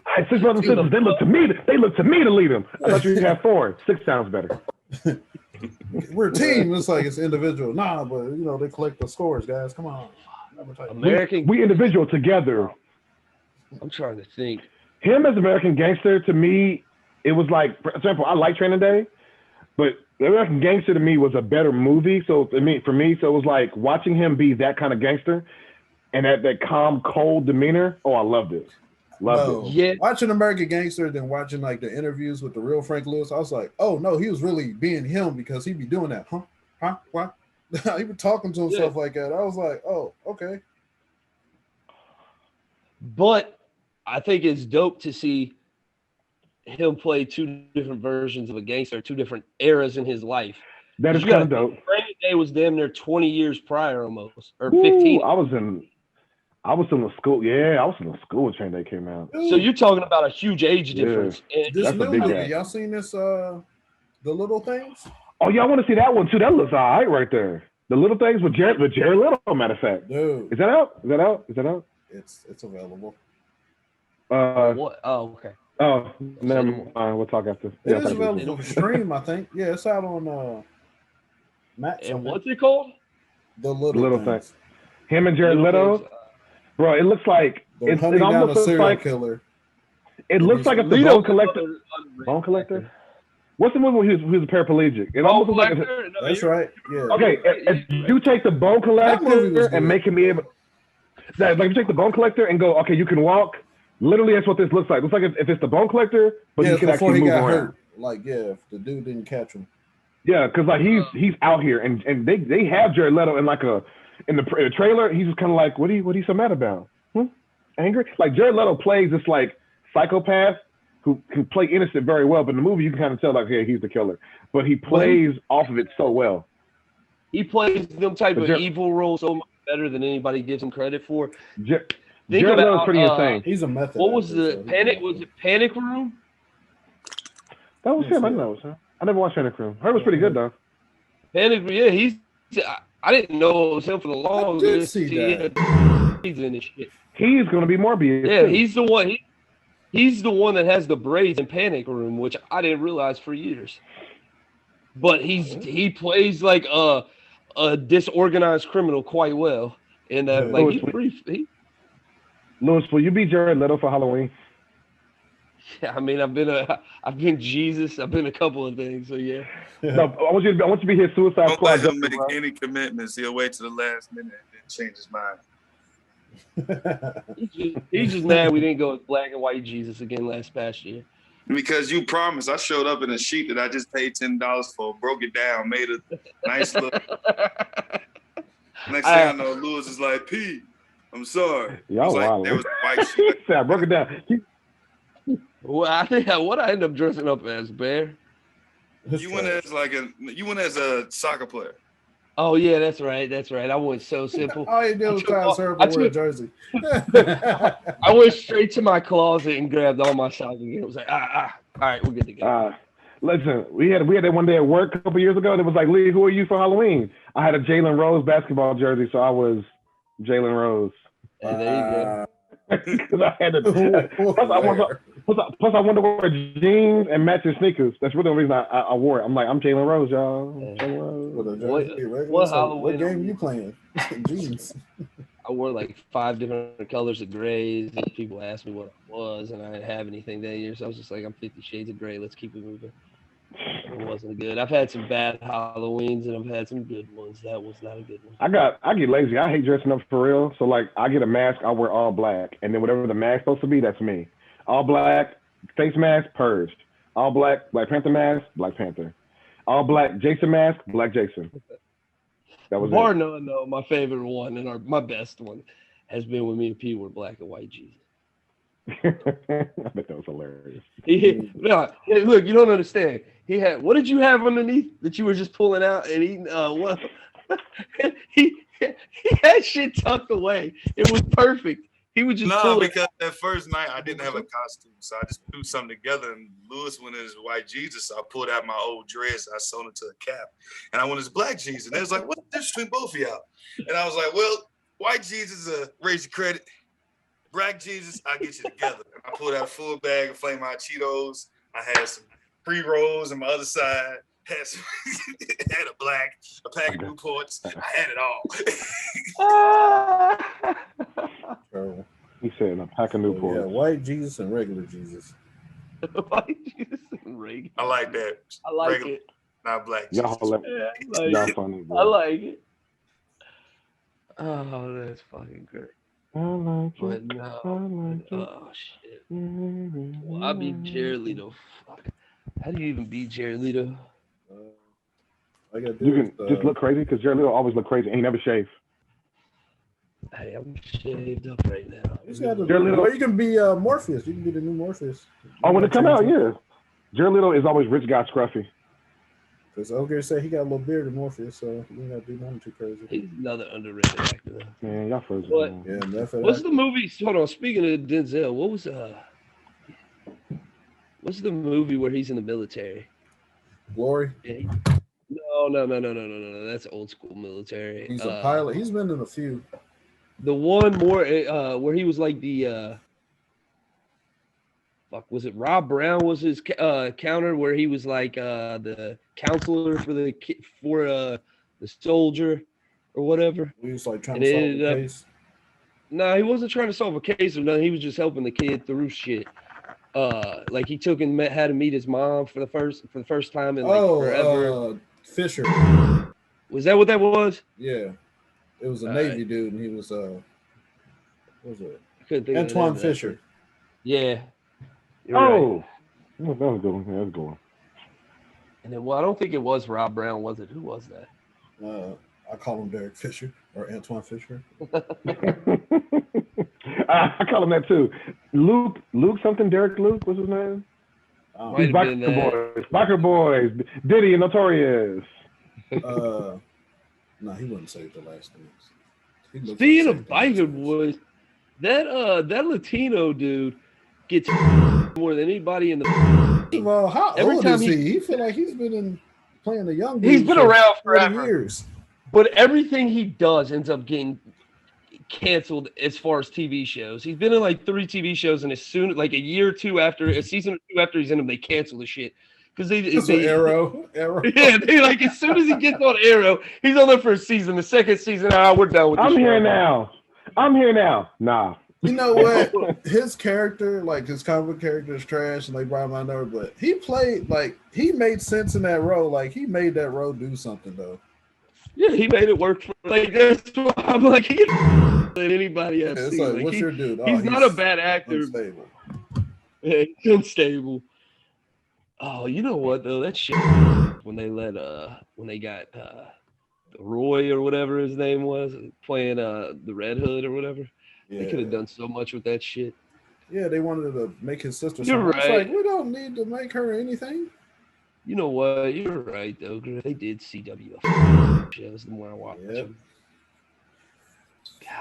S1: I had 6 brothers and sisters. They look to me. They look to me to lead them. I thought you had 4. 6 sounds better.
S2: We're a team. It's like it's individual. Nah, but they collect the scores, guys. Come on.
S5: American.
S1: We individual together.
S5: I'm trying to think.
S1: Him as American Gangster, to me, it was like, for example, I like Training Day, but American Gangster to me was a better movie. So for me, so it was like watching him be that kind of gangster and that calm, cold demeanor. Oh, I loved it. Loved it.
S5: Yeah.
S2: Watching American Gangster, then watching like the interviews with the real Frank Lewis, I was like, oh no, he was really being him because he'd be doing that. Huh? What? He was talking to himself like that. I was like, oh, okay.
S5: But I think it's dope to see him play 2 different versions of a gangster, 2 different eras in his life.
S1: That is kind of dope.
S5: Training Day was damn near 20 years prior almost, or 15.
S1: I was in the school. Yeah, I was in the school when Training Day came out.
S5: So you're talking about a huge age difference.
S2: This
S1: That's
S2: new
S1: a big
S2: movie,
S1: gap.
S2: y'all seen this? The Little Things.
S1: Oh, y'all want to see that one too? That looks all right right there. The Little Things with Jared Leto. Matter of fact,
S2: Dude,
S1: is that out? Is that out?
S2: it's available.
S5: What? Oh, okay.
S1: Oh, never mind. We'll talk after.
S2: It is available for stream, I think. Yeah, it's out on Max.
S5: And what's it called?
S2: The Little
S1: Things. Him and Jared Leto. Bro, it looks like
S2: it almost looks like serial killer.
S1: It looks like it's the Bone Collector. Bone Collector. What's the movie where he was a paraplegic? It almost looks like
S2: that's right. Yeah.
S1: Okay, if you take the Bone Collector and make him be able, like you take the Bone Collector and go, okay, you can walk. Literally, that's what this looks like. It looks like if it's the Bone Collector, but he can actually move around.
S2: Hurt. Like, if the dude didn't catch him.
S1: Yeah, because like he's out here, and they have Jared Leto in in the trailer. He's just kind of like, what are you so mad about? Angry? Like Jared Leto plays this like psychopath who can play innocent very well, but in the movie you can kind of tell like, yeah, he's the killer. But he plays off of it so well.
S5: He plays them type of evil roles so much better than anybody gives him credit for.
S1: Jared Leto's pretty insane.
S2: He's a method.
S5: What was the Panic? Was it Panic Room?
S1: That was him. I know it was him. I never watched Panic Room. Heard it was pretty good though.
S5: Panic, yeah, I didn't know it was him for the longest.
S2: I did see that.
S5: He's in this shit.
S1: He's gonna be Morbius.
S5: Yeah,
S1: too.
S5: he's the one. He's the one that has the braids in Panic Room, which I didn't realize for years. But he plays like a disorganized criminal quite well, and like he's pretty.
S1: Lewis, will you be Jared Leto for Halloween?
S5: Yeah, I mean, I've been Jesus. I've been a couple of things. So yeah.
S1: No, I want you to be his Suicide
S4: Don't
S1: Squad.
S4: let him make any commitments. He'll wait to the last minute and then change his mind.
S5: He's just mad we didn't go with black and white Jesus again past year.
S4: Because you promised. I showed up in a sheet that I just paid $10 for, broke it down, made a nice look. Next thing I know, Lewis is like, P, I'm sorry.
S1: Y'all
S4: like, there was a white sheet.
S1: I broke it down.
S5: Well, I think what I ended up dressing up as, Bear.
S4: You went as a soccer player.
S5: Oh yeah, that's right. I went so simple.
S2: All you did was try to serve wear a jersey.
S5: I went straight to my closet and grabbed all my soccer gear. It was like, all right, we're good to go.
S1: Listen, we had that one day at work a couple years ago. And it was like, Lee, who are you for Halloween? I had a Jalen Rose basketball jersey, so I was Jalen Rose.
S5: Hey, there you go.
S1: Because I had to. Plus, I wanted to wear jeans and matching sneakers. That's really the reason I wore it. I'm like, I'm Jalen Rose, y'all.
S2: What game are you playing? Jeans.
S5: I wore like 5 different colors of grays, and people asked me what it was, and I didn't have anything that year, so I was just like, I'm 50 Shades of Gray. Let's keep it moving. It wasn't good. I've had some bad Halloweens, and I've had some good ones. That was not a good one.
S1: I get lazy. I hate dressing up for real. So like, I get a mask. I wear all black, and then whatever the mask's supposed to be, that's me. All black, face mask, purged. All black, Black Panther mask, Black Panther. All black Jason mask, black Jason. That was
S5: Bar
S1: it.
S5: none, though, my favorite one and my best one has been when me and P were black and white Jesus.
S1: I bet that was hilarious.
S5: Look, you don't understand. He had, what did you have underneath that you were just pulling out and eating? What? he had shit tucked away. It was perfect. He would just pull it.
S4: Because that first night I didn't have a costume, so I just threw something together. And Lewis went as white Jesus, so I pulled out my old dress, I sewn it to a cap, and I went as black Jesus. And they was like, "What's the difference between both of y'all?" And I was like, "Well, white Jesus, raise your credit. Black Jesus, I'll get you together." And I pulled out a full bag of Flame Hot Cheetos. I had some pre-rolls on my other side. Had a pack of Newports. I had it all.
S2: Terrible.
S1: He said a pack of Newports.
S2: Yeah, white Jesus and regular Jesus.
S5: White Jesus and regular.
S4: I like that.
S5: I like
S4: regular,
S5: it.
S4: not black Jesus.
S1: Y'all funny, bro.
S5: I like it. Oh, that's fucking great.
S1: I like it.
S5: But no.
S1: I like it.
S5: Oh shit. Well, I beat Jared Leto. Fuck. How do you even beat Jared Leto?
S1: You can just look crazy because Jared Leto always look crazy and he never shave.
S5: Hey, I'm shaved up right now.
S2: He's got or you can be Morpheus. You can be the new Morpheus.
S1: Oh, when it come out, yeah. Jared Leto is always rich guy scruffy.
S2: Because Ogre said he got a little beard in Morpheus, so you ain't got to do nothing too crazy.
S5: He's another underrated actor.
S1: Man, y'all frozen.
S5: What's the movie? Hold on. Speaking of Denzel, what's the movie where he's in the military?
S2: Glory?
S5: Yeah, no. That's old school military.
S2: He's a pilot. He's been in a few.
S5: The one more where he was like the was it Rob Brown was his counter where he was like the counselor for the soldier or whatever.
S2: He was like trying to solve the case.
S5: No, he wasn't trying to solve a case or nothing. He was just helping the kid through shit. Like he took and had to meet his mom for the first time in forever.
S2: Fisher.
S5: Was that what that was?
S2: Yeah, it was a Navy dude, and he was what was it?
S5: I couldn't think
S2: Antoine Fisher.
S5: Yeah.
S1: Right. That was a good one. Yeah, that was a good one.
S5: And then, I don't think it was Rob Brown, was it? Who was that?
S2: I call him Derek Fisher or Antoine Fisher.
S1: I call him that too. Luke something. Derek Luke was his name. He's Biker Boys. Diddy and Notorious.
S2: No, he wouldn't say the last names.
S5: Speaking of Biker Boys, that Latino dude gets more than anybody in the.
S2: Well, how old is he? He feel like he's been playing the young.
S5: He's been around forever.
S2: Years.
S5: But everything he does ends up getting canceled as far as TV shows. He's been in like 3 TV shows, and as soon like a season or 2 after he's in them, they cancel the shit because they
S2: Arrow.
S5: Yeah, they like as soon as he gets on Arrow, he's on there for a season. The second season, we're done with.
S1: I'm here now. Nah.
S2: You know what? His character, like his comic character, is trash, and they brought him on, but he played he made sense in that role. Like he made that role do something though.
S5: Yeah, he made it work. That's why I'm like, he can than anybody else.
S2: It's like, what's your dude?
S5: He's not a bad actor.
S2: Unstable.
S5: Yeah, he's unstable. Oh, you know what though? That shit when they got Roy or whatever his name was playing the Red Hood or whatever. Yeah. They could have done so much with that shit.
S2: Yeah, they wanted to make his sister.
S5: You're right.
S2: It's like we don't need to make her anything.
S5: You know what? You're right, though. They did CW shows the more I watched them.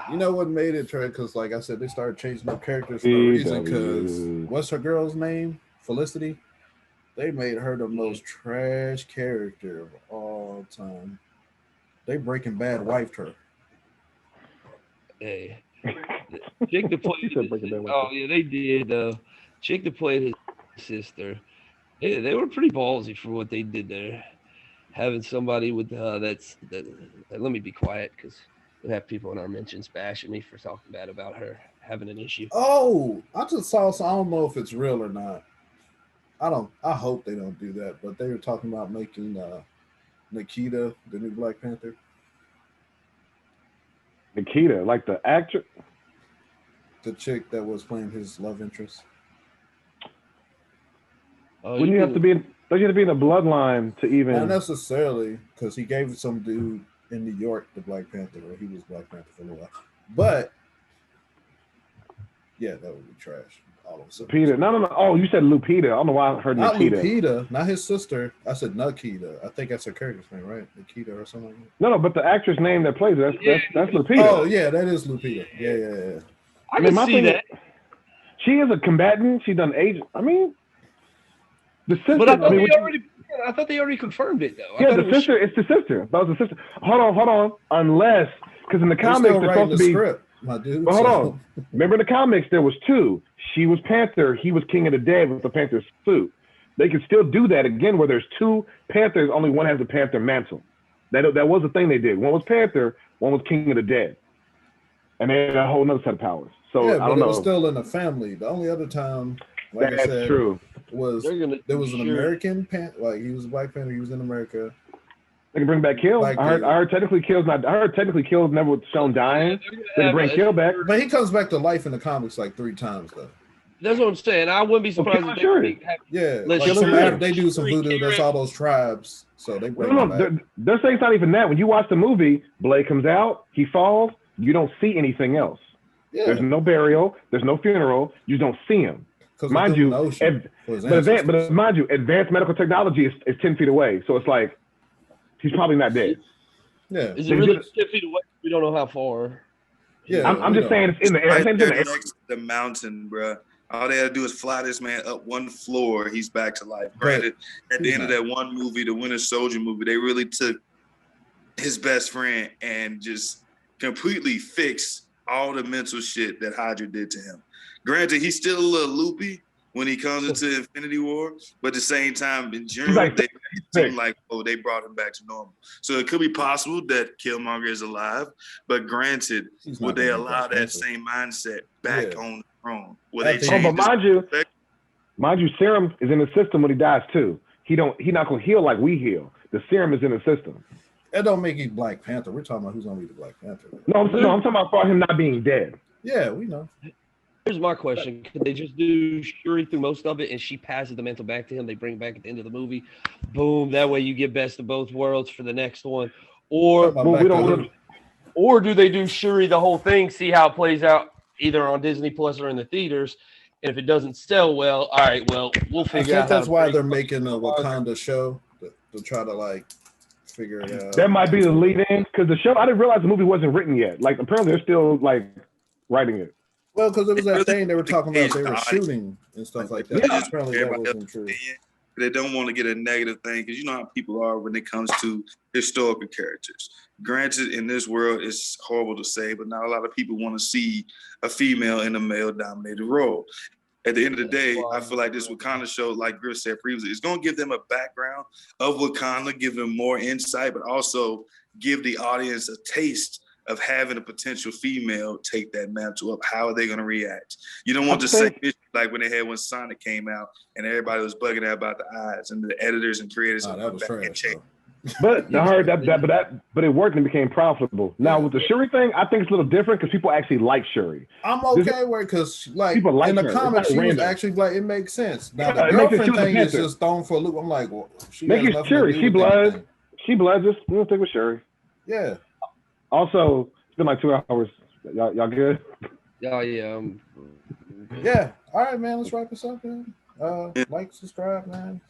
S2: You know what made it trash? Because, like I said, they started changing up characters for no reason. Because what's her girl's name? Felicity. They made her the most trash character of all time. They Breaking Bad wifed her.
S5: Hey, chick that played they did. Chick that played his sister. They were pretty ballsy for what they did there. Having somebody with let me be quiet because we'll have people in our mentions bashing me for talking bad about her having an issue.
S2: Oh, I just saw. So I don't know if it's real or not. I hope they don't do that. But they were talking about making Nikita the new Black Panther.
S1: Nikita, like the actor,
S2: the chick that was playing his love interest.
S1: Wouldn't you have to be Don't you have to be in the bloodline to even?
S2: Not necessarily, because he gave some dude in New York the Black Panther, or he was Black Panther for a little while. But yeah, that would be trash. All of a sudden.
S1: Lupita. No. Oh, you said Lupita. I don't know why I heard
S2: not
S1: Nikita.
S2: Lupita, not his sister. I said Nikita. I think that's her character's name, right? Nikita or something like that.
S1: No, but the actress name that plays it, that's Lupita.
S2: Oh yeah, that is Lupita. Yeah.
S5: I can see that.
S1: She is a combatant. She done agent. I mean, the sister.
S5: But I thought they already confirmed it though.
S1: Yeah, the sister. It's the sister. That was the sister. Hold on. Unless, because in the comics they're supposed to be.
S2: Script, my dude.
S1: But hold on. Remember in the comics there was two. She was Panther. He was King of the Dead with the Panther suit. They could still do that again, where there's two Panthers. Only one has the Panther mantle. That was the thing they did. One was Panther. One was King of the Dead. And they had a whole other set of powers. So
S2: yeah,
S1: I don't know.
S2: It was still in the family. The only other time, like
S1: that's
S2: I said,
S1: true.
S2: There was an American Panther. Like he was a Black Panther. He was in America.
S1: They can bring back Kill. I heard technically Kill's never was shown dying. They can bring Kill back.
S2: But he comes back to life in the comics like 3 times though.
S5: That's what I'm saying. I wouldn't be surprised if
S2: they do some voodoo. That's all those tribes. So they bring him back.
S1: They're saying it's not even that. When you watch the movie, Blade comes out, he falls, you don't see anything else. Yeah. There's no burial, there's no funeral, you don't see him. Mind you, but mind you, advanced medical technology is 10 feet away. So it's like he's probably not dead.
S5: Yeah. Is it really 10 feet away? We don't know how far.
S1: Yeah. I'm just saying it's in the air.
S4: Right there next to the mountain, bro. All they had to do is fly this man up one floor. He's back to life. Granted, at the end of that one movie, the Winter Soldier movie, they really took his best friend and just completely fixed all the mental shit that Hydra did to him. Granted, he's still a little loopy when he comes into Infinity War, but at the same time, in general, they seem like, they brought him back to normal. So it could be possible that Killmonger is alive, but granted, would they allow that same mindset back on the throne? Will they change?
S1: But mind you, serum is in the system when he dies too. He not gonna heal like we heal. The serum is in the system.
S2: That don't make him Black Panther. We're talking about who's gonna be the Black Panther.
S1: No, I'm talking about for him not being dead.
S2: Yeah, we know.
S5: Here's my question. Could they just do Shuri through most of it and she passes the mantle back to him? They bring back at the end of the movie. Boom. That way you get best of both worlds for the next one. Or do they do Shuri the whole thing, see how it plays out either on Disney Plus or in the theaters? And if it doesn't sell well, all right, well, we'll figure out.
S2: That's why they're making a Wakanda show to try to figure it out.
S1: That might be the lead in because the show, I didn't realize the movie wasn't written yet. Like apparently they're still writing it.
S2: Well, because it was that thing they were talking about, they were shooting and stuff like that. Yeah. Apparently that wasn't true.
S4: They don't want to get a negative thing because you know how people are when it comes to historical characters. Granted, in this world, it's horrible to say, but not a lot of people want to see a female in a male-dominated role. At the end of the day, I feel like this Wakanda show, like Griff said previously, is going to give them a background of Wakanda, give them more insight, but also give the audience a taste of having a potential female take that mantle up. How are they going to react? You don't want the same issue like when they had when Sonic came out and everybody was bugging out about the eyes and the editors and creators.
S2: That was trash.
S1: But I heard but it worked and became profitable. Now with the Shuri thing, I think it's a little different because people actually like Shuri.
S2: I'm okay with it because people like in the comics she was actually Black. It makes sense. Now the girlfriend thing is just thrown for a loop. I'm like, well, she
S1: make it Shuri. She blood. Just we'll stick with Shuri.
S2: Yeah.
S1: Also, it's been like 2 hours. Y'all good?
S5: Oh yeah.
S2: Yeah. All right, man. Let's wrap this up, man. Like, subscribe, man.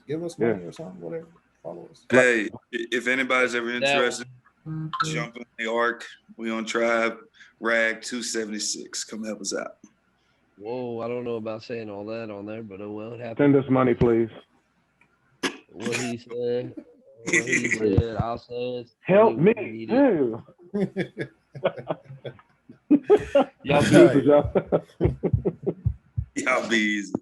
S2: Give us money or something, whatever. Follow us.
S4: Hey, if anybody's ever interested, jump in the arc. We on Tribe Rag 276. Come help us out.
S5: Whoa, I don't know about saying all that on there, but it happened.
S1: Send us money, please.
S5: What he said. He said, I'll say it.
S1: Help me. Y'all
S4: Y'all be easy.